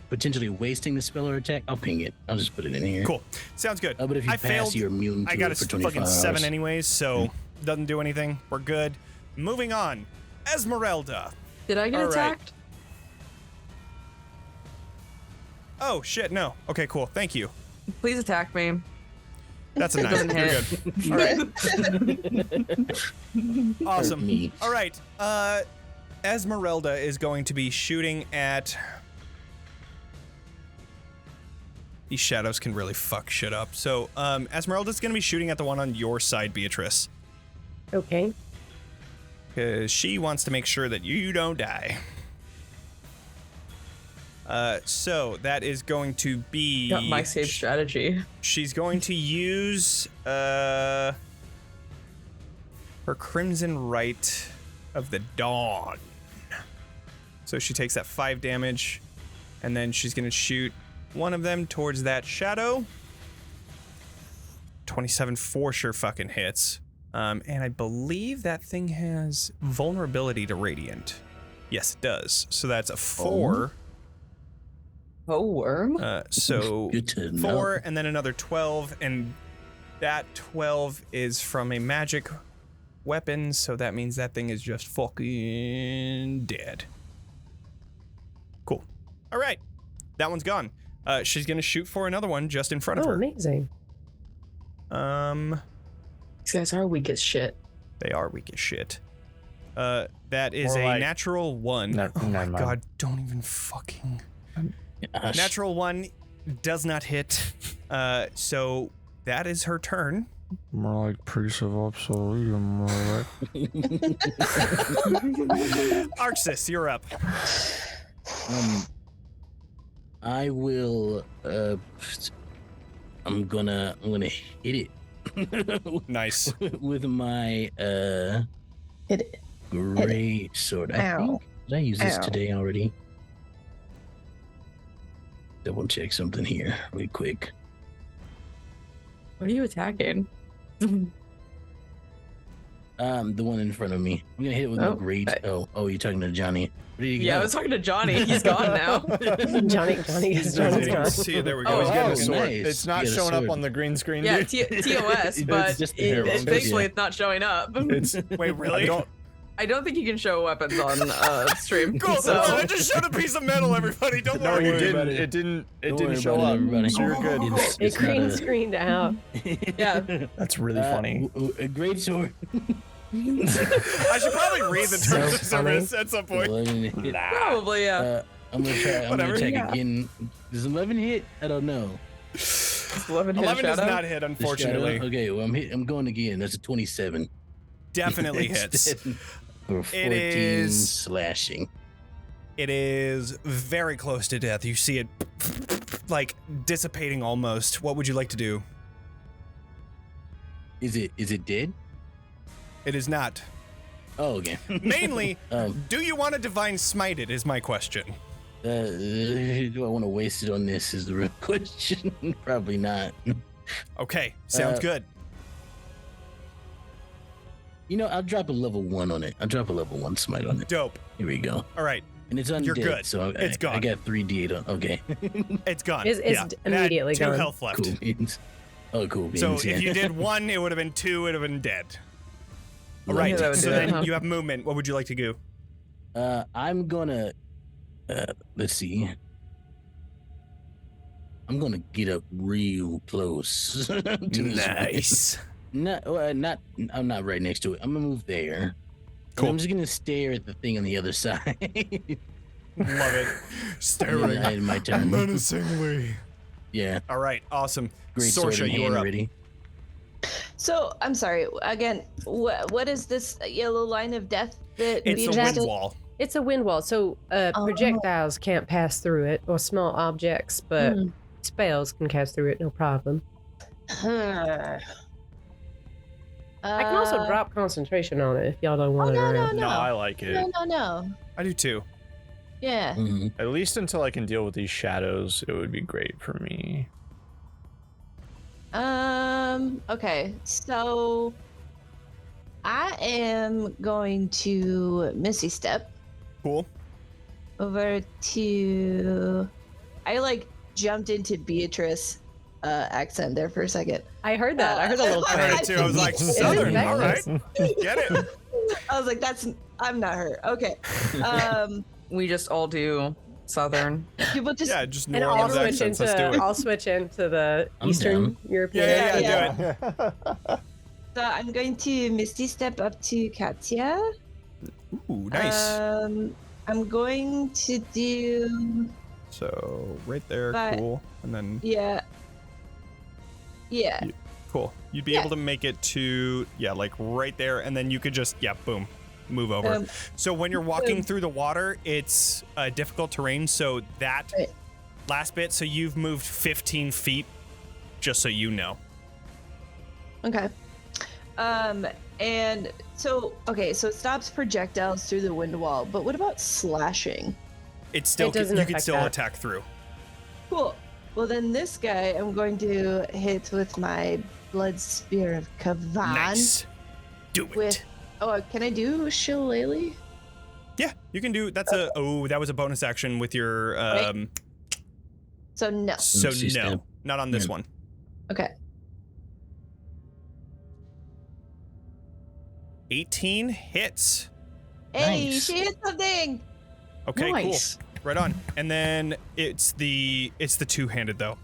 [SPEAKER 3] Potentially wasting the spell or attack. I'll ping it. I'll just put it in here.
[SPEAKER 1] Cool. Sounds good.
[SPEAKER 3] But if you
[SPEAKER 1] I
[SPEAKER 3] pass,
[SPEAKER 1] failed.
[SPEAKER 3] you're immune to
[SPEAKER 1] I got
[SPEAKER 3] it
[SPEAKER 1] a
[SPEAKER 3] for 25
[SPEAKER 1] fucking 7
[SPEAKER 3] hours.
[SPEAKER 1] anyways, so doesn't do anything. We're good. Moving on. Esmeralda.
[SPEAKER 7] Did I get
[SPEAKER 1] All right.
[SPEAKER 7] attacked?
[SPEAKER 1] Oh, shit, no. Okay, cool. Thank you.
[SPEAKER 7] Please attack me.
[SPEAKER 1] That's a 9.
[SPEAKER 7] Doesn't
[SPEAKER 1] You're
[SPEAKER 7] hit.
[SPEAKER 1] good. All right. Awesome.
[SPEAKER 3] Me.
[SPEAKER 1] All right. Esmeralda is going to be shooting at... These shadows can really fuck shit up. So, Esmeralda's going to be shooting at the one on your side, Beatrice.
[SPEAKER 5] Okay.
[SPEAKER 1] Because she wants to make sure that you don't die. So that is going to be...
[SPEAKER 7] Got my save strategy.
[SPEAKER 1] She's going to use her Crimson Rite of the Dawn. So she takes that 5 damage, and then she's going to shoot one of them towards that shadow. 27 for sure fucking hits. And I believe that thing has vulnerability to Radiant. Yes, it does. So that's a 4.
[SPEAKER 7] Oh, worm.
[SPEAKER 1] So
[SPEAKER 3] Good to
[SPEAKER 1] 4
[SPEAKER 3] know.
[SPEAKER 1] and then another 12, and that 12 is from a magic weapon, so that means that thing is just fucking dead. Cool. All right, that one's gone. She's gonna shoot for another one just in front of
[SPEAKER 5] Oh,
[SPEAKER 1] her.
[SPEAKER 5] amazing.
[SPEAKER 7] These guys are weak as shit.
[SPEAKER 1] They are weak as shit. That is
[SPEAKER 2] More
[SPEAKER 1] a
[SPEAKER 2] like-
[SPEAKER 1] natural 1.
[SPEAKER 2] Never
[SPEAKER 1] Oh my
[SPEAKER 2] mind.
[SPEAKER 1] god, don't even fucking...
[SPEAKER 3] Gosh.
[SPEAKER 1] Natural 1 does not hit. So that is her turn.
[SPEAKER 2] More like Priest of Obsolete, more like...
[SPEAKER 1] Arxes, you're up.
[SPEAKER 3] I will. I'm gonna hit it.
[SPEAKER 1] Nice.
[SPEAKER 3] With my
[SPEAKER 5] Hit it.
[SPEAKER 3] great sword. I
[SPEAKER 5] Ow.
[SPEAKER 3] think did I use this
[SPEAKER 5] Ow.
[SPEAKER 3] today already? Double check something here really quick.
[SPEAKER 7] What are you attacking?
[SPEAKER 3] The one in front of me. I'm gonna hit it with
[SPEAKER 7] Oh,
[SPEAKER 3] my great.
[SPEAKER 7] okay.
[SPEAKER 3] Oh, you're talking to Johnny. Where did he
[SPEAKER 7] Yeah, I
[SPEAKER 3] go?
[SPEAKER 7] was talking to Johnny. He's gone now.
[SPEAKER 5] Johnny's gone.
[SPEAKER 1] See, there we go.
[SPEAKER 7] Oh,
[SPEAKER 1] He's
[SPEAKER 7] oh,
[SPEAKER 1] getting a
[SPEAKER 3] nice.
[SPEAKER 1] sword.
[SPEAKER 2] It's not
[SPEAKER 3] You got a
[SPEAKER 2] showing up
[SPEAKER 3] sword.
[SPEAKER 2] on the green screen,
[SPEAKER 7] Yeah,
[SPEAKER 2] dude.
[SPEAKER 7] TOS, but
[SPEAKER 3] just the hair one.
[SPEAKER 7] thankfully
[SPEAKER 3] Yeah.
[SPEAKER 7] it's not showing up.
[SPEAKER 2] It's
[SPEAKER 1] Wait, really?
[SPEAKER 7] I don't think you can show weapons on stream.
[SPEAKER 1] Cool.
[SPEAKER 7] So
[SPEAKER 1] I just showed a piece of metal, everybody. Don't
[SPEAKER 2] No,
[SPEAKER 1] worry.
[SPEAKER 2] you
[SPEAKER 3] worry
[SPEAKER 2] didn't.
[SPEAKER 3] about it.
[SPEAKER 2] It didn't. It
[SPEAKER 3] Don't
[SPEAKER 2] didn't
[SPEAKER 3] worry
[SPEAKER 2] show
[SPEAKER 3] about it,
[SPEAKER 2] up.
[SPEAKER 3] everybody.
[SPEAKER 2] So you're good.
[SPEAKER 5] It green screened out.
[SPEAKER 7] yeah.
[SPEAKER 2] That's really funny.
[SPEAKER 3] A great sword.
[SPEAKER 1] I should probably read the terms of service at some point.
[SPEAKER 3] 11 hit.
[SPEAKER 7] Probably, yeah.
[SPEAKER 3] I'm gonna try. I'm
[SPEAKER 1] Whatever.
[SPEAKER 3] gonna check
[SPEAKER 7] Yeah.
[SPEAKER 3] again. Does 11 hit? I don't know.
[SPEAKER 7] 11 hit
[SPEAKER 1] 11 does
[SPEAKER 7] shadow?
[SPEAKER 1] not hit,
[SPEAKER 3] The
[SPEAKER 1] unfortunately.
[SPEAKER 3] shadow? Okay, well I'm going again. That's a 27.
[SPEAKER 1] Definitely hits.
[SPEAKER 3] Instead For 14
[SPEAKER 1] is-
[SPEAKER 3] slashing.
[SPEAKER 1] It is very close to death. You see it like dissipating almost. What would you like to do?
[SPEAKER 3] Is it dead?
[SPEAKER 1] It is not.
[SPEAKER 3] Oh, okay.
[SPEAKER 1] Mainly,
[SPEAKER 3] Um,
[SPEAKER 1] do you want to divine smite it is my question.
[SPEAKER 3] do I want to waste it on this? Is the real question. Probably not.
[SPEAKER 1] Okay, sounds good.
[SPEAKER 3] You know, I'll drop a level 1 on it. I'll drop a level 1 smite on it.
[SPEAKER 1] Dope.
[SPEAKER 3] Here we go.
[SPEAKER 1] All right,
[SPEAKER 3] And it's undead,
[SPEAKER 1] You're good.
[SPEAKER 3] so
[SPEAKER 1] It's gone.
[SPEAKER 3] I got 3d8 on. Okay.
[SPEAKER 1] it's gone.
[SPEAKER 5] It's
[SPEAKER 1] yeah.
[SPEAKER 5] immediately
[SPEAKER 1] It had 2
[SPEAKER 5] gone.
[SPEAKER 1] health left.
[SPEAKER 3] Cool beans. Oh, cool beans.
[SPEAKER 1] So
[SPEAKER 3] yeah.
[SPEAKER 1] if you did 1, it would have been 2, it would have been dead. All
[SPEAKER 3] Love
[SPEAKER 1] right,
[SPEAKER 7] Yeah, that would
[SPEAKER 1] so
[SPEAKER 7] do
[SPEAKER 1] then
[SPEAKER 7] it, huh?
[SPEAKER 1] you have movement. What would you like to do?
[SPEAKER 3] I'm gonna let's see. I'm gonna get up real close to this one. Not I'm not right next to it. I'm gonna move there.
[SPEAKER 1] Cool.
[SPEAKER 3] And I'm just gonna stare at the thing on the other side.
[SPEAKER 1] Love it. Staring
[SPEAKER 3] in my turn.
[SPEAKER 1] menacingly.
[SPEAKER 3] Yeah.
[SPEAKER 1] All right, awesome.
[SPEAKER 3] Great sword
[SPEAKER 1] Sorsha,
[SPEAKER 3] in
[SPEAKER 1] you
[SPEAKER 3] hand
[SPEAKER 1] are up.
[SPEAKER 3] ready.
[SPEAKER 6] So I'm sorry. Again, what is this yellow line of death that
[SPEAKER 1] It's a
[SPEAKER 6] Beatrice
[SPEAKER 1] wind
[SPEAKER 6] did?
[SPEAKER 1] wall.
[SPEAKER 5] It's a wind wall, so projectiles can't pass through it, or small objects, but spells can pass through it, no problem.
[SPEAKER 6] I
[SPEAKER 5] I can also drop concentration on it if y'all don't want it
[SPEAKER 6] no,
[SPEAKER 5] around.
[SPEAKER 6] no.
[SPEAKER 2] No, I like it.
[SPEAKER 6] No.
[SPEAKER 1] I do too.
[SPEAKER 6] Yeah.
[SPEAKER 3] Mhm.
[SPEAKER 2] At least until I can deal with these shadows, it would be great for me.
[SPEAKER 6] Okay. So I am going to Misty Step
[SPEAKER 1] Cool.
[SPEAKER 6] over to. I jumped into Beatrice accent there for a second.
[SPEAKER 5] I heard that. I heard a little
[SPEAKER 1] I heard it too. I was like, Southern, all right. Get it.
[SPEAKER 6] I was like, I'm not her. Okay.
[SPEAKER 7] We just all do Southern.
[SPEAKER 6] People just
[SPEAKER 1] Yeah, just New
[SPEAKER 5] And
[SPEAKER 1] Orleans accents. Let's do it.
[SPEAKER 5] I'll switch into the
[SPEAKER 3] I'm
[SPEAKER 5] Eastern
[SPEAKER 3] down.
[SPEAKER 5] European.
[SPEAKER 1] Yeah, do it.
[SPEAKER 6] So I'm going to Misty Step up to Katya.
[SPEAKER 1] Ooh, nice.
[SPEAKER 6] I'm going to do
[SPEAKER 1] So right there,
[SPEAKER 6] but-
[SPEAKER 1] cool. And then
[SPEAKER 6] yeah.
[SPEAKER 1] cool. You'd be
[SPEAKER 6] Yeah.
[SPEAKER 1] able to make it to like right there, and then you could just boom, move over. So when you're walking through the water, it's difficult terrain. So that
[SPEAKER 6] Right.
[SPEAKER 1] last bit, so you've moved 15 feet, just so you know.
[SPEAKER 6] Okay. And so it stops projectiles through the wind wall, but what about slashing?
[SPEAKER 1] It's still
[SPEAKER 5] It doesn't
[SPEAKER 1] you can
[SPEAKER 5] affect
[SPEAKER 1] still
[SPEAKER 5] that.
[SPEAKER 1] attack through.
[SPEAKER 6] Cool. Well, then this guy I'm going to hit with my blood spear of Kavan.
[SPEAKER 1] Nice. Do it.
[SPEAKER 6] With can I do Shillelagh?
[SPEAKER 1] Yeah, you can do. That's that was a bonus action with your
[SPEAKER 6] So no.
[SPEAKER 1] So
[SPEAKER 3] Misty
[SPEAKER 1] no,
[SPEAKER 3] Step.
[SPEAKER 1] not on this
[SPEAKER 3] Yeah.
[SPEAKER 1] one.
[SPEAKER 6] Okay.
[SPEAKER 1] 18 hits.
[SPEAKER 6] Hey,
[SPEAKER 3] Nice.
[SPEAKER 6] she hit something.
[SPEAKER 1] Okay,
[SPEAKER 7] Nice.
[SPEAKER 1] cool. Right on. And then it's the two-handed though.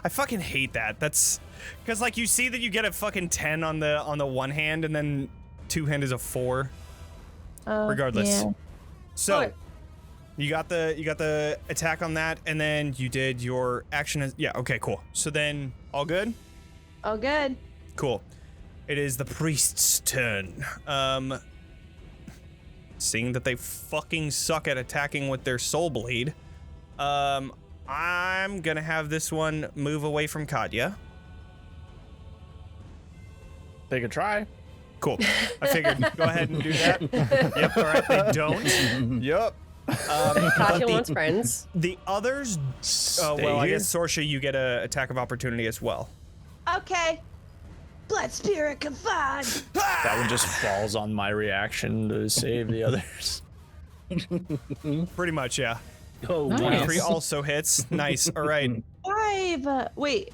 [SPEAKER 1] I fucking hate that. That's because you see that you get a fucking 10 on the one hand, and then two-hand is a 4. Regardless.
[SPEAKER 6] Yeah.
[SPEAKER 1] So
[SPEAKER 6] Okay.
[SPEAKER 1] you got the attack on that, and then you did your action. Okay, cool. So then all good.
[SPEAKER 6] Oh, good.
[SPEAKER 1] Cool. It is the priest's turn. Seeing that they fucking suck at attacking with their soul blade, I'm gonna have this one move away from Katya.
[SPEAKER 2] They could try.
[SPEAKER 1] Cool. I figured. Go ahead and do that. Yep. All right. They don't.
[SPEAKER 2] Yup.
[SPEAKER 1] But
[SPEAKER 5] Katya wants friends.
[SPEAKER 1] the others.
[SPEAKER 2] Stay
[SPEAKER 1] Well, I
[SPEAKER 2] here.
[SPEAKER 1] guess Sorsha, you get a attack of opportunity as well.
[SPEAKER 6] Okay. Blood spirit Kavan.
[SPEAKER 2] That one just falls on my reaction to save the others.
[SPEAKER 1] Pretty much, yeah.
[SPEAKER 3] Oh,
[SPEAKER 5] Nice.
[SPEAKER 1] 23 also hits. Nice. All right.
[SPEAKER 6] 5. Wait.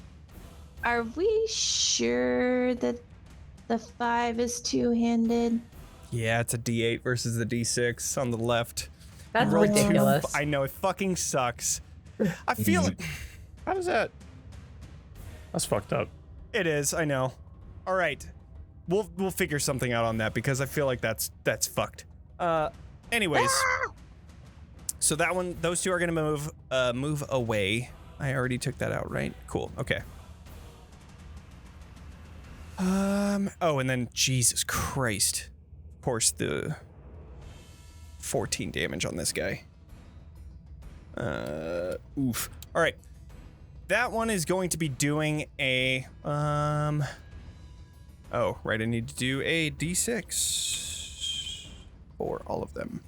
[SPEAKER 6] Are we sure that the 5 is two-handed?
[SPEAKER 1] Yeah, it's a D8 versus the D6 on the left.
[SPEAKER 5] That's
[SPEAKER 1] Roll two.
[SPEAKER 5] ridiculous.
[SPEAKER 1] I know, it fucking sucks. I feel it.
[SPEAKER 2] How does that? That's fucked up.
[SPEAKER 1] It is, I know. All right. We'll figure something out on that because I feel like that's fucked. Anyways. So that one, those two are gonna move away. I already took that out, right? Cool. Okay. Oh, and then Jesus Christ. Of course, the 14 damage on this guy. Oof. All right. That one is going to be doing a oh, right, I need to do a D6 for all of them.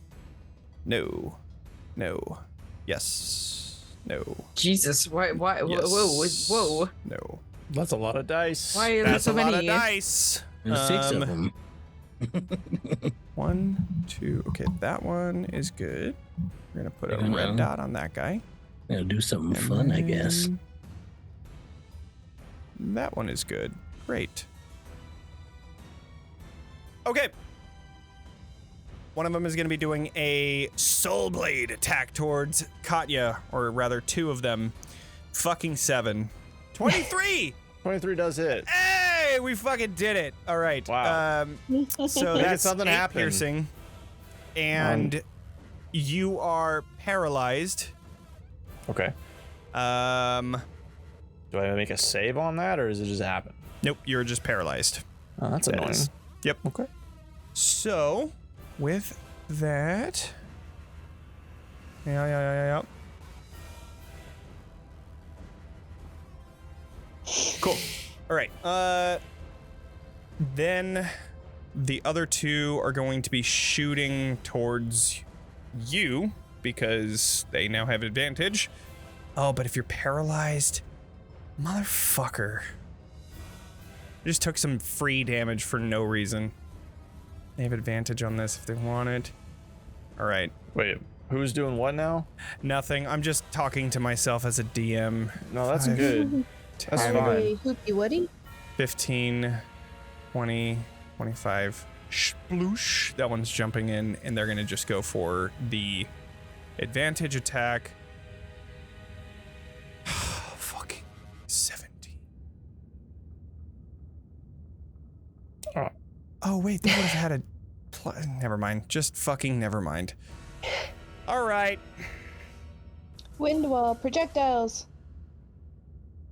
[SPEAKER 1] No. Yes. No.
[SPEAKER 7] Jesus, why?
[SPEAKER 1] Yes.
[SPEAKER 7] Whoa.
[SPEAKER 1] No.
[SPEAKER 2] That's a lot of dice.
[SPEAKER 7] Why are there
[SPEAKER 1] That's
[SPEAKER 7] so
[SPEAKER 1] a lot
[SPEAKER 7] many?
[SPEAKER 1] of dice.
[SPEAKER 3] There's 6 of them.
[SPEAKER 1] 1, 2. Okay, that one is good. We're gonna put a
[SPEAKER 3] Yeah.
[SPEAKER 1] red dot on that guy.
[SPEAKER 3] Gotta do something
[SPEAKER 1] And
[SPEAKER 3] fun, I guess.
[SPEAKER 1] then That one is good. Great. Okay. One of them is going to be doing a soul blade attack towards Katya, or rather 2 of them. Fucking 7. 23!
[SPEAKER 2] 23 does hit.
[SPEAKER 1] Hey, we fucking did it. All right.
[SPEAKER 2] Wow.
[SPEAKER 1] So
[SPEAKER 2] Make
[SPEAKER 1] that's
[SPEAKER 2] something
[SPEAKER 1] 8
[SPEAKER 2] happen.
[SPEAKER 1] piercing. And you are paralyzed.
[SPEAKER 2] Okay. Do I make a save on that, or does it just happen?
[SPEAKER 1] Nope, you're just paralyzed.
[SPEAKER 2] Oh, that's
[SPEAKER 1] That
[SPEAKER 2] annoying.
[SPEAKER 1] is- Yep.
[SPEAKER 2] Okay.
[SPEAKER 1] So, with that, yeah. Cool. All right. Then the other 2 are going to be shooting towards you because they now have advantage. Oh, but if you're paralyzed, motherfucker. You just took some free damage for no reason. They have advantage on this if they want it. All right.
[SPEAKER 2] Wait, who's doing what now?
[SPEAKER 1] Nothing. I'm just talking to myself as a DM.
[SPEAKER 2] No, that's
[SPEAKER 1] 5,
[SPEAKER 2] good. That's
[SPEAKER 1] 10,
[SPEAKER 2] fine.
[SPEAKER 6] Hoopy Woody?
[SPEAKER 1] 15, 20, 25. Sploosh. That one's jumping in, and they're going to just go for the advantage attack. Fucking 17. Oh, wait, they would have had a... Never mind. Just fucking never mind. All right.
[SPEAKER 6] Wind wall, projectiles.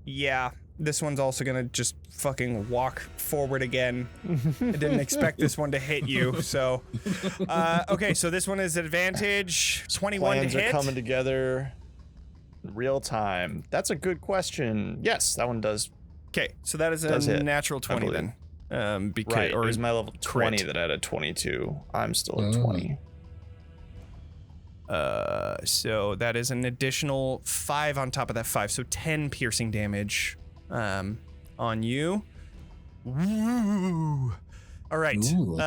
[SPEAKER 1] Yeah, this one's also gonna just fucking walk forward again. I didn't expect this one to hit you, so... okay, so this one is advantage. 21
[SPEAKER 2] Plans
[SPEAKER 1] to
[SPEAKER 2] are
[SPEAKER 1] hit.
[SPEAKER 2] coming together in real time. That's a good question. Yes, that one does.
[SPEAKER 1] Okay, so that is
[SPEAKER 2] Does
[SPEAKER 1] a
[SPEAKER 2] hit,
[SPEAKER 1] natural
[SPEAKER 2] I
[SPEAKER 1] 20
[SPEAKER 2] believe.
[SPEAKER 1] then. Because,
[SPEAKER 2] Right,
[SPEAKER 1] or
[SPEAKER 2] it was my level 20
[SPEAKER 1] crit.
[SPEAKER 2] that had a 22. I'm still at
[SPEAKER 3] Oh.
[SPEAKER 2] 20.
[SPEAKER 1] So that is an additional 5 on top of that 5, so 10 piercing damage on you. Woo. All right.
[SPEAKER 3] Ooh.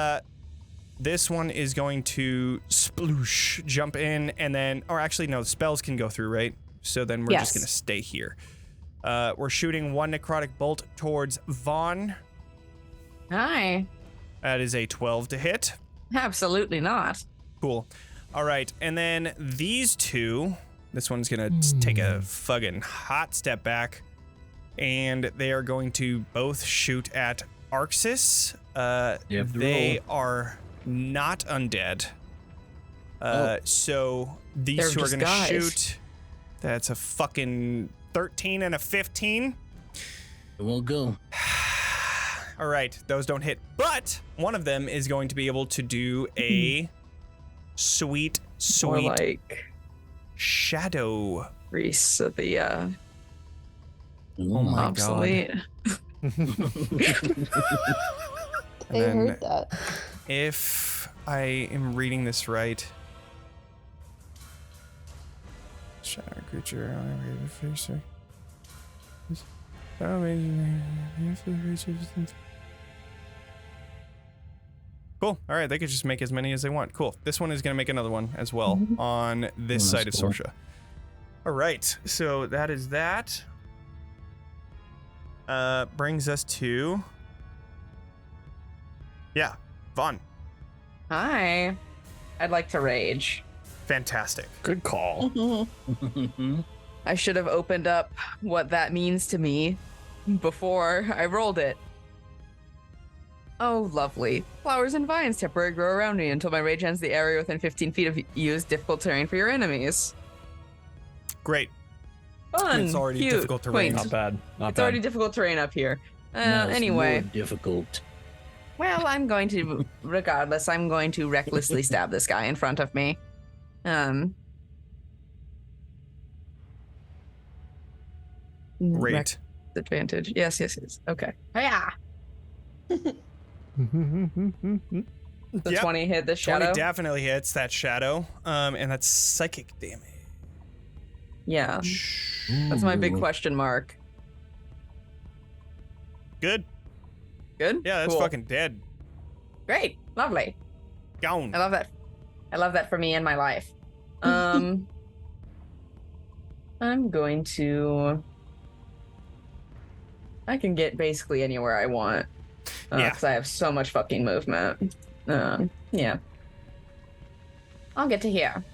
[SPEAKER 1] This one is going to sploosh, jump in, and then, or actually no, spells can go through, right? So then we're just
[SPEAKER 5] Yes.
[SPEAKER 1] gonna stay here. We're shooting 1 necrotic bolt towards Vaughn.
[SPEAKER 7] Hi.
[SPEAKER 1] That is a 12 to hit.
[SPEAKER 7] Absolutely not.
[SPEAKER 1] Cool. All right, and then these 2, this one's gonna take a fucking hot step back, and they are going to both shoot at Arxes.
[SPEAKER 3] You have to
[SPEAKER 1] They
[SPEAKER 3] roll.
[SPEAKER 1] are not undead. So these
[SPEAKER 7] They're
[SPEAKER 1] 2 are gonna
[SPEAKER 7] disguised.
[SPEAKER 1] shoot. That's a fucking 13 and a 15.
[SPEAKER 3] It won't go.
[SPEAKER 1] All right, those don't hit, but one of them is going to be able to do a sweet
[SPEAKER 7] More like
[SPEAKER 1] shadow.
[SPEAKER 7] Reese of the
[SPEAKER 3] Oh
[SPEAKER 1] my
[SPEAKER 7] obsolete.
[SPEAKER 1] And
[SPEAKER 6] I
[SPEAKER 1] then
[SPEAKER 6] heard that.
[SPEAKER 1] if I am reading this right, shadow creature on every face. Cool. All right, they could just make as many as they want. Cool. This one is going to make another one as well on this
[SPEAKER 3] Oh,
[SPEAKER 1] side of
[SPEAKER 3] that's cool.
[SPEAKER 1] Sorsha. All right, so that is that. Brings us to... Yeah, Vaughn.
[SPEAKER 7] Hi. I'd like to rage.
[SPEAKER 1] Fantastic.
[SPEAKER 2] Good call.
[SPEAKER 7] I should have opened up what that means to me before I rolled it. Oh, lovely. Flowers and vines temporarily grow around me until my rage ends the area within 15 feet of you is difficult terrain for your enemies.
[SPEAKER 1] Great.
[SPEAKER 7] Fun.
[SPEAKER 1] It's already
[SPEAKER 7] cute,
[SPEAKER 1] difficult terrain.
[SPEAKER 7] quaint.
[SPEAKER 2] Not bad. Not
[SPEAKER 7] It's
[SPEAKER 2] bad.
[SPEAKER 7] already difficult terrain up here.
[SPEAKER 3] Now it's
[SPEAKER 7] Anyway.
[SPEAKER 3] more difficult.
[SPEAKER 7] Well, I'm going to, regardless, I'm going to recklessly stab this guy in front of me.
[SPEAKER 1] Great.
[SPEAKER 7] Advantage. Yes. Okay. Yeah. The
[SPEAKER 1] Yep.
[SPEAKER 7] 20 hit the
[SPEAKER 1] 20
[SPEAKER 7] shadow.
[SPEAKER 1] definitely hits that shadow. And that's psychic damage.
[SPEAKER 7] Yeah. That's my big
[SPEAKER 3] Ooh.
[SPEAKER 7] question mark.
[SPEAKER 1] Good.
[SPEAKER 7] Good?
[SPEAKER 1] Yeah, that's
[SPEAKER 7] Cool.
[SPEAKER 1] fucking dead.
[SPEAKER 7] Great. Lovely.
[SPEAKER 1] Gone.
[SPEAKER 7] I love that. I love that for me and my life. I'm going to... I can get basically anywhere I want.
[SPEAKER 1] Yeah.
[SPEAKER 7] Because I have so much fucking movement. Yeah. I'll get to here.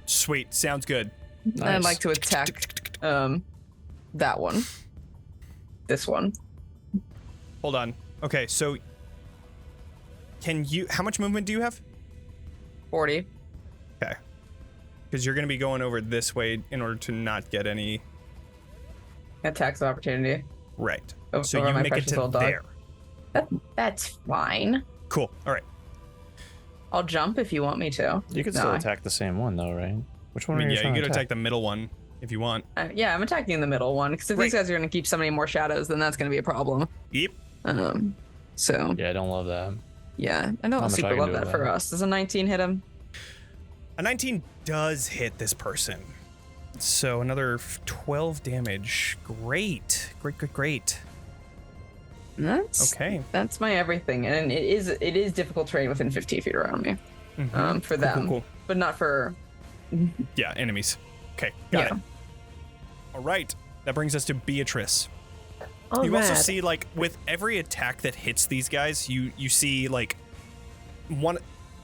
[SPEAKER 1] Sweet. Sounds good.
[SPEAKER 7] I'd
[SPEAKER 2] Nice.
[SPEAKER 7] like to attack that one. This one.
[SPEAKER 1] Hold on. Okay, so how much movement do you have?
[SPEAKER 7] 40.
[SPEAKER 1] Okay. Because you're going to be going over this way in order to not get any...
[SPEAKER 7] Attacks of opportunity.
[SPEAKER 1] Right.
[SPEAKER 7] Over
[SPEAKER 1] So
[SPEAKER 7] my
[SPEAKER 1] you make it
[SPEAKER 7] precious
[SPEAKER 1] to
[SPEAKER 7] little dog.
[SPEAKER 1] there.
[SPEAKER 7] That's fine.
[SPEAKER 1] Cool. All right.
[SPEAKER 7] I'll jump if you want me to.
[SPEAKER 2] You could
[SPEAKER 7] No,
[SPEAKER 2] still
[SPEAKER 7] I-
[SPEAKER 2] attack the same one though, right? Which
[SPEAKER 1] I
[SPEAKER 2] one
[SPEAKER 1] mean,
[SPEAKER 2] are you
[SPEAKER 1] yeah,
[SPEAKER 2] trying
[SPEAKER 1] you
[SPEAKER 2] to
[SPEAKER 1] could attack the middle one if you want.
[SPEAKER 7] Yeah, I'm attacking the middle one because if
[SPEAKER 1] Right.
[SPEAKER 7] these guys are going to keep summoning more shadows, then that's going to be a problem.
[SPEAKER 1] Yep.
[SPEAKER 7] So
[SPEAKER 2] Yeah, I don't love that.
[SPEAKER 7] yeah, I don't
[SPEAKER 2] Not much I
[SPEAKER 7] super
[SPEAKER 2] can
[SPEAKER 7] love
[SPEAKER 2] do
[SPEAKER 7] that
[SPEAKER 2] with
[SPEAKER 7] for
[SPEAKER 2] that.
[SPEAKER 7] us. Does a 19 hit him?
[SPEAKER 1] A 19 does hit this person. So another 12 damage. Great. Great. Okay.
[SPEAKER 7] That's my everything, and it is difficult terrain within 15 feet around me.
[SPEAKER 1] Mhm.
[SPEAKER 7] For them,
[SPEAKER 1] Cool.
[SPEAKER 7] but not for
[SPEAKER 1] Yeah, enemies. Okay, got
[SPEAKER 7] Yeah.
[SPEAKER 1] it. All right. That brings us to Beatrice.
[SPEAKER 5] All
[SPEAKER 1] You also
[SPEAKER 5] right.
[SPEAKER 1] see, like, with every attack that hits these guys, you see, like,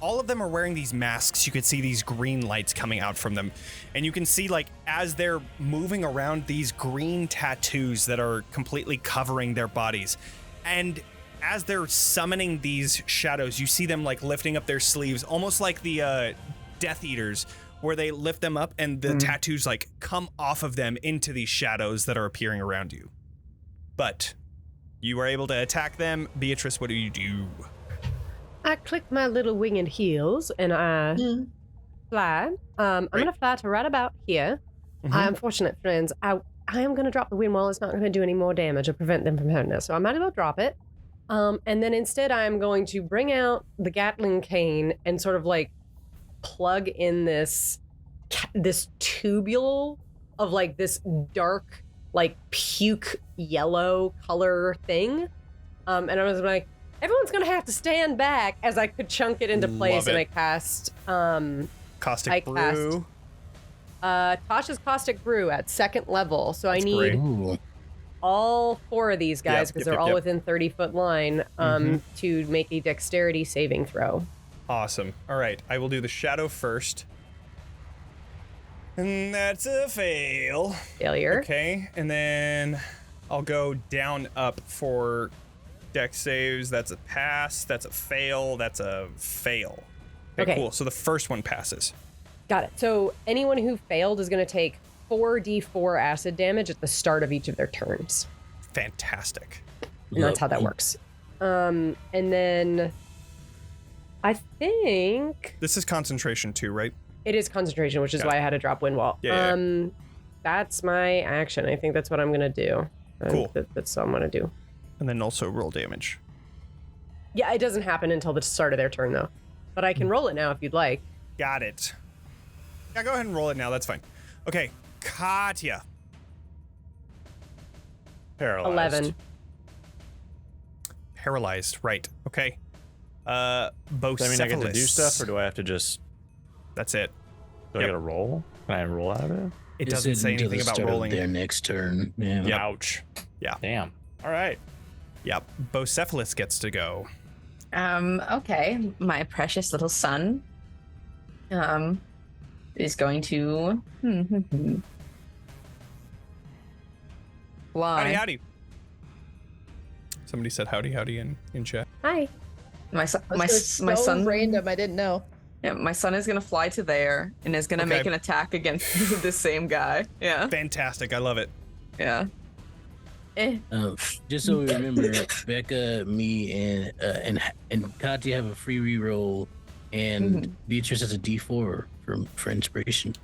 [SPEAKER 1] all of them are wearing these masks. You could see these green lights coming out from them. And you can see, like, as they're moving around, these green tattoos that are completely covering their bodies. And as they're summoning these shadows, you see them, like, lifting up their sleeves, almost like the Death Eaters, where they lift them up and the tattoos, like, come off of them into these shadows that are appearing around you. But you are able to attack them. Beatrice, what do you do?
[SPEAKER 5] I click my little winged heels and I fly. I'm
[SPEAKER 1] Great.
[SPEAKER 5] going to fly to right about here.
[SPEAKER 1] Mhm.
[SPEAKER 5] Unfortunate friends, I am going to drop the wind wall. It's not going to do any more damage or prevent them from hurting us. So I might as well drop it. And then instead I'm going to bring out the Gatling cane and sort of like plug in this tubule of like this dark, like puke yellow color thing. And I was like, everyone's gonna have to stand back as I could chunk it into place.
[SPEAKER 1] Love
[SPEAKER 5] And
[SPEAKER 1] it.
[SPEAKER 5] I cast
[SPEAKER 1] Caustic
[SPEAKER 5] I
[SPEAKER 1] Brew.
[SPEAKER 5] Tasha's Caustic Brew at 2nd level. So
[SPEAKER 1] That's
[SPEAKER 5] I need
[SPEAKER 1] great.
[SPEAKER 3] Ooh.
[SPEAKER 5] all 4 of these guys because
[SPEAKER 1] Yep,
[SPEAKER 5] they're
[SPEAKER 1] yep,
[SPEAKER 5] all
[SPEAKER 1] yep.
[SPEAKER 5] within 30-foot line to make a dexterity saving throw.
[SPEAKER 1] Awesome. All right, I will do the shadow first. And that's a fail.
[SPEAKER 5] Failure.
[SPEAKER 1] Okay, and then I'll go down up for dex saves. That's a pass. That's a fail. That's a fail. Okay,
[SPEAKER 5] Okay.
[SPEAKER 1] cool. So the first one passes.
[SPEAKER 5] Got it. So anyone who failed is going to take 4d4 acid damage at the start of each of their turns.
[SPEAKER 1] Fantastic.
[SPEAKER 5] And that's how that works. And then I think
[SPEAKER 1] This is concentration too, right?
[SPEAKER 5] it is concentration, which is
[SPEAKER 1] Got
[SPEAKER 5] why I had to drop wind wall.
[SPEAKER 1] Yeah.
[SPEAKER 5] That's my action. I think that's what I'm going to do.
[SPEAKER 1] Cool.
[SPEAKER 5] That's what I'm going to do.
[SPEAKER 1] And then also roll damage.
[SPEAKER 5] Yeah, it doesn't happen until the start of their turn, though. But I can roll it now if you'd like.
[SPEAKER 1] Got it. Yeah, go ahead and roll it now. That's fine. Okay, Katya.
[SPEAKER 2] Paralyzed.
[SPEAKER 5] 11.
[SPEAKER 1] Paralyzed. Right. Okay.
[SPEAKER 2] Does that mean I get to do stuff, or do I have to just?
[SPEAKER 1] That's it.
[SPEAKER 2] Do I
[SPEAKER 1] Yep.
[SPEAKER 2] get a roll? Can I roll out of it?
[SPEAKER 1] It
[SPEAKER 3] Just
[SPEAKER 1] doesn't say
[SPEAKER 3] until the
[SPEAKER 1] anything about
[SPEAKER 3] start of
[SPEAKER 1] rolling.
[SPEAKER 3] their next turn. Yeah.
[SPEAKER 2] Ouch.
[SPEAKER 1] Yeah.
[SPEAKER 2] Damn. All right.
[SPEAKER 1] Yep. Bocephalus gets to go.
[SPEAKER 7] Okay. My precious little son is going to fly.
[SPEAKER 1] Howdy. Somebody said howdy in chat.
[SPEAKER 5] Hi.
[SPEAKER 7] My
[SPEAKER 5] So
[SPEAKER 7] son
[SPEAKER 5] random. I didn't know.
[SPEAKER 7] Yeah, my son is gonna fly to there and is gonna make an attack against the same guy. Yeah.
[SPEAKER 1] Fantastic. I love it.
[SPEAKER 7] Yeah.
[SPEAKER 3] Just so we remember, Becca, me, and Katya have a free reroll, and Beatrice has a D4 for inspiration.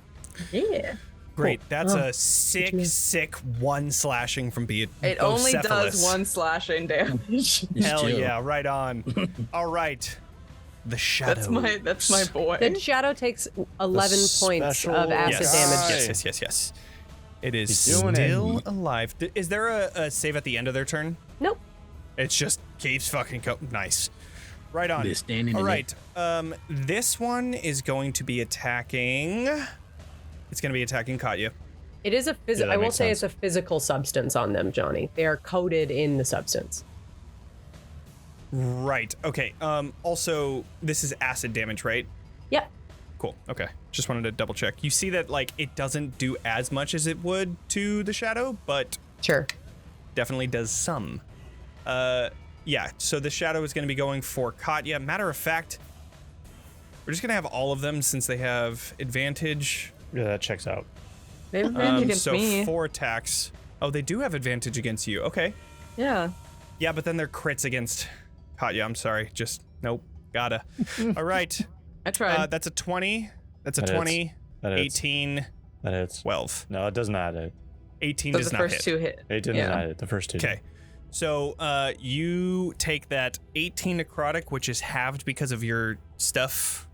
[SPEAKER 7] Yeah.
[SPEAKER 1] Great. That's a sick 1 slashing from
[SPEAKER 7] It only does 1 slashing damage.
[SPEAKER 1] Hell yeah, right on. All right. The shadow.
[SPEAKER 7] That's my boy.
[SPEAKER 5] The shadow takes 11 points of acid damage.
[SPEAKER 1] Yes. It is still alive. Is there a save at the end of their turn?
[SPEAKER 5] Nope.
[SPEAKER 1] It's just keeps fucking nice. Right on.
[SPEAKER 3] All
[SPEAKER 1] right. This one is going to be attacking. It's going to be attacking Katya.
[SPEAKER 5] It is a physical. I will say it's a physical substance on them, Jonny. They are coated in the substance.
[SPEAKER 1] Right. Okay. Also, this is acid damage, right?
[SPEAKER 5] Yep.
[SPEAKER 1] Cool. Okay. Just wanted to double check. You see that like it doesn't do as much as it would to the shadow, but
[SPEAKER 5] sure,
[SPEAKER 1] definitely does some. Yeah. So the shadow is going to be going for Katya. Matter of fact, we're just going to have all of them since they have advantage.
[SPEAKER 2] Yeah, that checks out.
[SPEAKER 7] They have advantage against me.
[SPEAKER 1] So 4 attacks. Oh, they do have advantage against you. Okay.
[SPEAKER 7] Yeah.
[SPEAKER 1] Yeah, but then they're crits against Katya. I'm sorry. Just nope. Gotta. All right.
[SPEAKER 7] I tried.
[SPEAKER 1] That's a 20. That's a 20.
[SPEAKER 2] That
[SPEAKER 1] 18.
[SPEAKER 2] That hits.
[SPEAKER 1] 12.
[SPEAKER 2] No, it does not hit.
[SPEAKER 1] 18
[SPEAKER 7] so
[SPEAKER 1] does
[SPEAKER 7] the
[SPEAKER 1] not
[SPEAKER 7] first
[SPEAKER 1] hit.
[SPEAKER 7] 2 hit.
[SPEAKER 2] It did not hit. The first 2.
[SPEAKER 1] Okay. So you take that 18 necrotic, which is halved because of your stuff.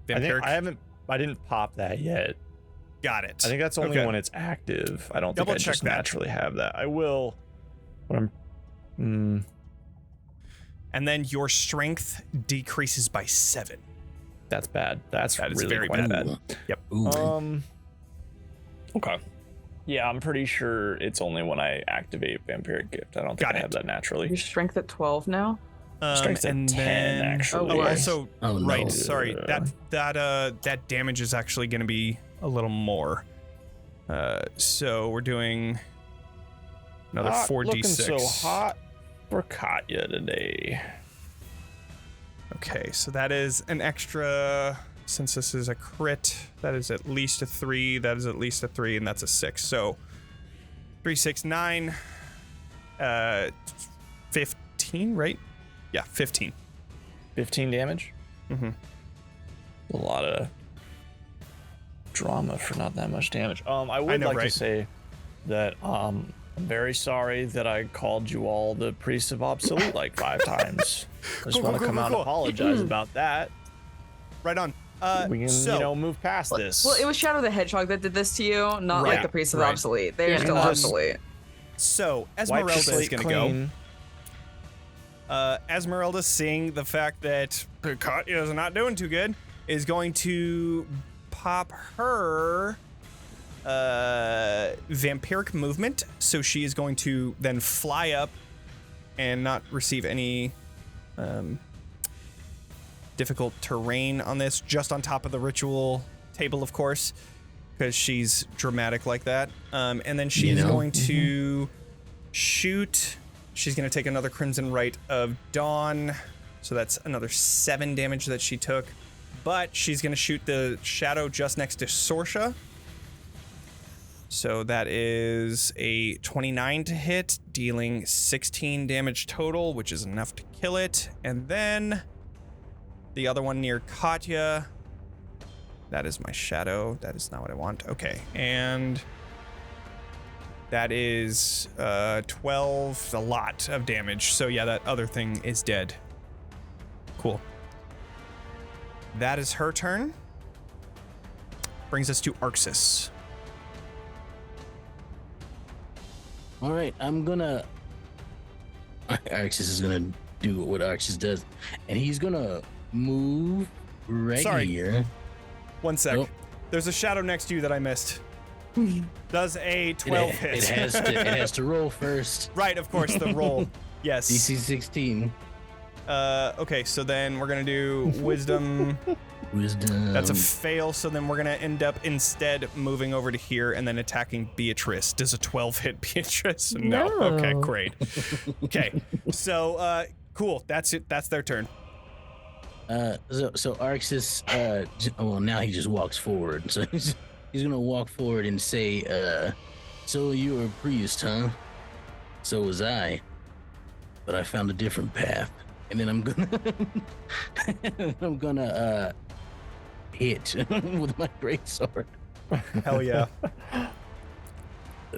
[SPEAKER 2] I didn't pop that yet.
[SPEAKER 1] Got it.
[SPEAKER 2] I think that's only when it's active. I don't think I just naturally have that. I will. When I'm.
[SPEAKER 1] And then your strength decreases by 7.
[SPEAKER 2] That's bad. That is really
[SPEAKER 1] very
[SPEAKER 2] bad.
[SPEAKER 1] Yep.
[SPEAKER 2] Okay. Yeah, I'm pretty sure it's only when I activate Vampiric Gift. I don't think I have that naturally.
[SPEAKER 7] Your strength at 12 now?
[SPEAKER 2] Strength at 10, actually.
[SPEAKER 1] Also, right.
[SPEAKER 3] No.
[SPEAKER 1] Sorry. That damage is actually going to be a little more. So we're doing another 4d6.
[SPEAKER 2] Looking so hot for Katya today.
[SPEAKER 1] Okay, so that is an extra. Since this is a crit, that is at least a 3. That is at least a 3, and that's a 6. So 3, 6, 9, 15, right? Yeah, 15.
[SPEAKER 2] 15 damage?
[SPEAKER 1] Mm-hmm.
[SPEAKER 2] A lot of drama for not that much damage. I would like to say that I'm very sorry that I called you all the priests of obsolete like 5 times. I just want to come out and apologize about that.
[SPEAKER 1] Right on.
[SPEAKER 2] We can, move past this.
[SPEAKER 7] Well, it was Shadow the Hedgehog that did this to you, not like the priests of obsolete. They're still obsolete.
[SPEAKER 1] So Esmeralda is going to go. Esmeralda, seeing the fact that Katya is not doing too good, is going to pop her vampiric movement. So she is going to then fly up and not receive any difficult terrain on this, just on top of the ritual table, of course, because she's dramatic like that. And then she's going to shoot. She's going to take another Crimson Rite of Dawn. So that's another 7 damage that she took. But she's going to shoot the shadow just next to Sorsha. So that is a 29 to hit, dealing 16 damage total, which is enough to kill it. And then the other one near Katya. That is my shadow. That is not what I want. Okay, and that is 12, a lot of damage. So yeah, that other thing is dead. Cool. That is her turn. Brings us to Arxes.
[SPEAKER 3] All right, Arxes is gonna do what Arxes does, and he's gonna move right here.
[SPEAKER 1] 1 sec. Oh. There's a shadow next to you that I missed. Does a 12 hit?
[SPEAKER 3] It has to roll first.
[SPEAKER 1] Right, of course, the roll. Yes.
[SPEAKER 3] DC 16.
[SPEAKER 1] Okay, so then we're gonna do wisdom.
[SPEAKER 3] Wisdom.
[SPEAKER 1] That's a fail, so then we're gonna end up instead moving over to here and then attacking Beatrice. Does a 12 hit Beatrice?
[SPEAKER 5] No.
[SPEAKER 1] Okay, great. Okay, so cool. That's it. That's their turn.
[SPEAKER 3] So Arxes, well, now he just walks forward. So he's gonna walk forward and say, so you were a priest, huh? So was I, but I found a different path. And then I'm gonna hit with my greatsword.
[SPEAKER 1] Hell yeah.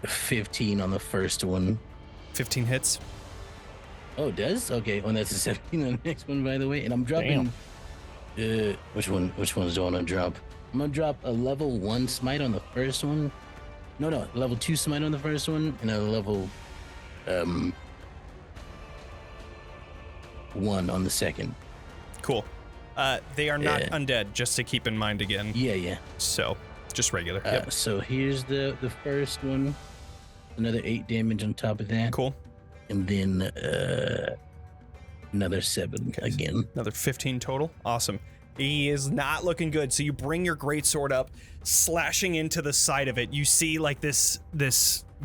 [SPEAKER 3] 15 on the first one.
[SPEAKER 1] 15 hits.
[SPEAKER 3] Oh, it does? Okay, well, that's a 17 on the next one, by the way. And I'm dropping. Which ones do I want to drop? I'm gonna drop a level 1 smite on the first one. No, level 2 smite on the first one, and a level 1 on the second.
[SPEAKER 1] Cool. They are not undead, just to keep in mind again.
[SPEAKER 3] Yeah.
[SPEAKER 1] So, just regular. Yep.
[SPEAKER 3] So here's the first one. Another 8 damage on top of that.
[SPEAKER 1] Cool.
[SPEAKER 3] And then another 7 again.
[SPEAKER 1] Another 15 total. Awesome. He is not looking good. So you bring your greatsword up, slashing into the side of it. You see like this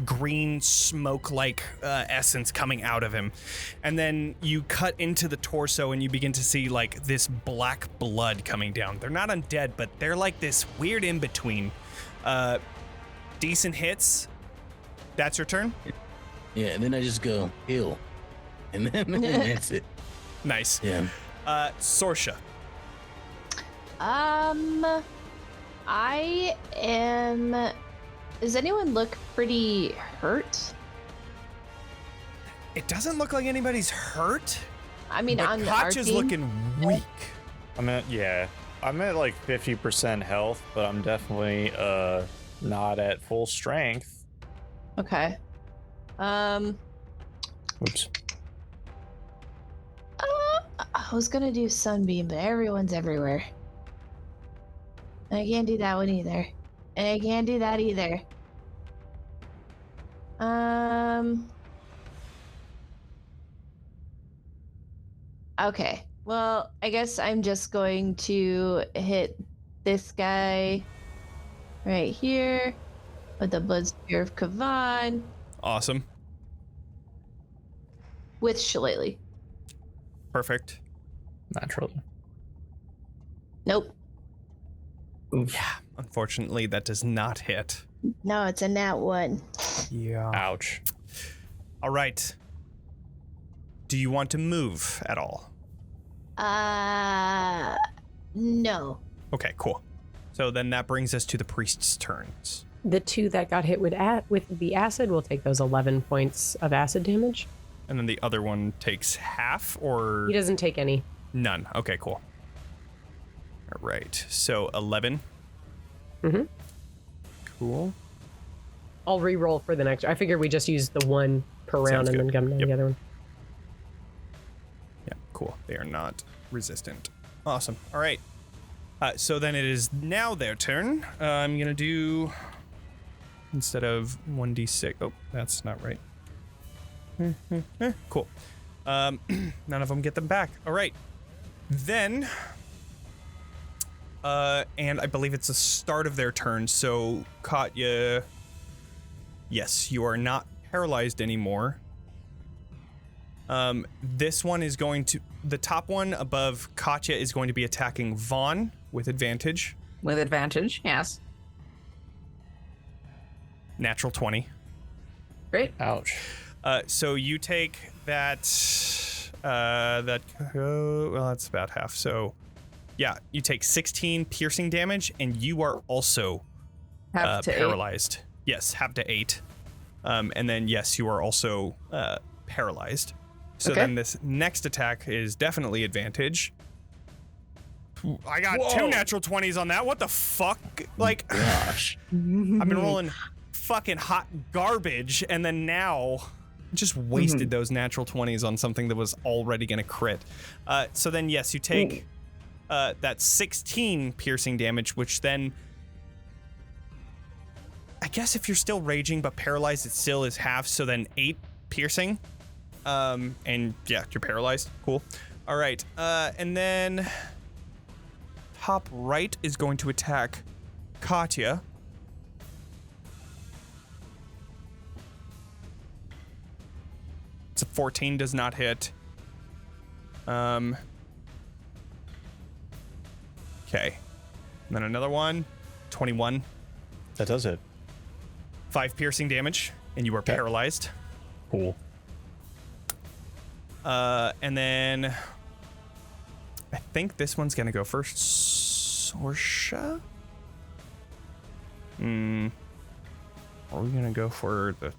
[SPEAKER 1] green smoke-like essence coming out of him. And then you cut into the torso and you begin to see like this black blood coming down. They're not undead, but they're like this weird in-between. Decent hits. That's your turn?
[SPEAKER 3] Yeah, and then I just go, heal. And then that's it.
[SPEAKER 1] Nice.
[SPEAKER 3] Yeah.
[SPEAKER 1] Sorsha.
[SPEAKER 6] I am. Does anyone look pretty hurt?
[SPEAKER 1] It doesn't look like anybody's hurt.
[SPEAKER 6] I mean,
[SPEAKER 1] but
[SPEAKER 6] on our
[SPEAKER 1] Katya's
[SPEAKER 6] team,
[SPEAKER 1] looking weak.
[SPEAKER 2] I'm at like 50% health, but I'm definitely not at full strength.
[SPEAKER 6] Okay.
[SPEAKER 2] Oops.
[SPEAKER 6] I was gonna do Sunbeam, but everyone's everywhere. And I can't do that one either. And I can't do that either. Okay. Well, I guess I'm just going to hit this guy right here with the Blood Spear of Kavan
[SPEAKER 1] Awesome.
[SPEAKER 6] with Shillelagh.
[SPEAKER 1] Perfect.
[SPEAKER 2] Naturally.
[SPEAKER 6] Nope.
[SPEAKER 1] Yeah. Unfortunately, that does not hit.
[SPEAKER 6] No, it's a nat 1.
[SPEAKER 1] Yeah.
[SPEAKER 2] Ouch.
[SPEAKER 1] All right. Do you want to move at all?
[SPEAKER 6] No.
[SPEAKER 1] Okay, cool. So then that brings us to the priest's turns.
[SPEAKER 5] The 2 that got hit with the acid will take those 11 points of acid damage.
[SPEAKER 1] And then the other one takes half or
[SPEAKER 5] He doesn't take any.
[SPEAKER 1] none. Okay, cool. All right. So 11.
[SPEAKER 5] Mm-hmm.
[SPEAKER 1] Cool.
[SPEAKER 5] I'll re-roll for the next. I figure we just use the 1 per
[SPEAKER 1] Sounds
[SPEAKER 5] round and
[SPEAKER 1] good.
[SPEAKER 5] then come to
[SPEAKER 1] Yep.
[SPEAKER 5] the other one.
[SPEAKER 1] Yeah, cool. They are not resistant. Awesome. All right. So then it is now their turn. I'm going to do, instead of 1d6. Oh, that's not right. Cool. None of them get them back. All right. Then, and I believe it's the start of their turn. So Katya, yes, you are not paralyzed anymore. This one is going to, the top one above Katya is going to be attacking Vaughn with advantage.
[SPEAKER 7] With advantage, yes.
[SPEAKER 1] Natural 20.
[SPEAKER 7] Great.
[SPEAKER 2] Ouch.
[SPEAKER 1] So you take that, well, that's about half. So yeah, you take 16 piercing damage and you are also
[SPEAKER 7] Half to 8.
[SPEAKER 1] paralyzed. Yes, half to 8. And then yes, you are also paralyzed. So
[SPEAKER 7] Okay.
[SPEAKER 1] then this next attack is definitely advantage. I got 2 natural 20s on that. What the fuck? Like,
[SPEAKER 3] Gosh.
[SPEAKER 1] I've been rolling fucking hot garbage, and then now just wasted those natural 20s on something that was already gonna crit. So then yes, you take that 16 piercing damage, which then, I guess if you're still raging but paralyzed, it still is half, so then 8 piercing. And yeah, you're paralyzed. Cool. All right. And then top right is going to attack Katya. It's a 14, does not hit. Okay. And then another one, 21.
[SPEAKER 2] That does hit.
[SPEAKER 1] 5 piercing damage, and you are paralyzed.
[SPEAKER 2] Cool.
[SPEAKER 1] And then I think this one's gonna go first. Sorsha? Are we gonna go for the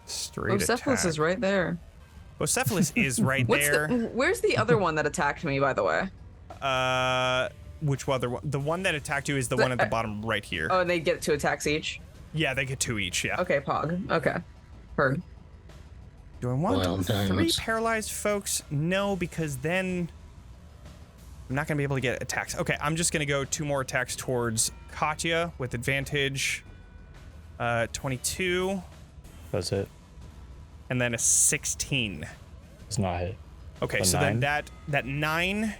[SPEAKER 1] straight attack?
[SPEAKER 7] Cephalus is right there.
[SPEAKER 1] Cephalus is right there.
[SPEAKER 7] Where's the other one that attacked me, by the way?
[SPEAKER 1] Which other one? The one that attacked you is the one at the bottom right here.
[SPEAKER 7] Oh, and they get 2 attacks each?
[SPEAKER 1] Yeah, they get 2 each, yeah.
[SPEAKER 7] Okay, Pog. Okay. Heard.
[SPEAKER 1] Do I want
[SPEAKER 3] Well,
[SPEAKER 1] 3 paralyzed folks? No, because then I'm not going to be able to get attacks. Okay, I'm just going to go 2 more attacks towards Katya with advantage. 22.
[SPEAKER 2] That's it.
[SPEAKER 1] And then a 16.
[SPEAKER 2] It's not hit.
[SPEAKER 1] Okay,
[SPEAKER 2] A
[SPEAKER 1] so
[SPEAKER 2] 9?
[SPEAKER 1] then that 9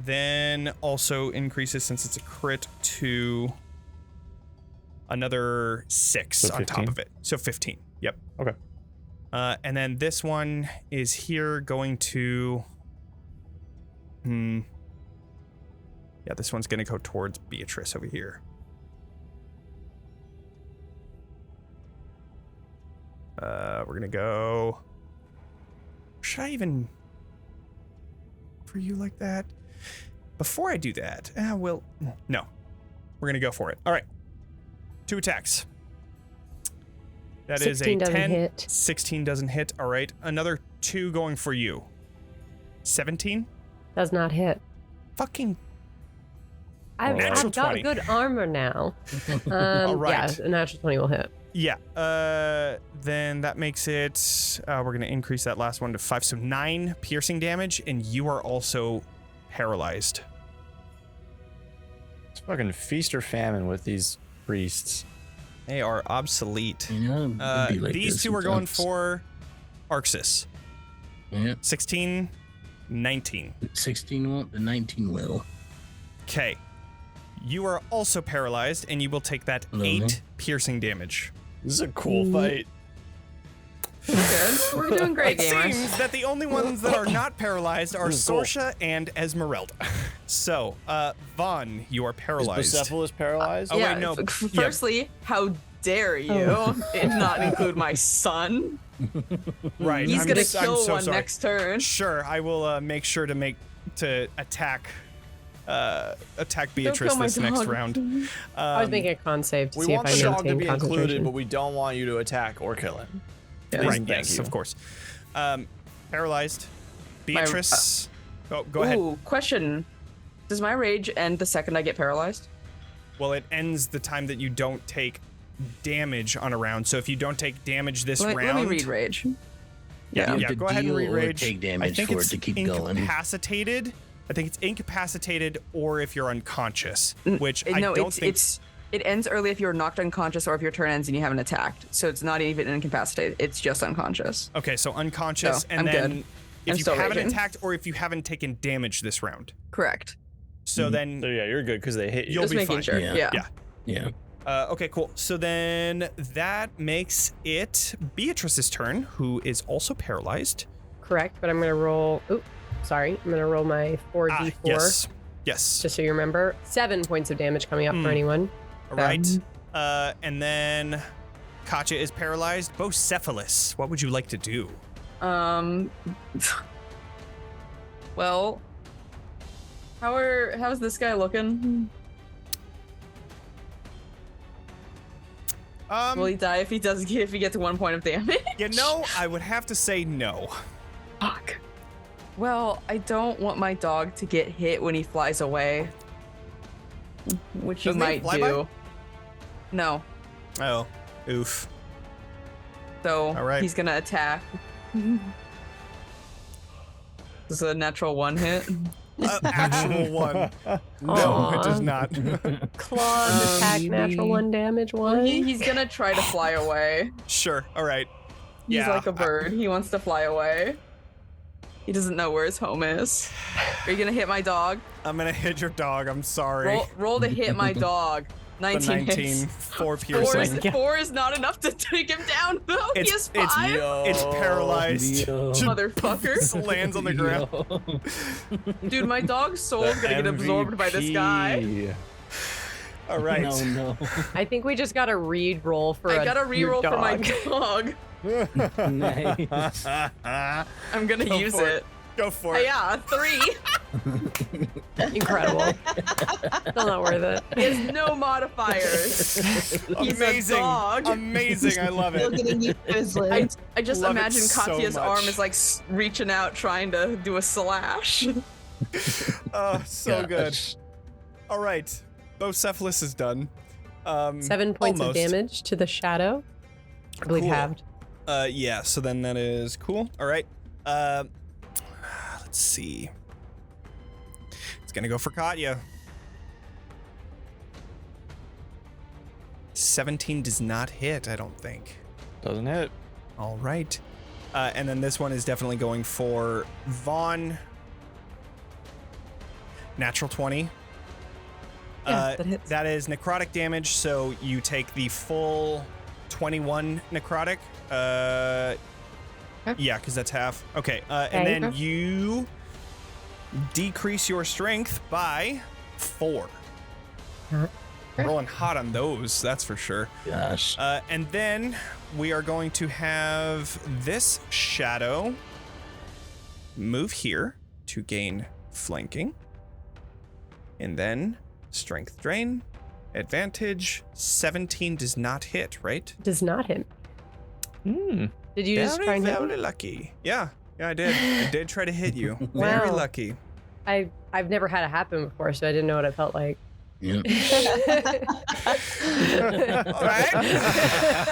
[SPEAKER 1] then also increases, since it's a crit, to another 6
[SPEAKER 2] So
[SPEAKER 1] on top
[SPEAKER 2] 15?
[SPEAKER 1] of it. So 15. Yep.
[SPEAKER 2] Okay.
[SPEAKER 1] And then this one is here going to... Yeah, this one's going to go towards Beatrice over here. We're going to go... Should I even... for you like that? Before I do that, no. We're going to go for it. All right. 2 attacks. That is a
[SPEAKER 5] 16 doesn't
[SPEAKER 1] 10.
[SPEAKER 5] hit.
[SPEAKER 1] 16 doesn't hit. All right. Another 2 going for you. 17?
[SPEAKER 5] Does not hit.
[SPEAKER 1] Fucking...
[SPEAKER 5] I've
[SPEAKER 1] Natural
[SPEAKER 5] got
[SPEAKER 1] 20.
[SPEAKER 5] good armor now.
[SPEAKER 1] All right.
[SPEAKER 5] Yeah, a natural 20 will hit.
[SPEAKER 1] Yeah. Then that makes it... we're going to increase that last one to 5. So 9 piercing damage, and you are also paralyzed.
[SPEAKER 2] It's fucking feast or famine with these priests.
[SPEAKER 1] They are obsolete.
[SPEAKER 3] You know, it'd be like
[SPEAKER 1] These
[SPEAKER 3] this
[SPEAKER 1] 2 are going
[SPEAKER 3] sometimes.
[SPEAKER 1] for Arxes.
[SPEAKER 3] Yeah,
[SPEAKER 1] 16, 19.
[SPEAKER 3] 16 won't, the 19 will.
[SPEAKER 1] Okay. You are also paralyzed, and you will take that 8 piercing damage.
[SPEAKER 2] This is a cool fight.
[SPEAKER 7] Good. We're doing great,
[SPEAKER 1] It
[SPEAKER 7] gamers.
[SPEAKER 1] seems that the only ones that are not paralyzed are
[SPEAKER 2] This is cool.
[SPEAKER 1] Sorsha and Esmeralda. So, Vaughn, you are
[SPEAKER 2] Is
[SPEAKER 1] paralyzed.
[SPEAKER 2] Bucephalus paralyzed?
[SPEAKER 1] Oh,
[SPEAKER 7] yeah,
[SPEAKER 1] wait, no.
[SPEAKER 7] Firstly, how dare you not include my son?
[SPEAKER 1] Right.
[SPEAKER 7] He's
[SPEAKER 1] I'm
[SPEAKER 7] gonna
[SPEAKER 1] just- I'm
[SPEAKER 7] kill
[SPEAKER 1] so
[SPEAKER 7] one
[SPEAKER 1] sorry.
[SPEAKER 7] next turn.
[SPEAKER 1] Sure, I will make sure to attack Beatrice
[SPEAKER 7] kill my
[SPEAKER 1] this next
[SPEAKER 7] dog.
[SPEAKER 1] round.
[SPEAKER 5] I was making a con save to
[SPEAKER 2] We
[SPEAKER 5] see if
[SPEAKER 2] want
[SPEAKER 5] I
[SPEAKER 2] the dog to
[SPEAKER 5] maintain
[SPEAKER 2] be included,
[SPEAKER 5] concentration.
[SPEAKER 2] but we don't want you to attack or kill him.
[SPEAKER 7] Yeah.
[SPEAKER 1] Right,
[SPEAKER 2] Thank
[SPEAKER 1] yes,
[SPEAKER 2] you.
[SPEAKER 1] of course. Paralyzed. Beatrice. Go ahead.
[SPEAKER 7] Ooh, question. Does my rage end the second I get paralyzed?
[SPEAKER 1] Well, it ends the time that you don't take damage on a round. So if you don't take damage this round...
[SPEAKER 7] Let me read rage.
[SPEAKER 1] Yeah,
[SPEAKER 3] You have to
[SPEAKER 1] go ahead and
[SPEAKER 3] deal or
[SPEAKER 1] re-rage.
[SPEAKER 3] take damage
[SPEAKER 1] I think
[SPEAKER 3] for
[SPEAKER 1] it's
[SPEAKER 3] it to keep going.
[SPEAKER 1] incapacitated. I think it's incapacitated or if you're unconscious, which I
[SPEAKER 7] No,
[SPEAKER 1] don't think...
[SPEAKER 7] it ends early if you're knocked unconscious or if your turn ends and you haven't attacked. So it's not even incapacitated. It's just unconscious.
[SPEAKER 1] Okay, so unconscious,
[SPEAKER 7] So,
[SPEAKER 1] and
[SPEAKER 7] I'm
[SPEAKER 1] then
[SPEAKER 7] good.
[SPEAKER 1] if
[SPEAKER 7] I'm
[SPEAKER 1] you
[SPEAKER 7] still
[SPEAKER 1] haven't
[SPEAKER 7] raging.
[SPEAKER 1] attacked or if you haven't taken damage this round.
[SPEAKER 7] Correct.
[SPEAKER 1] So then
[SPEAKER 2] So yeah, you're good because they hit you.
[SPEAKER 1] You'll
[SPEAKER 7] Just
[SPEAKER 1] be
[SPEAKER 7] making
[SPEAKER 1] fine.
[SPEAKER 7] sure.
[SPEAKER 3] Yeah.
[SPEAKER 7] Yeah.
[SPEAKER 1] Yeah.
[SPEAKER 3] Yeah.
[SPEAKER 1] Okay, cool. So then that makes it Beatrice's turn, who is also paralyzed.
[SPEAKER 5] Correct, but I'm going to roll... Oop, sorry. I'm going to roll my 4d4.
[SPEAKER 1] Yes. Yes.
[SPEAKER 5] Just so you remember. 7 points of damage coming up for anyone.
[SPEAKER 1] All right. And then Katya is paralyzed. Bucephalus, what would you like to do?
[SPEAKER 7] Well, how's this guy looking? Will he die if he gets 1 point of damage?
[SPEAKER 1] You know, I would have to say no.
[SPEAKER 7] Fuck. Well, I don't want my dog to get hit when he flies away. Which you
[SPEAKER 1] Doesn't he
[SPEAKER 7] might
[SPEAKER 1] fly
[SPEAKER 7] do.
[SPEAKER 1] by?
[SPEAKER 7] No.
[SPEAKER 1] Oh, oof.
[SPEAKER 7] So
[SPEAKER 1] All right.
[SPEAKER 7] he's gonna attack. This is a natural 1 hit.
[SPEAKER 1] Actual one. No,
[SPEAKER 5] Aw.
[SPEAKER 1] it does not.
[SPEAKER 5] Claws attack, natural 1 damage, 1.
[SPEAKER 7] He's gonna try to fly away.
[SPEAKER 1] Sure. All right.
[SPEAKER 7] He's
[SPEAKER 1] Yeah,
[SPEAKER 7] like a bird. He wants to fly away. He doesn't know where his home is. Are you gonna hit my dog?
[SPEAKER 1] I'm gonna hit your dog. I'm sorry.
[SPEAKER 7] Roll to hit my dog. 19
[SPEAKER 1] 19
[SPEAKER 7] hits.
[SPEAKER 1] 4 piercing.
[SPEAKER 7] Four is not enough to take him down, though. He has 5.
[SPEAKER 1] It's paralyzed.
[SPEAKER 7] Motherfucker.
[SPEAKER 1] Lands on the ground.
[SPEAKER 7] Dude, my dog's soul's gonna get absorbed by this guy.
[SPEAKER 1] All right.
[SPEAKER 3] No.
[SPEAKER 5] I think we just got to re-roll for
[SPEAKER 7] I gotta
[SPEAKER 5] your
[SPEAKER 7] reroll for my
[SPEAKER 5] dog.
[SPEAKER 7] dog.
[SPEAKER 3] Nice.
[SPEAKER 7] I'm gonna
[SPEAKER 1] Go
[SPEAKER 7] use
[SPEAKER 1] for
[SPEAKER 7] it.
[SPEAKER 1] Go for it.
[SPEAKER 7] Yeah, 3.
[SPEAKER 5] Incredible. Still not worth it.
[SPEAKER 7] He has no modifiers. He's
[SPEAKER 1] Amazing.
[SPEAKER 7] a dog.
[SPEAKER 1] Amazing. I love
[SPEAKER 6] Still
[SPEAKER 1] it.
[SPEAKER 6] getting you Twizzlers.
[SPEAKER 7] I just
[SPEAKER 1] Love it
[SPEAKER 7] imagine
[SPEAKER 1] so
[SPEAKER 7] Katya's
[SPEAKER 1] much.
[SPEAKER 7] arm is like reaching out, trying to do a slash.
[SPEAKER 1] Oh, so good.
[SPEAKER 3] Gosh.
[SPEAKER 1] All right. Bocephalus is done.
[SPEAKER 5] 7 points
[SPEAKER 1] almost.
[SPEAKER 5] of damage to the shadow. I believe
[SPEAKER 1] Cool.
[SPEAKER 5] halved.
[SPEAKER 1] Yeah, so then that is cool. All right. Let's see. It's gonna go for Katya. 17 does not hit, I don't think.
[SPEAKER 2] Doesn't hit.
[SPEAKER 1] All right. And then this one is definitely going for Vaughn. Natural 20.
[SPEAKER 7] Yeah, that hits.
[SPEAKER 1] That is necrotic damage, so you take the full 21 necrotic. Yeah, because that's half. Okay, and
[SPEAKER 5] Okay.
[SPEAKER 1] then you decrease your strength by 4. Rolling hot on those, that's for sure.
[SPEAKER 3] Gosh.
[SPEAKER 1] And then we are going to have this shadow move here to gain flanking. And then strength drain, advantage, 17 does not hit, right?
[SPEAKER 5] Does not hit.
[SPEAKER 2] Hmm.
[SPEAKER 5] Did you just try and hit
[SPEAKER 1] very
[SPEAKER 5] me?
[SPEAKER 1] lucky. Yeah, I did. I did try to hit you. Very
[SPEAKER 5] Wow.
[SPEAKER 1] lucky.
[SPEAKER 5] I've never had it happen before, so I didn't know what it felt like.
[SPEAKER 3] Yep.
[SPEAKER 1] All right.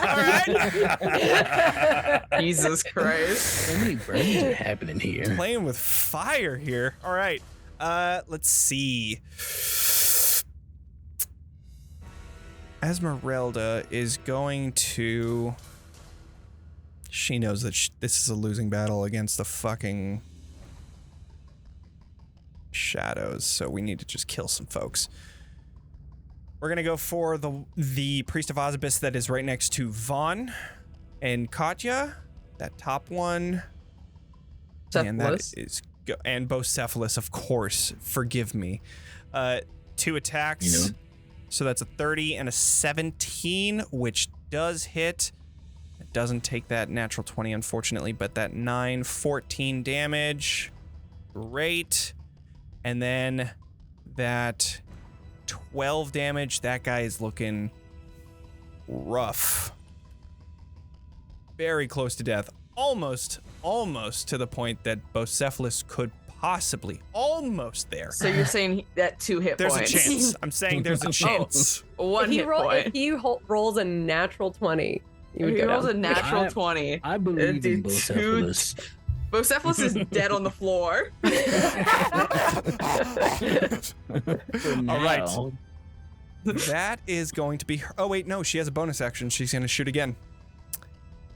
[SPEAKER 1] All right.
[SPEAKER 7] Jesus Christ.
[SPEAKER 3] So many burns are happening here.
[SPEAKER 1] Playing with fire here. All right. Let's see. Esmeralda is going to. She knows that this is a losing battle against the fucking shadows, so we need to just kill some folks. We're gonna go for the Priest of Ozibus that is right next to Vaughn and Katya. That top one. And that
[SPEAKER 7] Cephalus.
[SPEAKER 1] is and Bocephalus, of course. Forgive me. 2 attacks.
[SPEAKER 3] You know.
[SPEAKER 1] So that's a 30 and a 17, which does hit. It doesn't take that natural 20, unfortunately, but that 9, 14 damage. Great. And then that 12 damage. That guy is looking rough. Very close to death. Almost to the point that Bocephalus could possibly almost there.
[SPEAKER 7] So you're saying that 2 hit
[SPEAKER 1] There's
[SPEAKER 7] points.
[SPEAKER 1] a chance. I'm saying there's a chance.
[SPEAKER 7] 1
[SPEAKER 5] If he,
[SPEAKER 7] hit
[SPEAKER 5] if
[SPEAKER 7] point.
[SPEAKER 5] he rolls a natural 20, you would
[SPEAKER 7] If he
[SPEAKER 5] go
[SPEAKER 7] rolls a
[SPEAKER 5] down.
[SPEAKER 7] natural
[SPEAKER 3] I-
[SPEAKER 7] 20.
[SPEAKER 3] I believe in
[SPEAKER 7] Dude,
[SPEAKER 3] Bocephalus.
[SPEAKER 7] Bocephalus is dead on the floor.
[SPEAKER 1] All right.
[SPEAKER 3] Now,
[SPEAKER 1] That is going to be her. Oh, wait, no, she has a bonus action. She's going to shoot again.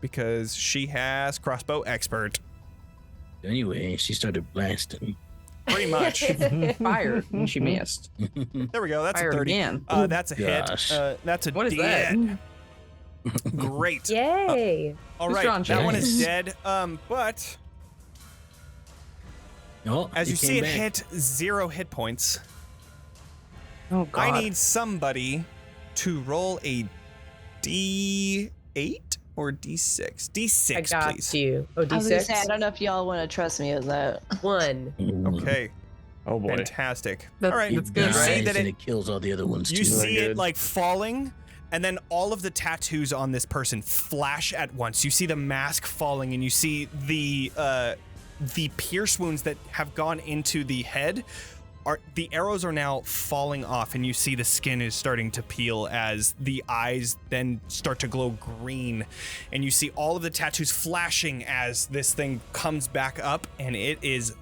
[SPEAKER 1] Because she has crossbow expert.
[SPEAKER 3] Anyway, she started blasting.
[SPEAKER 1] Pretty much.
[SPEAKER 7] Fired, and she missed.
[SPEAKER 1] There we go. That's
[SPEAKER 7] Fired
[SPEAKER 1] a 30.
[SPEAKER 7] again.
[SPEAKER 1] That's a hit.
[SPEAKER 3] Gosh.
[SPEAKER 1] That's a
[SPEAKER 7] What is
[SPEAKER 1] dead. Great.
[SPEAKER 5] Yay!
[SPEAKER 1] All
[SPEAKER 7] Who's
[SPEAKER 1] right,
[SPEAKER 7] drawing
[SPEAKER 1] that one is
[SPEAKER 3] checks?
[SPEAKER 1] dead. But
[SPEAKER 3] Oh,
[SPEAKER 1] as you see
[SPEAKER 3] came
[SPEAKER 1] it
[SPEAKER 3] back.
[SPEAKER 1] hit 0 hit points,
[SPEAKER 7] Oh, God.
[SPEAKER 1] I need somebody to roll a D8 or D6. D6,
[SPEAKER 5] I got
[SPEAKER 1] please.
[SPEAKER 5] you. Oh,
[SPEAKER 6] I was gonna
[SPEAKER 5] D6?
[SPEAKER 6] say, I don't know if y'all want to trust me with that.
[SPEAKER 5] 1.
[SPEAKER 3] Ooh.
[SPEAKER 1] Okay,
[SPEAKER 2] Oh boy.
[SPEAKER 1] fantastic.
[SPEAKER 7] That's-
[SPEAKER 1] All right,
[SPEAKER 7] that's good,
[SPEAKER 1] you
[SPEAKER 7] right?
[SPEAKER 1] see
[SPEAKER 3] Dies
[SPEAKER 1] that
[SPEAKER 3] and
[SPEAKER 1] it
[SPEAKER 3] it kills all the other ones
[SPEAKER 1] You
[SPEAKER 3] too.
[SPEAKER 1] see it
[SPEAKER 2] good.
[SPEAKER 1] like falling, and then all of the tattoos on this person flash at once. You see the mask falling, and you see the pierce wounds that have gone into the head. The arrows are now falling off, and you see the skin is starting to peel as the eyes then start to glow green, and you see all of the tattoos flashing as this thing comes back up, and it is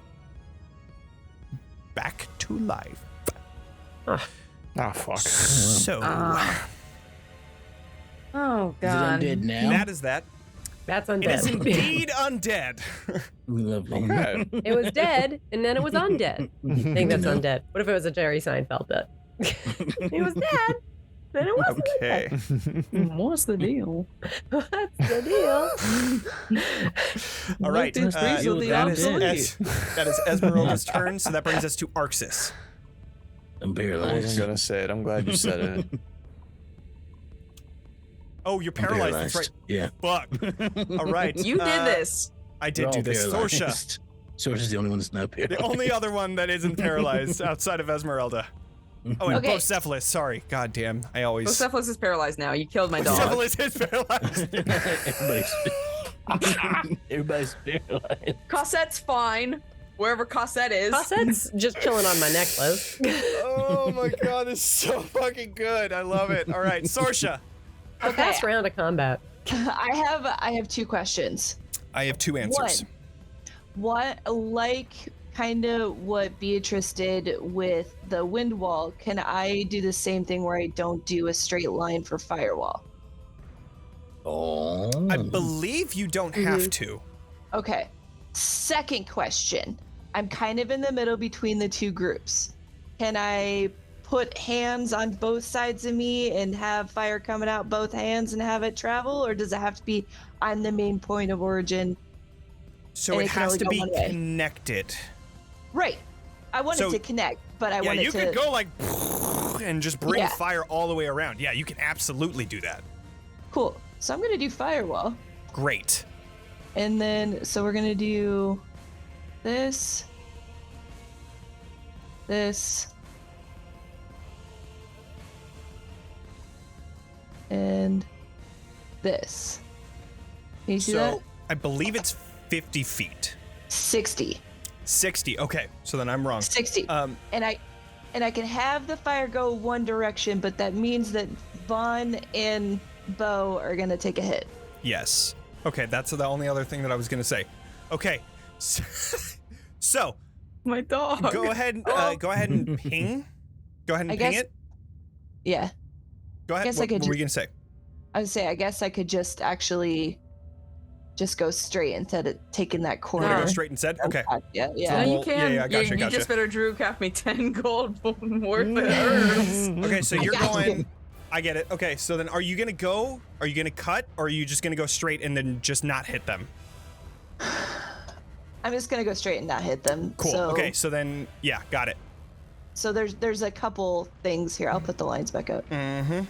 [SPEAKER 1] back to life.
[SPEAKER 2] Oh fuck.
[SPEAKER 1] So.
[SPEAKER 7] Oh,
[SPEAKER 3] Is it
[SPEAKER 7] God.
[SPEAKER 3] undead now?
[SPEAKER 1] That is that.
[SPEAKER 5] That's undead.
[SPEAKER 1] It is indeed undead.
[SPEAKER 3] Lovely.
[SPEAKER 2] Okay.
[SPEAKER 5] It was dead, and then it was undead. I think that's undead. What if it was a Jerry Seinfeld bit? It was dead, then it wasn't
[SPEAKER 1] Okay.
[SPEAKER 7] What's the deal?
[SPEAKER 5] dead. What's the deal?
[SPEAKER 1] All right.
[SPEAKER 7] Nothing's recently
[SPEAKER 1] that is
[SPEAKER 7] obsolete.
[SPEAKER 1] that is Esmeralda's turn, so that brings us to Arxes.
[SPEAKER 3] I'm
[SPEAKER 2] I
[SPEAKER 3] paralyzed.
[SPEAKER 2] wasn't gonna say it. I'm glad you said it.
[SPEAKER 1] Oh, you're
[SPEAKER 3] I'm
[SPEAKER 1] paralyzed. That's right.
[SPEAKER 3] Yeah.
[SPEAKER 1] Fuck. All right.
[SPEAKER 7] You did this.
[SPEAKER 1] I
[SPEAKER 3] We're
[SPEAKER 1] did
[SPEAKER 3] all
[SPEAKER 1] do this. Sorsha,
[SPEAKER 3] paralyzed. Sorsha's the only one that's not paralyzed.
[SPEAKER 1] the only other one that isn't paralyzed outside of Esmeralda. Oh, and
[SPEAKER 6] Okay.
[SPEAKER 1] Bocephalus. Sorry. God damn. I always.
[SPEAKER 7] Bocephalus is paralyzed now. You killed my dog.
[SPEAKER 1] Bocephalus is paralyzed.
[SPEAKER 3] Everybody's paralyzed.
[SPEAKER 7] Cossette's fine. Wherever Cossette is.
[SPEAKER 5] Cossette's just chilling on my necklace.
[SPEAKER 1] Oh my god, this is so fucking good. I love it. All right, Sorsha.
[SPEAKER 5] A fast round of combat.
[SPEAKER 6] I have 2 questions.
[SPEAKER 1] I have 2 answers.
[SPEAKER 6] What, like kind of what Beatrice did with the wind wall, can I do the same thing where I don't do a straight line for firewall?
[SPEAKER 3] Oh.
[SPEAKER 1] I believe you don't have to.
[SPEAKER 6] Okay. Second question. I'm kind of in the middle between the 2 groups. Can I put hands on both sides of me and have fire coming out both hands and have it travel, or does it have to be on the main point of origin?
[SPEAKER 1] So
[SPEAKER 6] And
[SPEAKER 1] it
[SPEAKER 6] it can
[SPEAKER 1] has
[SPEAKER 6] only
[SPEAKER 1] to
[SPEAKER 6] go
[SPEAKER 1] be
[SPEAKER 6] one way.
[SPEAKER 1] connected.
[SPEAKER 6] Right. I want
[SPEAKER 1] So-
[SPEAKER 6] it to connect, but I
[SPEAKER 1] Yeah,
[SPEAKER 6] want it
[SPEAKER 1] you
[SPEAKER 6] to.
[SPEAKER 1] could go like and just bring
[SPEAKER 6] Yeah.
[SPEAKER 1] fire all the way around. Yeah, you can absolutely do that.
[SPEAKER 6] Cool. So I'm gonna do firewall,
[SPEAKER 1] Great.
[SPEAKER 6] and then so we're gonna do this, and this. Can you see that?
[SPEAKER 1] So I believe it's 50 feet.
[SPEAKER 6] 60.
[SPEAKER 1] 60. Okay, so then I'm wrong.
[SPEAKER 6] 60.
[SPEAKER 1] Um,
[SPEAKER 6] And I can have the fire go one direction, but that means that Vaughn and Bo are gonna take a hit.
[SPEAKER 1] yes. Okay, that's the only other thing that I was gonna say. Okay, so
[SPEAKER 7] My dog.
[SPEAKER 1] go ahead and ping. Go ahead and
[SPEAKER 6] I
[SPEAKER 1] ping
[SPEAKER 6] guess-
[SPEAKER 1] it.
[SPEAKER 6] Yeah.
[SPEAKER 1] Go ahead.
[SPEAKER 6] guess I
[SPEAKER 1] What
[SPEAKER 6] could
[SPEAKER 1] were we gonna say?
[SPEAKER 6] I would say I guess I could just actually just go straight instead of taking that
[SPEAKER 1] We're gonna
[SPEAKER 6] corner.
[SPEAKER 1] go straight instead. Okay.
[SPEAKER 6] Yeah,
[SPEAKER 7] No,
[SPEAKER 6] yeah.
[SPEAKER 7] you
[SPEAKER 1] Well,
[SPEAKER 7] can.
[SPEAKER 1] yeah, gotcha,
[SPEAKER 7] you
[SPEAKER 1] gotcha.
[SPEAKER 7] just better Drew cap me 10 gold worth of herbs.
[SPEAKER 1] Okay, so you're
[SPEAKER 6] got
[SPEAKER 1] going.
[SPEAKER 6] you.
[SPEAKER 1] I get it. Okay, so then are you gonna go? Are you gonna cut? Or are you just gonna go straight and then just not hit them?
[SPEAKER 6] I'm just gonna go straight and not hit them.
[SPEAKER 1] Cool.
[SPEAKER 6] So,
[SPEAKER 1] Okay, so then yeah, got it.
[SPEAKER 6] So there's a couple things here. I'll put the lines back up.
[SPEAKER 1] Mm-hmm.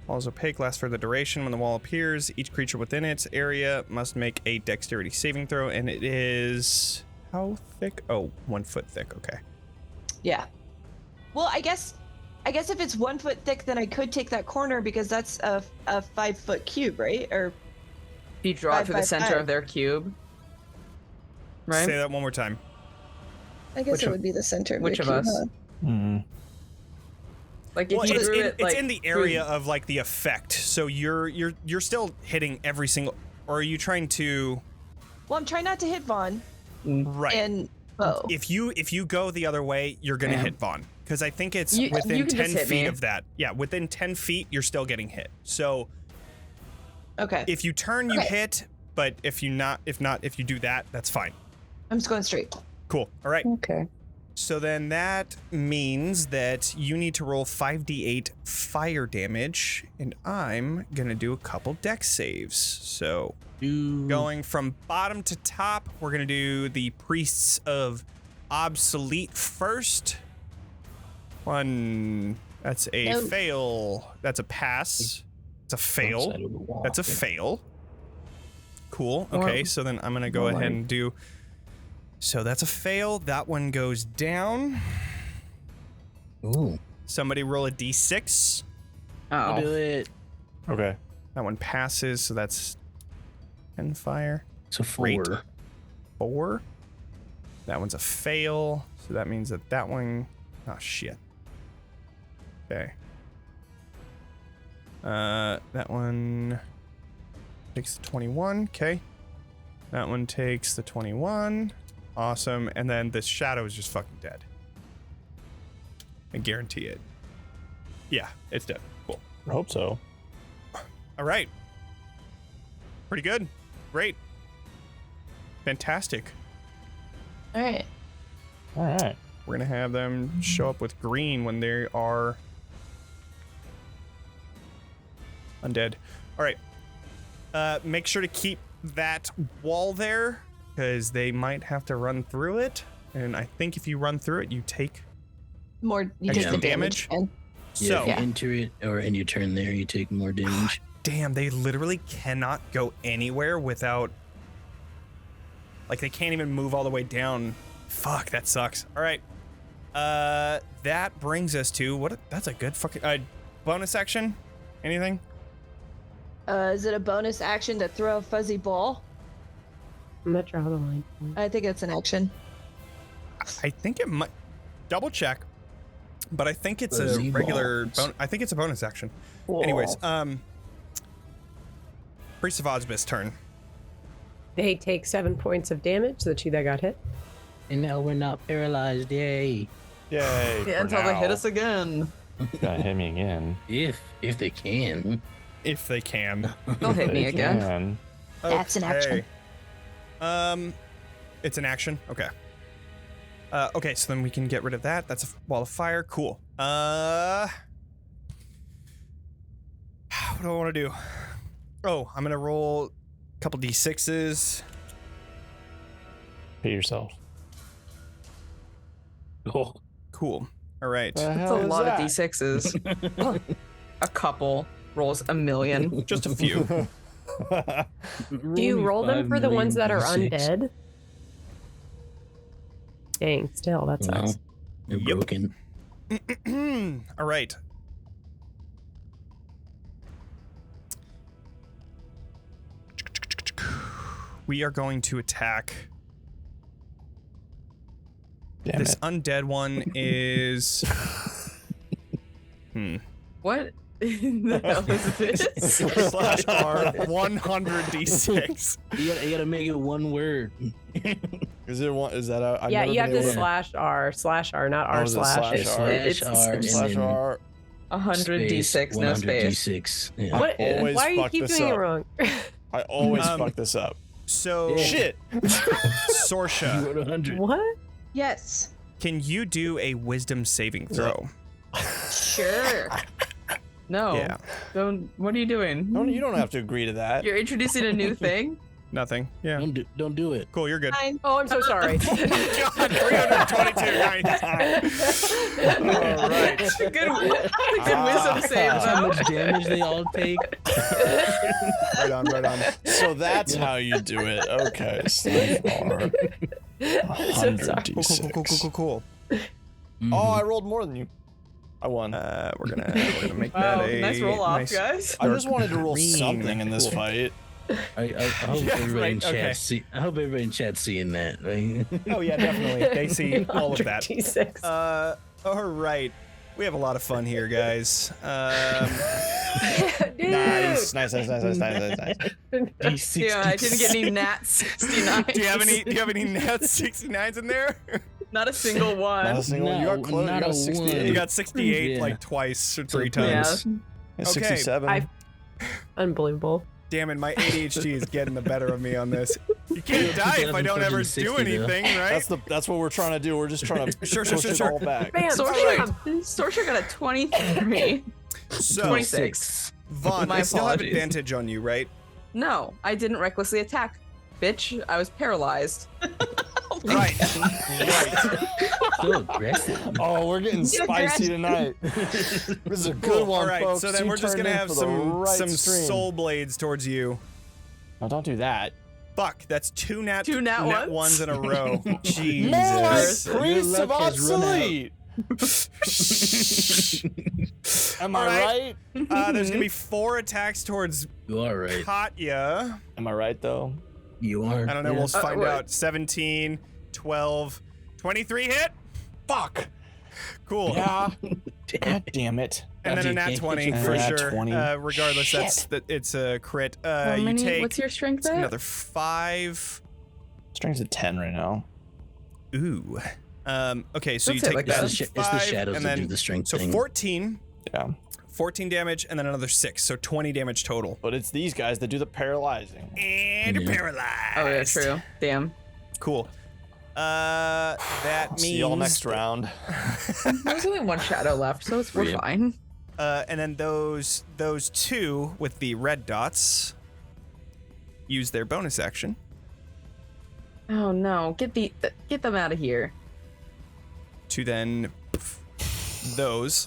[SPEAKER 1] Wall is opaque, lasts for the duration. When the wall appears, each creature within its area must make a dexterity saving throw, and it is how thick? Oh, 1 foot thick. Okay.
[SPEAKER 6] Yeah. Well, I guess if it's 1 foot thick, then I could take that corner because that's a 5 foot cube, right? Or
[SPEAKER 7] If you draw it
[SPEAKER 6] Five,
[SPEAKER 7] through the
[SPEAKER 6] five,
[SPEAKER 7] center
[SPEAKER 6] five.
[SPEAKER 7] of their cube. Right?
[SPEAKER 1] Say that one more time.
[SPEAKER 6] I guess
[SPEAKER 7] Which
[SPEAKER 6] it
[SPEAKER 7] of-
[SPEAKER 6] would be the center of
[SPEAKER 7] which
[SPEAKER 6] the
[SPEAKER 7] of
[SPEAKER 6] cube,
[SPEAKER 7] us?
[SPEAKER 6] huh?
[SPEAKER 2] Mhm.
[SPEAKER 7] Like if
[SPEAKER 1] Well,
[SPEAKER 7] you
[SPEAKER 1] it's,
[SPEAKER 7] drew
[SPEAKER 1] in,
[SPEAKER 7] it
[SPEAKER 1] it's
[SPEAKER 7] like
[SPEAKER 1] in the area of like the effect, so you're still hitting every single. Or are you trying to?
[SPEAKER 6] Well, I'm trying not to hit Vaughn
[SPEAKER 1] Right.
[SPEAKER 6] and Bo.
[SPEAKER 1] If you go the other way, you're gonna
[SPEAKER 7] Yeah.
[SPEAKER 1] hit Vaughn because I think it's
[SPEAKER 7] You
[SPEAKER 1] within
[SPEAKER 7] can
[SPEAKER 1] 10
[SPEAKER 7] just hit
[SPEAKER 1] feet
[SPEAKER 7] me.
[SPEAKER 1] of that. Yeah, within 10 feet, you're still getting hit. So
[SPEAKER 6] Okay.
[SPEAKER 1] if you turn, you
[SPEAKER 6] Okay.
[SPEAKER 1] hit. But if you do that, that's fine.
[SPEAKER 6] I'm just going straight.
[SPEAKER 1] Cool. All right.
[SPEAKER 7] Okay.
[SPEAKER 1] So then that means that you need to roll 5d8 fire damage, and I'm gonna do a couple dex saves. So going from bottom to top, we're gonna do the Priests of Obsolete first. One, that's a
[SPEAKER 6] No.
[SPEAKER 1] fail. That's a pass. It's a fail.
[SPEAKER 3] Outside of the wall.
[SPEAKER 1] That's a fail. Cool. Okay, so then I'm gonna go ahead and do. So that's a fail. That one goes down.
[SPEAKER 3] Ooh.
[SPEAKER 1] Somebody roll a d6.
[SPEAKER 3] I'll do
[SPEAKER 7] Oh.
[SPEAKER 3] it.
[SPEAKER 2] Okay.
[SPEAKER 1] That one passes, so that's 10 fire.
[SPEAKER 3] It's a
[SPEAKER 1] Great.
[SPEAKER 3] 4.
[SPEAKER 1] 4. That one's a fail, so that means that one. Oh shit. Okay. That one takes the 21. Okay. That one takes the 21. Awesome. And then this shadow is just fucking dead. I guarantee it. Yeah, it's dead. Cool.
[SPEAKER 2] I hope so.
[SPEAKER 1] All right. Pretty good. Great. Fantastic.
[SPEAKER 6] All right.
[SPEAKER 2] All right.
[SPEAKER 1] We're going to have them show up with green when they are undead. All right. Make sure to keep that wall there because they might have to run through it. And I think if you run through it, you take
[SPEAKER 6] More. You
[SPEAKER 1] extra
[SPEAKER 6] take the
[SPEAKER 1] damage.
[SPEAKER 6] And
[SPEAKER 3] Yeah,
[SPEAKER 1] So,
[SPEAKER 3] if you enter it or and you turn there, you take more damage.
[SPEAKER 1] damn, they literally cannot go anywhere without, like, they can't even move all the way down. Fuck, that sucks. All right. That brings us to that's a good fucking bonus action. Anything?
[SPEAKER 6] is it a bonus action to throw a fuzzy ball?
[SPEAKER 5] I'm gonna draw the line.
[SPEAKER 6] I think it's an action.
[SPEAKER 1] I think it might double check, but I think it's
[SPEAKER 3] Fuzzy
[SPEAKER 1] a regular.
[SPEAKER 3] balls.
[SPEAKER 1] I think it's a bonus action.
[SPEAKER 6] Cool.
[SPEAKER 1] Anyways, Priest of Ozb's turn.
[SPEAKER 5] They take 7 points of damage. The two that got hit.
[SPEAKER 3] And now we're not paralyzed. Yay!
[SPEAKER 2] Yay.
[SPEAKER 7] Yeah, until they hit us again.
[SPEAKER 2] Gonna hit me again.
[SPEAKER 3] If they can.
[SPEAKER 1] If they can.
[SPEAKER 7] They'll hit me
[SPEAKER 2] They
[SPEAKER 7] again.
[SPEAKER 2] can.
[SPEAKER 6] That's an action.
[SPEAKER 1] Okay. It's an action. Okay. Okay, so then we can get rid of that. That's a wall of fire. Cool. What do I want to do? Oh, I'm gonna roll a couple d6s.
[SPEAKER 2] Hit yourself.
[SPEAKER 3] Oh,
[SPEAKER 1] Cool. All right.
[SPEAKER 7] That's a lot of D6s. A couple rolls a million.
[SPEAKER 1] Just a few.
[SPEAKER 5] Do you roll them for the ones that are undead? Dang, still, that
[SPEAKER 3] No,
[SPEAKER 5] sucks.
[SPEAKER 3] they're
[SPEAKER 1] Yep.
[SPEAKER 3] broken.
[SPEAKER 1] All right. We are going to attack.
[SPEAKER 2] Damn
[SPEAKER 1] This
[SPEAKER 2] it.
[SPEAKER 1] undead one is.
[SPEAKER 7] What in the hell is this?
[SPEAKER 1] Slash R 100d6.
[SPEAKER 3] You gotta make it one word.
[SPEAKER 2] Is it one? Is that a? I've
[SPEAKER 5] Yeah,
[SPEAKER 2] never
[SPEAKER 5] you have
[SPEAKER 2] been
[SPEAKER 5] to
[SPEAKER 2] able
[SPEAKER 5] slash R, not R
[SPEAKER 2] is it
[SPEAKER 5] slash.
[SPEAKER 2] slash R?
[SPEAKER 3] Slash R and
[SPEAKER 2] Slash
[SPEAKER 3] then
[SPEAKER 2] R.
[SPEAKER 7] 100
[SPEAKER 3] space,
[SPEAKER 7] D6, no space.
[SPEAKER 3] 100d6. Yeah.
[SPEAKER 5] What?
[SPEAKER 2] always
[SPEAKER 5] Why do you
[SPEAKER 2] fuck
[SPEAKER 5] keep
[SPEAKER 2] this
[SPEAKER 5] doing
[SPEAKER 2] up.
[SPEAKER 5] it wrong?
[SPEAKER 2] I always
[SPEAKER 1] Um,
[SPEAKER 2] fuck this up.
[SPEAKER 1] So,
[SPEAKER 2] Shit.
[SPEAKER 3] You
[SPEAKER 1] Sorsha,
[SPEAKER 3] wrote 100.
[SPEAKER 5] What?
[SPEAKER 6] Yes.
[SPEAKER 1] can you do a wisdom saving throw?
[SPEAKER 6] Sure.
[SPEAKER 7] No.
[SPEAKER 1] Yeah.
[SPEAKER 7] Don't. What are you doing?
[SPEAKER 2] You don't have to agree to that.
[SPEAKER 7] You're introducing a new thing?
[SPEAKER 1] Nothing. Yeah.
[SPEAKER 3] Don't do it.
[SPEAKER 1] Cool, you're good.
[SPEAKER 6] Fine.
[SPEAKER 5] Oh, I'm so sorry.
[SPEAKER 1] God, 322. Nice. All right.
[SPEAKER 7] Good wisdom save,
[SPEAKER 3] How
[SPEAKER 7] though.
[SPEAKER 3] much damage they all take?
[SPEAKER 1] Right on, right on.
[SPEAKER 2] So that's how you do it. Okay. Slash R.
[SPEAKER 5] So sorry.
[SPEAKER 2] 100d6.
[SPEAKER 1] Cool.
[SPEAKER 2] Oh, I rolled more than you. I won.
[SPEAKER 1] We're gonna make
[SPEAKER 7] Wow,
[SPEAKER 1] that a
[SPEAKER 7] nice roll off,
[SPEAKER 1] nice-
[SPEAKER 7] guys.
[SPEAKER 2] I just wanted to roll
[SPEAKER 1] green.
[SPEAKER 2] something in this
[SPEAKER 1] Cool.
[SPEAKER 2] fight.
[SPEAKER 3] I hope
[SPEAKER 1] Yeah,
[SPEAKER 3] everybody
[SPEAKER 1] right,
[SPEAKER 3] in chat
[SPEAKER 1] okay.
[SPEAKER 3] I hope everybody in chat seeing that. Right?
[SPEAKER 1] Oh yeah, definitely. They see all of that.
[SPEAKER 5] 100d6.
[SPEAKER 1] All right. We have a lot of fun here, guys.
[SPEAKER 5] Dude.
[SPEAKER 2] Nice.
[SPEAKER 7] Yeah, I didn't get any nat 69.
[SPEAKER 1] Do you have any net 69s in there?
[SPEAKER 7] Not a single one.
[SPEAKER 2] Not a single one. You got
[SPEAKER 3] No,
[SPEAKER 2] close. You
[SPEAKER 3] not
[SPEAKER 2] got
[SPEAKER 3] a
[SPEAKER 2] 68.
[SPEAKER 1] You
[SPEAKER 3] one.
[SPEAKER 1] got 68
[SPEAKER 3] Yeah.
[SPEAKER 1] like twice or three
[SPEAKER 7] Yeah.
[SPEAKER 1] times.
[SPEAKER 2] Yeah,
[SPEAKER 1] Okay.
[SPEAKER 2] 67.
[SPEAKER 5] Unbelievable.
[SPEAKER 1] Damn it, my ADHD is getting the better of me on this. You can't die if I don't ever do
[SPEAKER 3] 2060 though.
[SPEAKER 1] anything, right?
[SPEAKER 2] That's what we're trying to do. We're just trying to
[SPEAKER 1] Sure,
[SPEAKER 2] push it all back.
[SPEAKER 5] Bam!
[SPEAKER 7] Sorsha got a 23.
[SPEAKER 1] So,
[SPEAKER 7] 26.
[SPEAKER 1] Vaughn,
[SPEAKER 7] My
[SPEAKER 1] I still have
[SPEAKER 7] apologies.
[SPEAKER 1] advantage on you, right?
[SPEAKER 7] No, I didn't recklessly attack. Bitch, I was paralyzed.
[SPEAKER 1] Right.
[SPEAKER 3] So aggressive.
[SPEAKER 2] Oh, we're getting spicy tonight. This is a good one,
[SPEAKER 1] All right,
[SPEAKER 2] folks.
[SPEAKER 1] so then
[SPEAKER 2] You
[SPEAKER 1] we're just
[SPEAKER 2] turned
[SPEAKER 1] gonna
[SPEAKER 2] in
[SPEAKER 1] have
[SPEAKER 2] for the right
[SPEAKER 1] some
[SPEAKER 2] stream.
[SPEAKER 1] soul blades towards you.
[SPEAKER 2] No, don't do that.
[SPEAKER 1] Fuck, that's two nat
[SPEAKER 7] ones?
[SPEAKER 1] ones in a row.
[SPEAKER 2] More like
[SPEAKER 1] Jesus.
[SPEAKER 2] Priests of
[SPEAKER 3] luck has run out.
[SPEAKER 2] Obsolete. Am I
[SPEAKER 1] Alright.
[SPEAKER 2] right?
[SPEAKER 1] There's gonna be 4 attacks towards
[SPEAKER 3] You are right.
[SPEAKER 1] Katya.
[SPEAKER 2] Am I right though?
[SPEAKER 3] You are.
[SPEAKER 1] I don't know,
[SPEAKER 3] Yeah.
[SPEAKER 1] we'll find
[SPEAKER 7] what?
[SPEAKER 1] out. 17, 12, 23 hit.
[SPEAKER 2] Fuck.
[SPEAKER 1] Cool.
[SPEAKER 2] Yeah. God damn it.
[SPEAKER 1] And then a
[SPEAKER 3] You
[SPEAKER 1] nat
[SPEAKER 3] can't
[SPEAKER 1] 20
[SPEAKER 3] hit your
[SPEAKER 1] for
[SPEAKER 2] nat
[SPEAKER 1] sure.
[SPEAKER 2] 20.
[SPEAKER 1] Regardless, it's a crit.
[SPEAKER 7] How
[SPEAKER 1] You
[SPEAKER 7] many?
[SPEAKER 1] take
[SPEAKER 7] What's your strength at?
[SPEAKER 1] another 5.
[SPEAKER 2] Strength's at 10 right now.
[SPEAKER 1] Ooh. Okay, so
[SPEAKER 7] Let's
[SPEAKER 1] you
[SPEAKER 7] hit
[SPEAKER 1] take
[SPEAKER 7] like
[SPEAKER 1] that
[SPEAKER 7] that.
[SPEAKER 3] It's the
[SPEAKER 1] 5,
[SPEAKER 3] shadows
[SPEAKER 1] and
[SPEAKER 3] that
[SPEAKER 1] then
[SPEAKER 3] do the strength
[SPEAKER 1] so
[SPEAKER 3] thing.
[SPEAKER 1] 14.
[SPEAKER 2] Yeah.
[SPEAKER 1] 14 damage, and then another 6, so 20 damage total.
[SPEAKER 2] But it's these guys that do the paralyzing.
[SPEAKER 1] And you're paralyzed.
[SPEAKER 7] Oh, yeah, true. Damn.
[SPEAKER 1] Cool. That means...
[SPEAKER 2] See y'all next round.
[SPEAKER 7] There's only one shadow left, so we're fine.
[SPEAKER 1] And then those 2 with the red dots use their bonus action.
[SPEAKER 7] Oh no! Get them out of here.
[SPEAKER 1] To then those.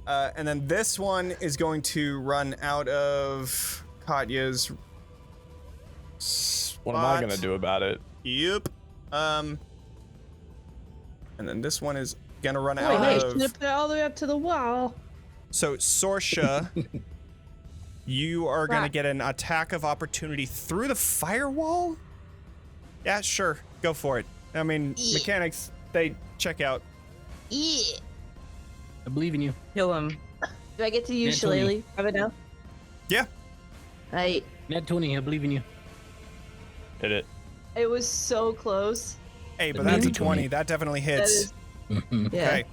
[SPEAKER 1] And then this one is going to run out of Katya's spot.
[SPEAKER 2] What am I gonna do about it?
[SPEAKER 1] Yep. And then this one is gonna run out
[SPEAKER 6] Nice.
[SPEAKER 1] of...
[SPEAKER 6] Put it all the way up to the wall.
[SPEAKER 1] So, Sorsha, you are going to get an attack of opportunity through the firewall? Yeah, sure. Go for it. I mean, mechanics, they check out.
[SPEAKER 6] Yeah.
[SPEAKER 3] I believe in you.
[SPEAKER 7] Kill him.
[SPEAKER 6] Do I get to use
[SPEAKER 3] Nat 20.
[SPEAKER 6] Shillelagh right now?
[SPEAKER 1] Yeah.
[SPEAKER 6] Right.
[SPEAKER 3] Nat 20, I believe in you.
[SPEAKER 2] Hit it.
[SPEAKER 6] It was so close.
[SPEAKER 1] Hey, but
[SPEAKER 3] Maybe
[SPEAKER 1] that's a
[SPEAKER 3] 20.
[SPEAKER 1] 20. That definitely
[SPEAKER 6] That
[SPEAKER 1] hits.
[SPEAKER 6] is, yeah.
[SPEAKER 1] Okay.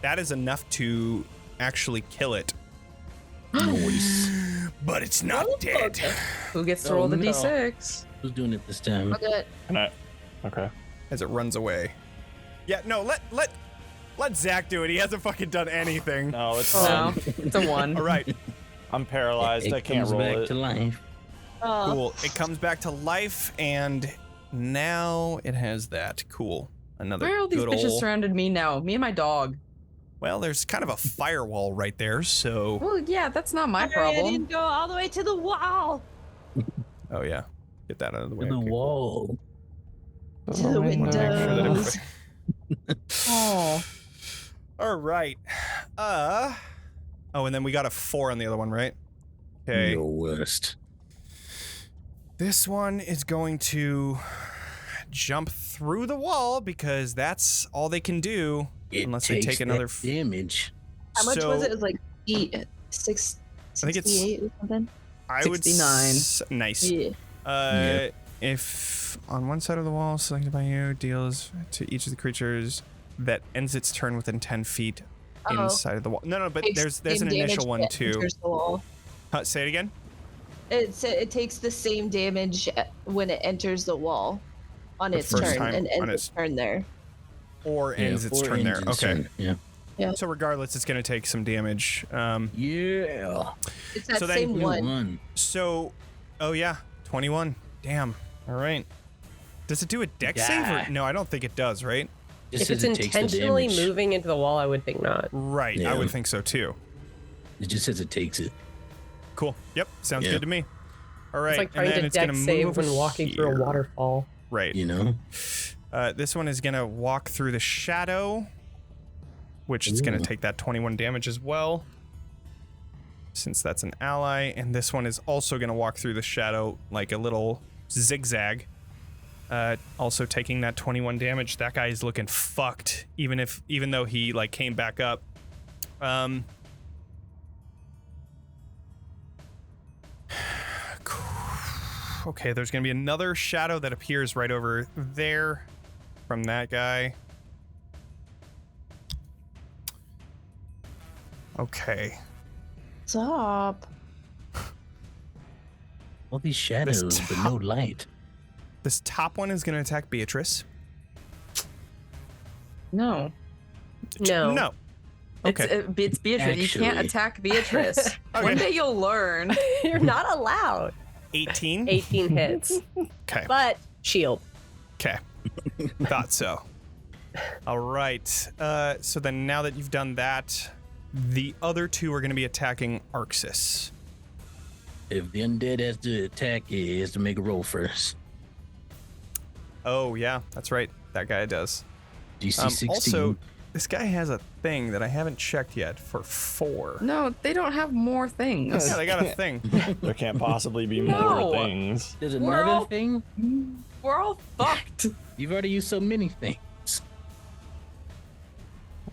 [SPEAKER 1] That is enough to actually kill it.
[SPEAKER 3] Nice.
[SPEAKER 1] But it's not dead.
[SPEAKER 7] Who gets to
[SPEAKER 3] Oh,
[SPEAKER 7] roll the
[SPEAKER 3] no.
[SPEAKER 7] d6?
[SPEAKER 3] Who's doing it this time?
[SPEAKER 6] I'll do it.
[SPEAKER 2] Can I? Okay.
[SPEAKER 1] As it runs away. Yeah, no, let Zack do it. He hasn't fucking done anything.
[SPEAKER 2] No, it's
[SPEAKER 7] No, it's a 1.
[SPEAKER 1] All right.
[SPEAKER 2] I'm paralyzed.
[SPEAKER 3] It
[SPEAKER 2] I can't
[SPEAKER 3] comes
[SPEAKER 2] roll
[SPEAKER 3] back
[SPEAKER 2] it.
[SPEAKER 3] to life.
[SPEAKER 6] Oh,
[SPEAKER 1] Cool. It comes back to life, and now it has that. Cool. Another
[SPEAKER 7] Where are all these
[SPEAKER 1] good
[SPEAKER 7] bitches
[SPEAKER 1] ol'...
[SPEAKER 7] surrounded me now? Me and my dog.
[SPEAKER 1] Well, there's kind of a firewall right there, so...
[SPEAKER 7] Well, yeah, that's not my
[SPEAKER 6] sorry, I
[SPEAKER 7] problem.
[SPEAKER 6] didn't go all the way to the wall.
[SPEAKER 1] Oh, yeah. Get that out of the way.
[SPEAKER 3] To the
[SPEAKER 1] Okay, cool.
[SPEAKER 3] wall.
[SPEAKER 6] To the
[SPEAKER 1] Make sure that
[SPEAKER 6] windows.
[SPEAKER 1] everybody-
[SPEAKER 7] Oh,
[SPEAKER 1] All right. Oh, and then we got a 4 on the other one, right? Okay.
[SPEAKER 3] Your worst.
[SPEAKER 1] This one is going to jump through the wall because that's all they can do.
[SPEAKER 3] It
[SPEAKER 1] Unless they
[SPEAKER 3] takes
[SPEAKER 1] take another
[SPEAKER 3] that damage.
[SPEAKER 6] How much
[SPEAKER 1] So,
[SPEAKER 6] was it? It was like 6,
[SPEAKER 1] I think it's-
[SPEAKER 6] 68 or something.
[SPEAKER 1] I would
[SPEAKER 7] 69.
[SPEAKER 1] Nice.
[SPEAKER 6] Yeah.
[SPEAKER 3] Yeah.
[SPEAKER 1] If on one side of the wall selected by you deals to each of the creatures that ends its turn within 10 feet
[SPEAKER 6] Uh-oh.
[SPEAKER 1] inside of the wall. No, but
[SPEAKER 6] Takes
[SPEAKER 1] there's
[SPEAKER 6] same
[SPEAKER 1] an initial
[SPEAKER 6] damage
[SPEAKER 1] one
[SPEAKER 6] that
[SPEAKER 1] too.
[SPEAKER 6] enters the wall.
[SPEAKER 1] Say it again.
[SPEAKER 6] It takes the same damage when it enters the wall on
[SPEAKER 1] The
[SPEAKER 6] its
[SPEAKER 1] first
[SPEAKER 6] turn
[SPEAKER 1] time
[SPEAKER 6] and
[SPEAKER 1] on
[SPEAKER 6] ends
[SPEAKER 1] its-
[SPEAKER 6] its turn there.
[SPEAKER 1] Or ends its
[SPEAKER 3] or
[SPEAKER 1] turn there.
[SPEAKER 3] ends its
[SPEAKER 1] Okay.
[SPEAKER 3] turn. Yeah.
[SPEAKER 1] So regardless, it's going to take some damage.
[SPEAKER 3] Yeah.
[SPEAKER 6] It's that
[SPEAKER 1] So then
[SPEAKER 6] same
[SPEAKER 3] You
[SPEAKER 6] one.
[SPEAKER 3] won.
[SPEAKER 1] So, oh yeah, 21. Damn. All right. Does it do a dex save?
[SPEAKER 3] Yeah.
[SPEAKER 1] Or, no, I don't think it does, right?
[SPEAKER 3] Just
[SPEAKER 5] If
[SPEAKER 3] says
[SPEAKER 5] it's
[SPEAKER 3] it takes the
[SPEAKER 5] intentionally
[SPEAKER 3] damage.
[SPEAKER 5] moving into the wall, I would think not.
[SPEAKER 1] Right. I
[SPEAKER 3] Yeah.
[SPEAKER 1] would think so too.
[SPEAKER 3] It just says it takes it.
[SPEAKER 1] Cool. Yep. Sounds
[SPEAKER 3] Yeah.
[SPEAKER 1] good to me. All right.
[SPEAKER 5] It's like trying
[SPEAKER 1] and then
[SPEAKER 5] to
[SPEAKER 1] it's gonna
[SPEAKER 5] dex
[SPEAKER 1] move
[SPEAKER 5] save
[SPEAKER 1] over
[SPEAKER 5] when walking through a
[SPEAKER 1] here.
[SPEAKER 5] waterfall.
[SPEAKER 1] Right.
[SPEAKER 3] You know?
[SPEAKER 1] This one is gonna walk through the shadow, which is gonna
[SPEAKER 3] Ooh.
[SPEAKER 1] take that 21 damage as well, since that's an ally. And this one is also gonna walk through the shadow like a little zigzag, also taking that 21 damage. That guy is looking fucked, even though he like came back up. Okay, there's gonna be another shadow that appears right over there from that guy. Okay.
[SPEAKER 6] Stop.
[SPEAKER 3] All these shadows, but no light.
[SPEAKER 1] This top one is gonna attack Beatrice.
[SPEAKER 7] no.
[SPEAKER 5] No.
[SPEAKER 1] No. Okay.
[SPEAKER 7] It's Beatrice. You can't
[SPEAKER 3] Actually.
[SPEAKER 7] attack Beatrice.
[SPEAKER 1] Okay.
[SPEAKER 7] One day you'll learn.
[SPEAKER 5] You're not allowed.
[SPEAKER 1] 18.
[SPEAKER 5] 18 hits,
[SPEAKER 1] Okay.
[SPEAKER 5] but shield.
[SPEAKER 1] Okay. Thought so. All right. So then now that you've done that, the other two are going to be attacking Arxes.
[SPEAKER 3] If the undead has to attack, he has to make a roll first.
[SPEAKER 1] Oh, yeah. That's right. That guy does.
[SPEAKER 3] DC 16.
[SPEAKER 1] Also, this guy has a thing that I haven't checked yet for 4.
[SPEAKER 7] No, they don't have more things.
[SPEAKER 1] Yeah, they got a thing.
[SPEAKER 2] There can't possibly be
[SPEAKER 7] No.
[SPEAKER 2] more things.
[SPEAKER 3] There's
[SPEAKER 7] we're
[SPEAKER 3] another
[SPEAKER 7] all-
[SPEAKER 3] thing?
[SPEAKER 7] We're all fucked.
[SPEAKER 3] You've already used so many things.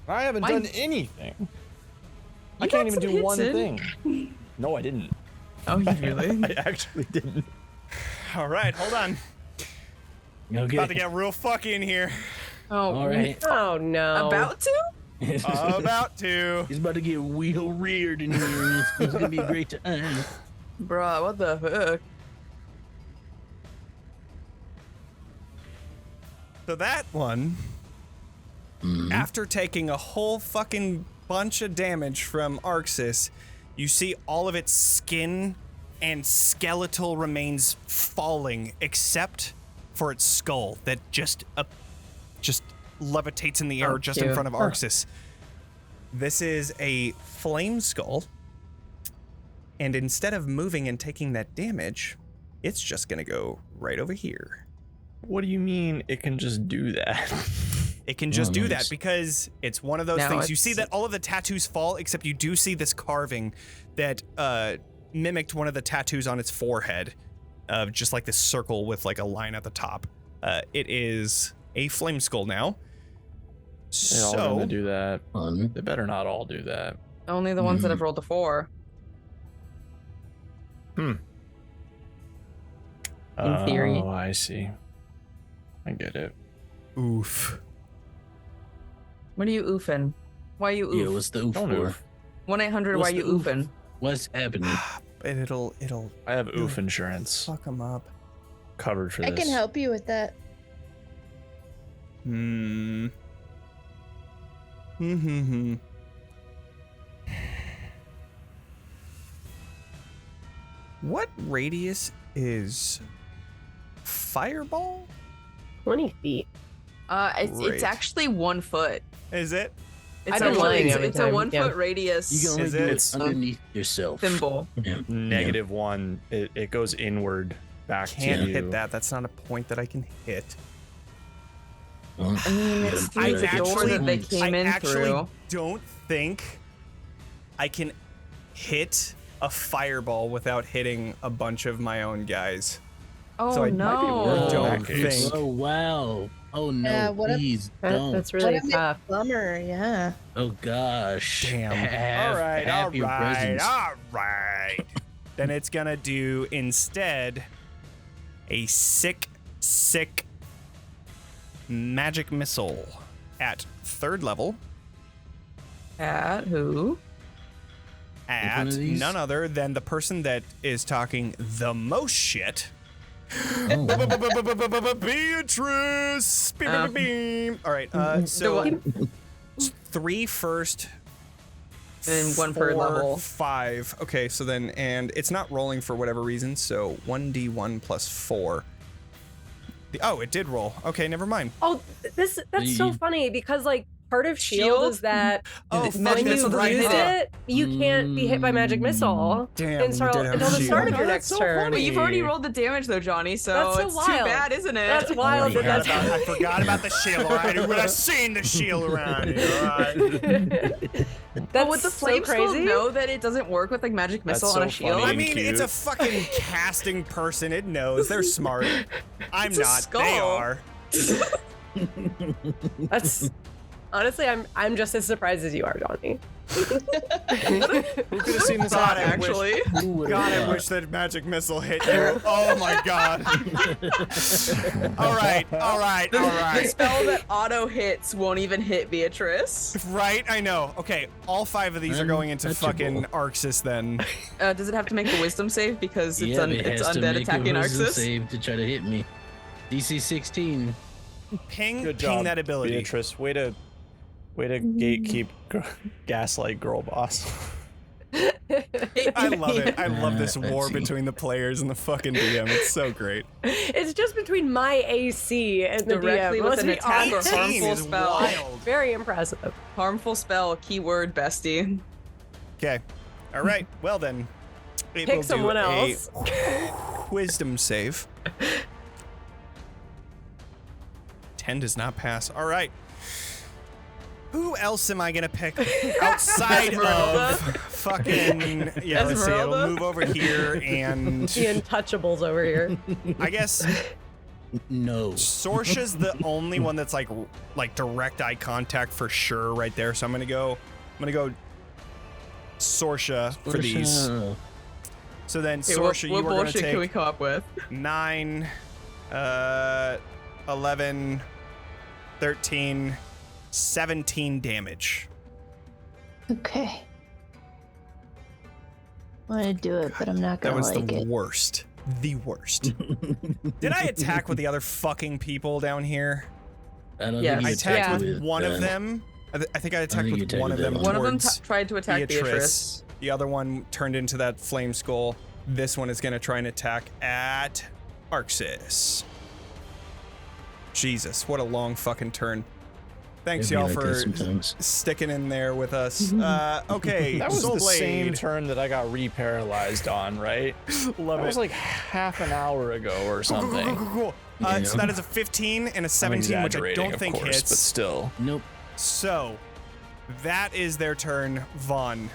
[SPEAKER 2] I haven't
[SPEAKER 7] Mine-
[SPEAKER 2] done anything. I
[SPEAKER 7] You
[SPEAKER 2] can't
[SPEAKER 7] got
[SPEAKER 2] even
[SPEAKER 7] some
[SPEAKER 2] do
[SPEAKER 7] hits
[SPEAKER 2] one
[SPEAKER 7] in.
[SPEAKER 2] thing. No, I didn't.
[SPEAKER 7] Oh, you really?
[SPEAKER 2] I actually didn't.
[SPEAKER 1] All right. Hold on.
[SPEAKER 3] Okay.
[SPEAKER 1] About to get real fucky in here.
[SPEAKER 7] Oh,
[SPEAKER 3] All right.
[SPEAKER 5] Oh no.
[SPEAKER 7] About to?
[SPEAKER 1] About to.
[SPEAKER 3] He's about to get wheel reared in here. It's gonna be a great time.
[SPEAKER 7] Bruh, what the fuck?
[SPEAKER 1] So that one, after taking a whole fucking bunch of damage from Arxes, you see all of its skin and skeletal remains falling, except for its skull that just levitates in the air just in front of Arxes. This is a flame skull, and instead of moving and taking that damage, it's just gonna go right over here.
[SPEAKER 2] What do you mean it can just do that?
[SPEAKER 1] It can just do that because it's one of those
[SPEAKER 7] Now
[SPEAKER 1] things. You see
[SPEAKER 7] it's-
[SPEAKER 1] that all of the tattoos fall, except you do see this carving that mimicked one of the tattoos on its forehead, just like this circle with like a line at the top. It is a flame skull now.
[SPEAKER 2] They all gonna
[SPEAKER 1] So
[SPEAKER 2] do that.
[SPEAKER 3] Fun.
[SPEAKER 2] They better not all do that.
[SPEAKER 7] Only the ones that have rolled a 4. In theory.
[SPEAKER 2] Oh, I see. I get it.
[SPEAKER 1] oof.
[SPEAKER 7] What are you oofing? Why are you
[SPEAKER 3] Yeah,
[SPEAKER 7] oof?
[SPEAKER 3] what's the oof
[SPEAKER 2] Don't
[SPEAKER 3] for?
[SPEAKER 2] oof.
[SPEAKER 7] 1-800, why
[SPEAKER 3] What's
[SPEAKER 7] are you
[SPEAKER 3] the oof?
[SPEAKER 7] oofing?
[SPEAKER 3] What's happening?
[SPEAKER 1] It'll
[SPEAKER 2] I have oof insurance
[SPEAKER 1] fuck them up.
[SPEAKER 2] covered for
[SPEAKER 6] I
[SPEAKER 2] this.
[SPEAKER 6] can help you with that.
[SPEAKER 1] What radius is fireball?
[SPEAKER 5] 20 feet.
[SPEAKER 7] It's
[SPEAKER 1] Great.
[SPEAKER 7] actually 1 foot.
[SPEAKER 1] Is it?
[SPEAKER 7] It's
[SPEAKER 5] I've been lying every
[SPEAKER 7] it's a
[SPEAKER 5] time,
[SPEAKER 7] 1
[SPEAKER 5] yeah.
[SPEAKER 7] foot radius
[SPEAKER 3] You can only
[SPEAKER 1] Is
[SPEAKER 3] do
[SPEAKER 1] it?
[SPEAKER 3] it underneath yourself.
[SPEAKER 7] symbol.
[SPEAKER 3] Yeah.
[SPEAKER 2] -1. It goes inward back
[SPEAKER 1] Can't
[SPEAKER 2] to you.
[SPEAKER 1] hit that. That's not a point that I can hit.
[SPEAKER 3] Well,
[SPEAKER 7] I mean, it's
[SPEAKER 3] yeah,
[SPEAKER 7] through the
[SPEAKER 3] yeah,
[SPEAKER 7] door that they
[SPEAKER 3] it's-
[SPEAKER 7] came
[SPEAKER 1] I
[SPEAKER 7] in
[SPEAKER 1] actually
[SPEAKER 7] through.
[SPEAKER 1] don't think I can hit a fireball without hitting a bunch of my own guys.
[SPEAKER 7] Oh
[SPEAKER 1] So I might be worth
[SPEAKER 7] no!
[SPEAKER 1] don't think.
[SPEAKER 3] Oh wow! Oh no!
[SPEAKER 6] Yeah, what a-
[SPEAKER 3] Please don't!
[SPEAKER 5] That's really
[SPEAKER 6] What a
[SPEAKER 5] tough.
[SPEAKER 6] bummer, yeah.
[SPEAKER 3] Oh gosh!
[SPEAKER 1] Damn.
[SPEAKER 3] Have,
[SPEAKER 1] all right,
[SPEAKER 3] have your presence.
[SPEAKER 1] all right. Then it's gonna do instead a sick magic missile at 3rd level
[SPEAKER 7] At who?
[SPEAKER 1] at
[SPEAKER 3] one of these?
[SPEAKER 1] none other than the person that is talking the most shit.
[SPEAKER 3] Oh, wow.
[SPEAKER 1] Beatrice.
[SPEAKER 7] Oh.
[SPEAKER 1] Beam. All right. So 3 first.
[SPEAKER 7] And 1 per
[SPEAKER 1] 4,
[SPEAKER 7] level.
[SPEAKER 1] 5. Okay, so then, and it's not rolling for whatever reason, so 1d1 plus 4. Oh, it did roll. Okay, never mind.
[SPEAKER 5] Oh, that's so
[SPEAKER 3] You-
[SPEAKER 5] funny because like part of shield
[SPEAKER 7] Shield?
[SPEAKER 5] is that
[SPEAKER 1] Oh,
[SPEAKER 7] Magic
[SPEAKER 5] when
[SPEAKER 7] missile
[SPEAKER 5] you
[SPEAKER 7] doesn't
[SPEAKER 5] use
[SPEAKER 7] hit
[SPEAKER 5] it, you can't be hit by magic missile
[SPEAKER 1] Damn,
[SPEAKER 5] until
[SPEAKER 1] we did have
[SPEAKER 5] the
[SPEAKER 1] shield.
[SPEAKER 5] start of
[SPEAKER 7] Oh,
[SPEAKER 5] your
[SPEAKER 7] that's
[SPEAKER 5] next
[SPEAKER 7] so
[SPEAKER 5] turn.
[SPEAKER 7] But you've already rolled the damage though, Johnny, so
[SPEAKER 5] That's so
[SPEAKER 7] it's
[SPEAKER 5] wild.
[SPEAKER 7] too bad, isn't it?
[SPEAKER 5] That's wild.
[SPEAKER 3] my
[SPEAKER 5] That
[SPEAKER 3] God.
[SPEAKER 5] that's
[SPEAKER 1] I forgot about the shield. All right, who would have seen the shield around here? All right.
[SPEAKER 7] But would the
[SPEAKER 5] so
[SPEAKER 7] flame skull
[SPEAKER 5] crazy.
[SPEAKER 7] know that it doesn't work with like magic
[SPEAKER 2] That's
[SPEAKER 7] missile on a
[SPEAKER 2] so
[SPEAKER 7] shield?
[SPEAKER 2] funny.
[SPEAKER 1] I mean,
[SPEAKER 2] Cute.
[SPEAKER 1] it's a fucking casting person. It knows. They're smart. I'm
[SPEAKER 7] It's a
[SPEAKER 1] not.
[SPEAKER 7] skull.
[SPEAKER 1] They are.
[SPEAKER 5] That's honestly, I'm just as surprised as you are, Johnny.
[SPEAKER 2] Who could have seen this
[SPEAKER 7] God,
[SPEAKER 2] happen?
[SPEAKER 7] actually.
[SPEAKER 3] Who would've
[SPEAKER 1] God, I
[SPEAKER 3] thought?
[SPEAKER 1] wish that magic missile hit you. Oh my God. All right, all right, all
[SPEAKER 7] The
[SPEAKER 1] right.
[SPEAKER 7] spell that auto hits won't even hit Beatrice.
[SPEAKER 1] Right, I know. Okay, all 5 of these are going into
[SPEAKER 3] Untouchable.
[SPEAKER 1] fucking Arxes then.
[SPEAKER 7] Does it have to make the wisdom save because it's,
[SPEAKER 3] Yeah, it
[SPEAKER 7] it's
[SPEAKER 3] has to
[SPEAKER 7] undead
[SPEAKER 3] make
[SPEAKER 7] attacking
[SPEAKER 3] a wisdom
[SPEAKER 7] Arxes?
[SPEAKER 3] save to try to hit me. DC 16.
[SPEAKER 1] Ping,
[SPEAKER 2] Good
[SPEAKER 1] ping
[SPEAKER 2] job,
[SPEAKER 1] that ability.
[SPEAKER 2] Beatrice. Way to gatekeep gaslight girl boss.
[SPEAKER 1] I love it. I love this
[SPEAKER 3] Let's
[SPEAKER 1] war
[SPEAKER 3] see.
[SPEAKER 1] between the players and the fucking DM. It's so great.
[SPEAKER 5] It's just between my AC and the
[SPEAKER 7] Directly
[SPEAKER 5] DM.
[SPEAKER 7] with
[SPEAKER 5] Let's
[SPEAKER 7] an
[SPEAKER 5] be
[SPEAKER 7] attack or
[SPEAKER 5] honest.
[SPEAKER 7] harmful
[SPEAKER 1] is
[SPEAKER 7] spell.
[SPEAKER 1] wild.
[SPEAKER 5] Very impressive.
[SPEAKER 7] Harmful spell, keyword bestie.
[SPEAKER 1] Okay. All right. Well then, it
[SPEAKER 5] Pick
[SPEAKER 1] will do
[SPEAKER 5] someone
[SPEAKER 1] a
[SPEAKER 5] else.
[SPEAKER 1] wisdom save. 10 does not pass. All right. Who else am I gonna pick outside of fucking? Yeah, let's see. It'll
[SPEAKER 7] Esmeralda?
[SPEAKER 1] move over here, and
[SPEAKER 5] The untouchables over here.
[SPEAKER 1] I guess
[SPEAKER 3] No.
[SPEAKER 1] Sorsha's the only one that's like direct eye contact for sure right there. So I'm gonna go Sorsha for these.
[SPEAKER 3] Sorsha.
[SPEAKER 1] So then
[SPEAKER 7] Okay,
[SPEAKER 1] Sorsha,
[SPEAKER 7] what
[SPEAKER 1] you are gonna
[SPEAKER 7] bullshit can we
[SPEAKER 1] take
[SPEAKER 7] come up with?
[SPEAKER 1] 9, 11, 13, 17 damage.
[SPEAKER 6] Okay. I want to do it, but I'm not
[SPEAKER 1] That
[SPEAKER 6] gonna
[SPEAKER 1] was
[SPEAKER 6] like
[SPEAKER 1] the
[SPEAKER 6] it.
[SPEAKER 1] worst. The worst. Did I attack with the other fucking people down here?
[SPEAKER 3] I don't
[SPEAKER 7] Yes.
[SPEAKER 3] think
[SPEAKER 1] I
[SPEAKER 3] you
[SPEAKER 1] attacked
[SPEAKER 3] attacked
[SPEAKER 1] with one of them. I think I attacked
[SPEAKER 3] think you
[SPEAKER 1] with
[SPEAKER 3] attacked
[SPEAKER 1] one of
[SPEAKER 3] with
[SPEAKER 1] them.
[SPEAKER 3] that
[SPEAKER 7] One of them
[SPEAKER 1] towards
[SPEAKER 7] tried to attack Beatrice.
[SPEAKER 1] The other one turned into that flame skull. This one is going to try and attack at Arxes. Jesus, what a long fucking turn. Thanks,
[SPEAKER 3] It'd be
[SPEAKER 1] y'all,
[SPEAKER 3] like
[SPEAKER 1] for
[SPEAKER 3] that sometimes.
[SPEAKER 1] sticking in there with us. Okay,
[SPEAKER 2] That was
[SPEAKER 1] Soul
[SPEAKER 2] the
[SPEAKER 1] Blade.
[SPEAKER 2] same turn that I got re-paralyzed on, right?
[SPEAKER 1] Love
[SPEAKER 2] That
[SPEAKER 1] it.
[SPEAKER 2] was like half an hour ago or something.
[SPEAKER 1] Cool.
[SPEAKER 3] Yeah.
[SPEAKER 1] So that is a 15 and a 17, which I don't think
[SPEAKER 2] course,
[SPEAKER 1] hits.
[SPEAKER 2] but still.
[SPEAKER 3] Nope.
[SPEAKER 1] So, that is their turn. Vaughn,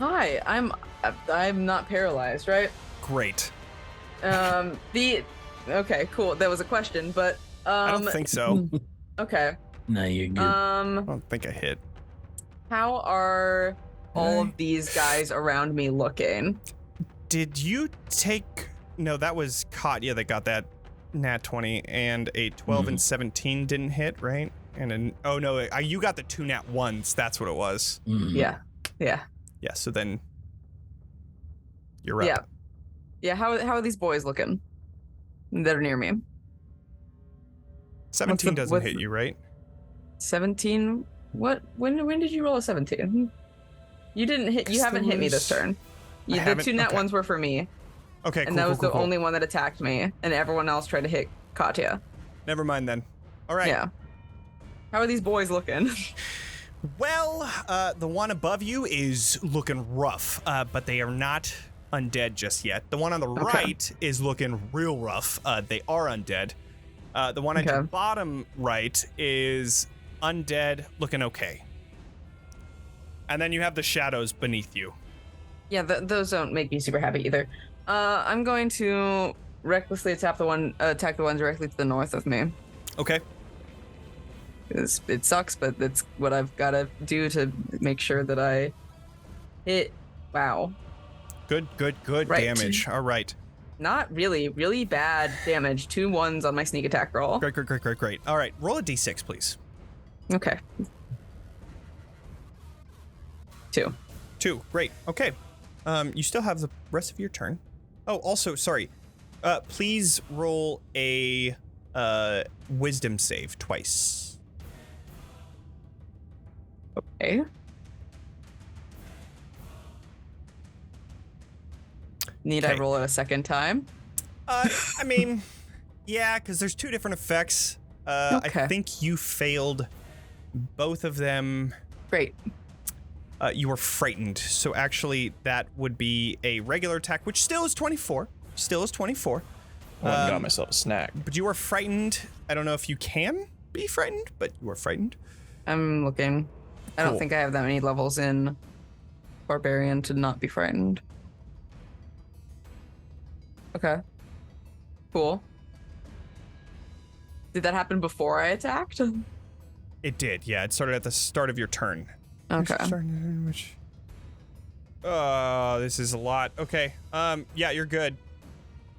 [SPEAKER 7] Hi, I'm not paralyzed, right?
[SPEAKER 1] great.
[SPEAKER 7] Okay, cool. That was a question, but
[SPEAKER 1] I don't think so.
[SPEAKER 7] okay.
[SPEAKER 3] No, you're good.
[SPEAKER 1] I don't think I hit.
[SPEAKER 7] How are all of these guys around me looking?
[SPEAKER 1] Did you take... No, that was Katya that got that nat 20, and a 12 and 17 didn't hit, right? And an... Oh, no, you got the 2 nat 1s. That's what it was.
[SPEAKER 3] Mhm.
[SPEAKER 7] Yeah.
[SPEAKER 1] Yeah, so then... You're up.
[SPEAKER 7] Yeah. Yeah, how are these boys looking? That are near me.
[SPEAKER 1] 17 doesn't
[SPEAKER 7] what's
[SPEAKER 1] hit you, right?
[SPEAKER 7] 17? What? When did you roll a 17? You didn't hit. You haven't hit me this turn. The
[SPEAKER 1] haven't?
[SPEAKER 7] 2 nat
[SPEAKER 1] Okay.
[SPEAKER 7] ones were for me,
[SPEAKER 1] Okay, cool,
[SPEAKER 7] and that was
[SPEAKER 1] cool,
[SPEAKER 7] the
[SPEAKER 1] cool.
[SPEAKER 7] only one that attacked me, and everyone else tried to hit Katya.
[SPEAKER 1] Never mind then. All right.
[SPEAKER 7] Yeah. How are these boys looking?
[SPEAKER 1] Well, the one above you is looking rough, but they are not undead just yet. The one on the right is looking real rough. They are undead. The one at
[SPEAKER 7] Okay.
[SPEAKER 1] the bottom right is undead, looking okay. And then you have the shadows beneath you.
[SPEAKER 7] Yeah, those don't make me super happy either. I'm going to recklessly attack the one directly to the north of me.
[SPEAKER 1] Okay.
[SPEAKER 7] It sucks, but that's what I've got to do to make sure that I hit. Wow.
[SPEAKER 1] Good
[SPEAKER 7] Right.
[SPEAKER 1] damage. All right.
[SPEAKER 7] Not really bad damage. 2 1s on my sneak attack roll.
[SPEAKER 1] Great. All right, roll a d6, please.
[SPEAKER 7] Okay. 2.
[SPEAKER 1] 2. Great. Okay. You still have the rest of your turn. Oh, also, sorry. Please roll a wisdom save twice.
[SPEAKER 7] Okay. Need I
[SPEAKER 1] Okay.
[SPEAKER 7] roll it a second time?
[SPEAKER 1] I mean, yeah, because there's 2 different effects. I
[SPEAKER 7] Okay.
[SPEAKER 1] think you failed both of them.
[SPEAKER 7] Great.
[SPEAKER 1] You were frightened, so actually that would be a regular attack, which still is 24.
[SPEAKER 2] I went and got myself a snack.
[SPEAKER 1] But you were frightened. I don't know if you can be frightened, but you were frightened.
[SPEAKER 7] I'm looking. I don't
[SPEAKER 1] Cool.
[SPEAKER 7] think I have that many levels in Barbarian to not be frightened. Okay. Cool. Did that happen before I attacked?
[SPEAKER 1] It did, yeah. It started at the start of your turn.
[SPEAKER 7] Okay.
[SPEAKER 1] Oh, this is a lot. Okay. Yeah, you're good.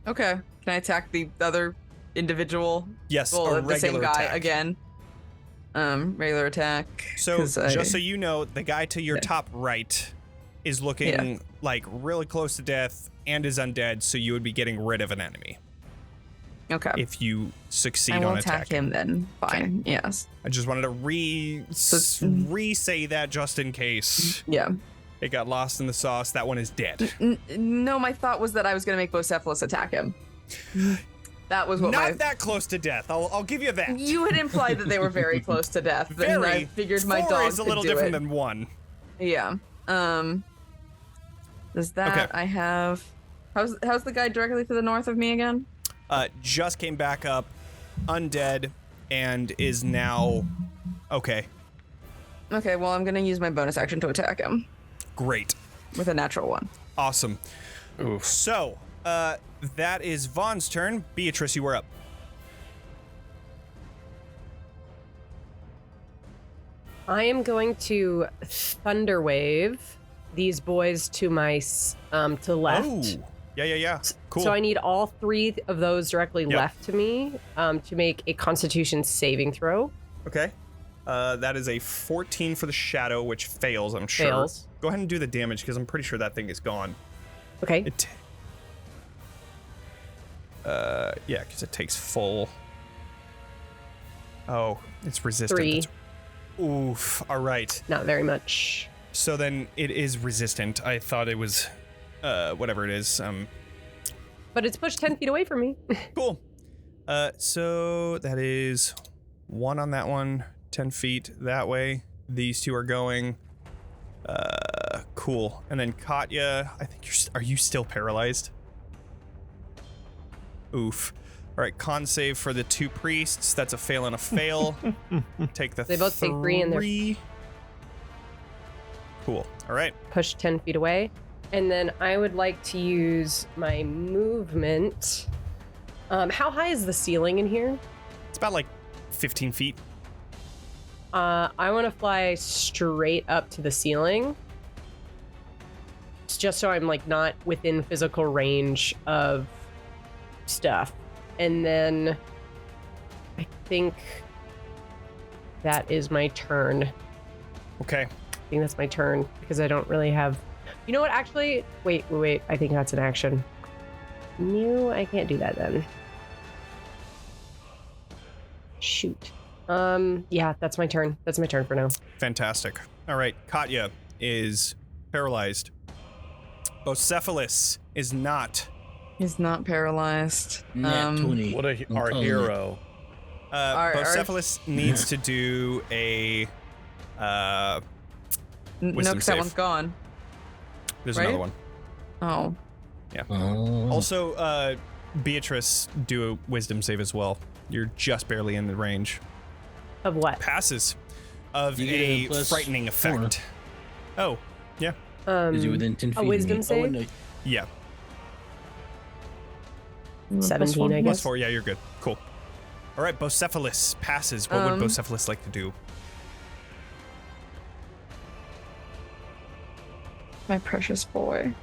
[SPEAKER 7] Okay. Can I attack the other individual?
[SPEAKER 1] Yes,
[SPEAKER 7] Well,
[SPEAKER 1] a
[SPEAKER 7] the same
[SPEAKER 1] regular
[SPEAKER 7] guy
[SPEAKER 1] attack.
[SPEAKER 7] again. Regular attack.
[SPEAKER 1] So
[SPEAKER 7] 'cause
[SPEAKER 1] just so you know, the guy to your top right is looking like really close to death and is undead, so you would be getting rid of an enemy
[SPEAKER 7] Okay.
[SPEAKER 1] if you succeed
[SPEAKER 7] I will
[SPEAKER 1] on
[SPEAKER 7] attack
[SPEAKER 1] attacking.
[SPEAKER 7] him then. Fine. Yes.
[SPEAKER 1] I just wanted to re-say that just in case
[SPEAKER 7] Yeah.
[SPEAKER 1] it got lost in the sauce. That one is dead.
[SPEAKER 7] No, my thought was that I was gonna make Bocephalus attack him. That was what
[SPEAKER 1] Not that close to death. I'll give you that.
[SPEAKER 7] You had implied that they were very close to death. Then
[SPEAKER 1] Very.
[SPEAKER 7] I figured my
[SPEAKER 1] 4
[SPEAKER 7] dog
[SPEAKER 1] is a
[SPEAKER 7] could
[SPEAKER 1] little
[SPEAKER 7] do
[SPEAKER 1] different
[SPEAKER 7] it.
[SPEAKER 1] than 1.
[SPEAKER 7] Yeah. Does that
[SPEAKER 1] Okay.
[SPEAKER 7] I have? How's the guy directly to the north of me again?
[SPEAKER 1] Just came back up, undead, and is now okay.
[SPEAKER 7] Okay. Well, I'm gonna use my bonus action to attack him
[SPEAKER 1] Great.
[SPEAKER 7] with a natural 1.
[SPEAKER 1] Awesome.
[SPEAKER 2] Oof.
[SPEAKER 1] So, that is Vaughn's turn. Beatrice, you were up.
[SPEAKER 5] I am going to thunder wave these boys to my to the left.
[SPEAKER 1] Oh, yeah. Cool.
[SPEAKER 5] So I need all 3 of those directly left to me to make a Constitution saving throw.
[SPEAKER 1] Okay. That is a 14 for the shadow, which fails, I'm sure.
[SPEAKER 5] Fails.
[SPEAKER 1] Go ahead and do the damage, because I'm pretty sure that thing is gone.
[SPEAKER 5] Okay.
[SPEAKER 1] Yeah, because it takes full. Oh, it's resistant.
[SPEAKER 5] 3.
[SPEAKER 1] Oof. All right.
[SPEAKER 5] Not very much.
[SPEAKER 1] So then it is resistant. I thought it was, whatever it is.
[SPEAKER 5] But it's pushed 10 feet away from me.
[SPEAKER 1] Cool. So that is 1 on that one, 10 feet that way. These 2 are going. Cool. And then Katya, I think are you still paralyzed? Oof. All right, con save for the 2 priests. That's a fail and a fail. Take the
[SPEAKER 5] They both take 3 and they're
[SPEAKER 1] cool. All right.
[SPEAKER 5] pushed 10 feet away. And then I would like to use my movement. How high is the ceiling in here?
[SPEAKER 1] It's about like 15 feet.
[SPEAKER 5] I want to fly straight up to the ceiling. It's just so I'm like not within physical range of stuff. And then I think that is my turn.
[SPEAKER 1] Okay.
[SPEAKER 5] I think that's my turn because I don't really have. You know what? Actually, wait. I think that's an action. No, I can't do that then. Shoot. Yeah, that's my turn. That's my turn for now.
[SPEAKER 1] Fantastic. All right, Katya is paralyzed. Bocephalus is not.
[SPEAKER 7] He's not paralyzed.
[SPEAKER 3] Nat 20.
[SPEAKER 2] What our hero.
[SPEAKER 1] Bocephalus needs to do a
[SPEAKER 7] No,
[SPEAKER 1] wisdom
[SPEAKER 7] because that
[SPEAKER 1] save.
[SPEAKER 7] one's gone.
[SPEAKER 1] There's
[SPEAKER 7] right?
[SPEAKER 1] another one.
[SPEAKER 7] Oh.
[SPEAKER 3] Oh.
[SPEAKER 1] Also, Beatrice, do a wisdom save as well. You're just barely in the range.
[SPEAKER 5] Of what?
[SPEAKER 1] Passes of
[SPEAKER 3] You get
[SPEAKER 1] a
[SPEAKER 3] a plus
[SPEAKER 1] frightening effect. Oh, yeah.
[SPEAKER 3] Is he within 10 feet?
[SPEAKER 5] A wisdom
[SPEAKER 3] of me? Oh,
[SPEAKER 5] save?
[SPEAKER 3] no.
[SPEAKER 1] Yeah.
[SPEAKER 5] 17, I
[SPEAKER 1] Plus
[SPEAKER 5] guess.
[SPEAKER 1] 4, yeah, you're good. Cool. All right, Bocephalus passes. What would Bocephalus like to do?
[SPEAKER 7] My precious boy.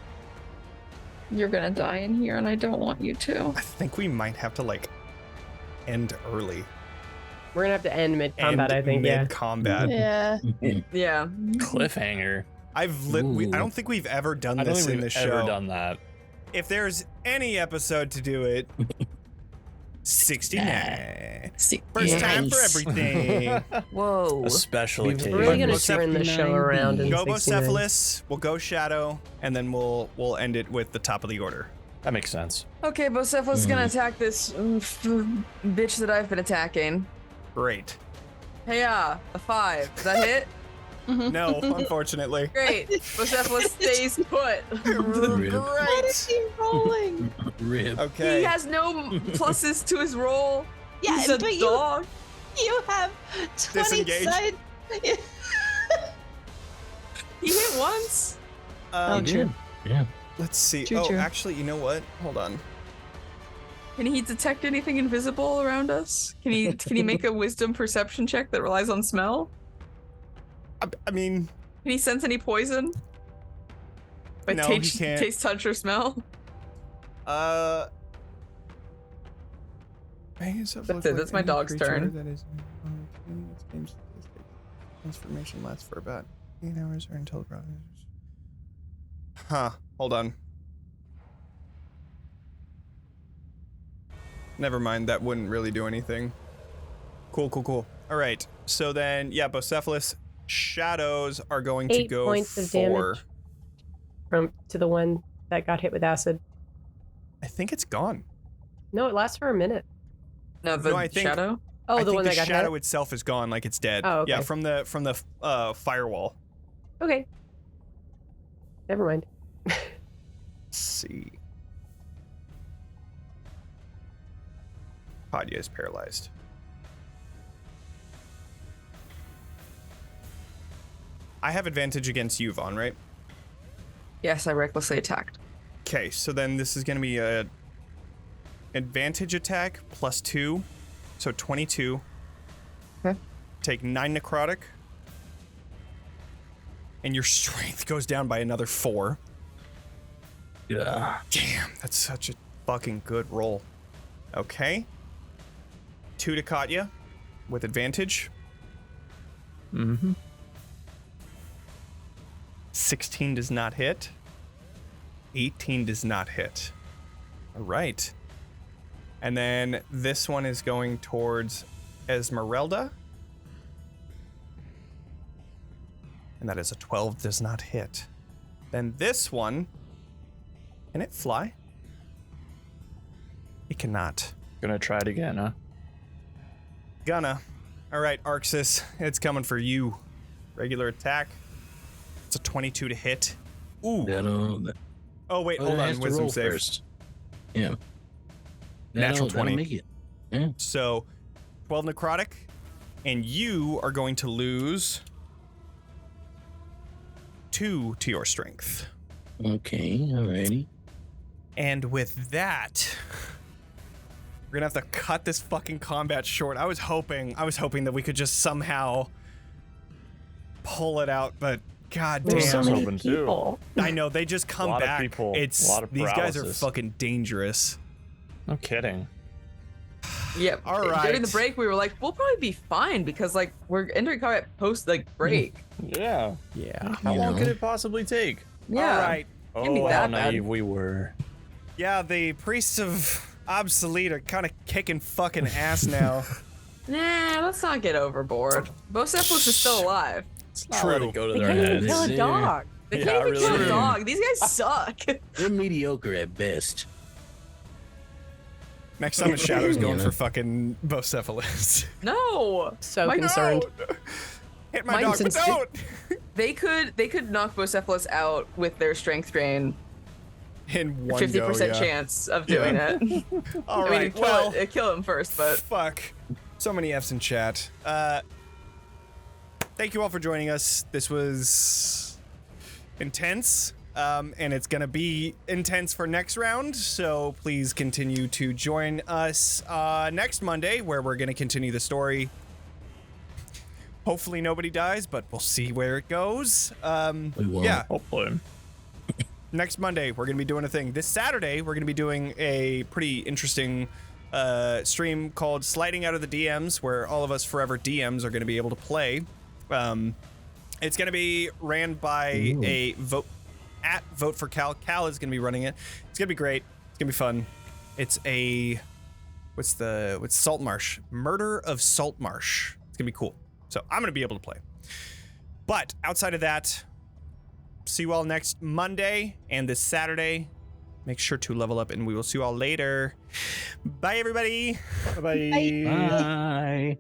[SPEAKER 7] You're gonna die in here, and I don't want you to.
[SPEAKER 1] I think we might have to, like, end early.
[SPEAKER 5] We're gonna have to end mid-combat, I think, yeah.
[SPEAKER 1] Mid-combat.
[SPEAKER 6] Yeah.
[SPEAKER 7] Yeah.
[SPEAKER 2] Cliffhanger.
[SPEAKER 1] I don't think we've ever done
[SPEAKER 2] I don't
[SPEAKER 1] this
[SPEAKER 2] think
[SPEAKER 1] in the
[SPEAKER 2] we've
[SPEAKER 1] show.
[SPEAKER 2] ever done that.
[SPEAKER 1] If there's any episode to do it, 69. First time for
[SPEAKER 3] Nice.
[SPEAKER 1] everything.
[SPEAKER 7] Whoa.
[SPEAKER 2] A special
[SPEAKER 3] We've
[SPEAKER 2] occasion.
[SPEAKER 5] We're really gonna
[SPEAKER 1] Bocep-
[SPEAKER 5] turn the show around in
[SPEAKER 1] Go
[SPEAKER 5] 69.
[SPEAKER 1] Bocephalus, we'll go Shadow, and then we'll end it with the top of the order.
[SPEAKER 2] That makes sense.
[SPEAKER 7] Okay, Bocephalus is gonna attack this bitch that I've been attacking.
[SPEAKER 1] Great.
[SPEAKER 7] Hey, a 5. Does that hit?
[SPEAKER 1] No, unfortunately.
[SPEAKER 7] Great. Bocephalus stays put.
[SPEAKER 6] What is he rolling?
[SPEAKER 3] Rip.
[SPEAKER 1] Okay.
[SPEAKER 7] He has no pluses to his roll.
[SPEAKER 6] Yeah,
[SPEAKER 7] He's a
[SPEAKER 6] but
[SPEAKER 7] dog.
[SPEAKER 6] you have 20
[SPEAKER 1] Disengage.
[SPEAKER 6] side.
[SPEAKER 7] He hit once.
[SPEAKER 6] Oh,
[SPEAKER 3] He
[SPEAKER 6] true.
[SPEAKER 3] did. Yeah.
[SPEAKER 1] Let's see.
[SPEAKER 6] True,
[SPEAKER 1] oh,
[SPEAKER 6] true.
[SPEAKER 1] actually, you know what? Hold on.
[SPEAKER 7] Can he detect anything invisible around us? Can he make a wisdom perception check that relies on smell?
[SPEAKER 1] I mean,
[SPEAKER 7] Can he sense any poison? By
[SPEAKER 1] No, he
[SPEAKER 7] taste,
[SPEAKER 1] can't.
[SPEAKER 7] taste, touch, or smell? That's my dog's turn.
[SPEAKER 1] That is, transformation lasts for about 8 hours or until. Huh. Hold on. Never mind. That wouldn't really do anything. Cool. All right. So then, yeah, Bocephalus shadows are going to
[SPEAKER 5] 8
[SPEAKER 1] go
[SPEAKER 5] points of
[SPEAKER 1] for.
[SPEAKER 5] damage. To the one that got hit with acid.
[SPEAKER 1] I think it's gone.
[SPEAKER 5] No, it lasts for a minute.
[SPEAKER 7] No, the
[SPEAKER 1] No, I think-
[SPEAKER 7] shadow.
[SPEAKER 5] Oh,
[SPEAKER 1] I
[SPEAKER 5] the
[SPEAKER 1] think
[SPEAKER 5] one
[SPEAKER 1] the
[SPEAKER 5] that got
[SPEAKER 1] shadow
[SPEAKER 5] hit?
[SPEAKER 1] itself is gone, like it's dead.
[SPEAKER 5] Oh, okay.
[SPEAKER 1] Yeah, from the firewall.
[SPEAKER 5] Okay. Never mind.
[SPEAKER 1] Let's see. Katya is paralyzed. I have advantage against you, Vaughn, right?
[SPEAKER 7] Yes, I recklessly attacked.
[SPEAKER 1] Okay, so then this is going to be a advantage attack plus 2, so 22.
[SPEAKER 7] Okay.
[SPEAKER 1] Take 9 necrotic, and your strength goes down by another 4.
[SPEAKER 3] Yeah.
[SPEAKER 1] Damn, that's such a fucking good roll. Okay. 2 to Katya with advantage.
[SPEAKER 2] Mm-hmm.
[SPEAKER 1] 16 does not hit. 18 does not hit. All right. And then this one is going towards Esmeralda. And that is a 12, does not hit. Then this one, can it fly? It cannot.
[SPEAKER 2] Gonna try it again, huh?
[SPEAKER 1] Gonna. All right, Arxes, it's coming for you. Regular attack. It's a 22 to hit. Ooh. Oh, wait, hold on. Wisdom save.
[SPEAKER 3] First. Yeah.
[SPEAKER 1] Natural 20.
[SPEAKER 3] Make it. Yeah.
[SPEAKER 1] So, 12 necrotic, and you are going to lose 2 to your strength.
[SPEAKER 3] Okay, alrighty.
[SPEAKER 1] And with that, we're gonna have to cut this fucking combat short. I was hoping that we could just somehow pull it out, but god
[SPEAKER 5] There's
[SPEAKER 1] damn.
[SPEAKER 5] so many
[SPEAKER 2] hoping too.
[SPEAKER 5] people.
[SPEAKER 1] I know, they just come
[SPEAKER 2] Lot of
[SPEAKER 1] back.
[SPEAKER 2] people,
[SPEAKER 1] It's
[SPEAKER 2] lot of
[SPEAKER 1] these guys are
[SPEAKER 2] paralysis.
[SPEAKER 1] fucking dangerous.
[SPEAKER 2] No kidding.
[SPEAKER 7] Yep.
[SPEAKER 1] All right.
[SPEAKER 7] During the break, we were like, we'll probably be fine because like we're entering combat post like break.
[SPEAKER 2] Yeah.
[SPEAKER 1] Yeah.
[SPEAKER 2] How
[SPEAKER 3] You
[SPEAKER 2] long
[SPEAKER 3] know.
[SPEAKER 2] could it possibly take?
[SPEAKER 7] Yeah.
[SPEAKER 1] All right.
[SPEAKER 7] Can't be
[SPEAKER 2] Oh, how
[SPEAKER 7] that bad.
[SPEAKER 2] naive we were.
[SPEAKER 1] Yeah, the priests of obsolete are kind of kicking fucking ass now.
[SPEAKER 7] Nah, let's not get overboard. Bocephalus is still alive.
[SPEAKER 2] Let's not
[SPEAKER 1] True.
[SPEAKER 2] let it go to
[SPEAKER 5] They
[SPEAKER 2] their
[SPEAKER 5] can't even
[SPEAKER 2] heads.
[SPEAKER 5] kill a
[SPEAKER 3] Yeah.
[SPEAKER 5] dog.
[SPEAKER 7] They
[SPEAKER 2] Yeah,
[SPEAKER 7] can't even kill
[SPEAKER 2] really.
[SPEAKER 7] a dog. These guys suck.
[SPEAKER 3] They're mediocre at best.
[SPEAKER 1] Next time, Shadow's going
[SPEAKER 3] Yeah.
[SPEAKER 1] for fucking Bocephalus.
[SPEAKER 7] No.
[SPEAKER 5] So
[SPEAKER 7] My
[SPEAKER 5] concerned.
[SPEAKER 1] Hit my
[SPEAKER 7] Mike
[SPEAKER 1] dog, but
[SPEAKER 5] since-
[SPEAKER 1] don't!
[SPEAKER 7] They could knock Bocephalus out with their strength drain.
[SPEAKER 1] In one
[SPEAKER 7] 50%
[SPEAKER 1] go, yeah.
[SPEAKER 7] chance of doing it.
[SPEAKER 1] All
[SPEAKER 7] I
[SPEAKER 1] right,
[SPEAKER 7] mean,
[SPEAKER 1] well,
[SPEAKER 7] kill him first, but
[SPEAKER 1] fuck. So many F's in chat. Thank you all for joining us. This was intense, and it's gonna be intense for next round, so please continue to join us next Monday, where we're gonna continue the story. Hopefully nobody dies, but we'll see where it goes.
[SPEAKER 3] We won't.
[SPEAKER 1] Yeah,
[SPEAKER 2] Hopefully.
[SPEAKER 1] next Monday we're gonna be doing a thing. This Saturday we're gonna be doing a pretty interesting stream called Sliding Out of the DMs, where all of us forever DMs are gonna be able to play. It's gonna be ran by a vote for Cal. Cal is gonna be running it. It's gonna be great. It's gonna be fun. It's a what's Saltmarsh? Murder of Saltmarsh. It's gonna be cool. So I'm gonna be able to play. But outside of that, see you all next Monday and this Saturday. Make sure to level up, and we will see you all later. Bye, everybody.
[SPEAKER 2] Bye-bye.
[SPEAKER 3] Bye.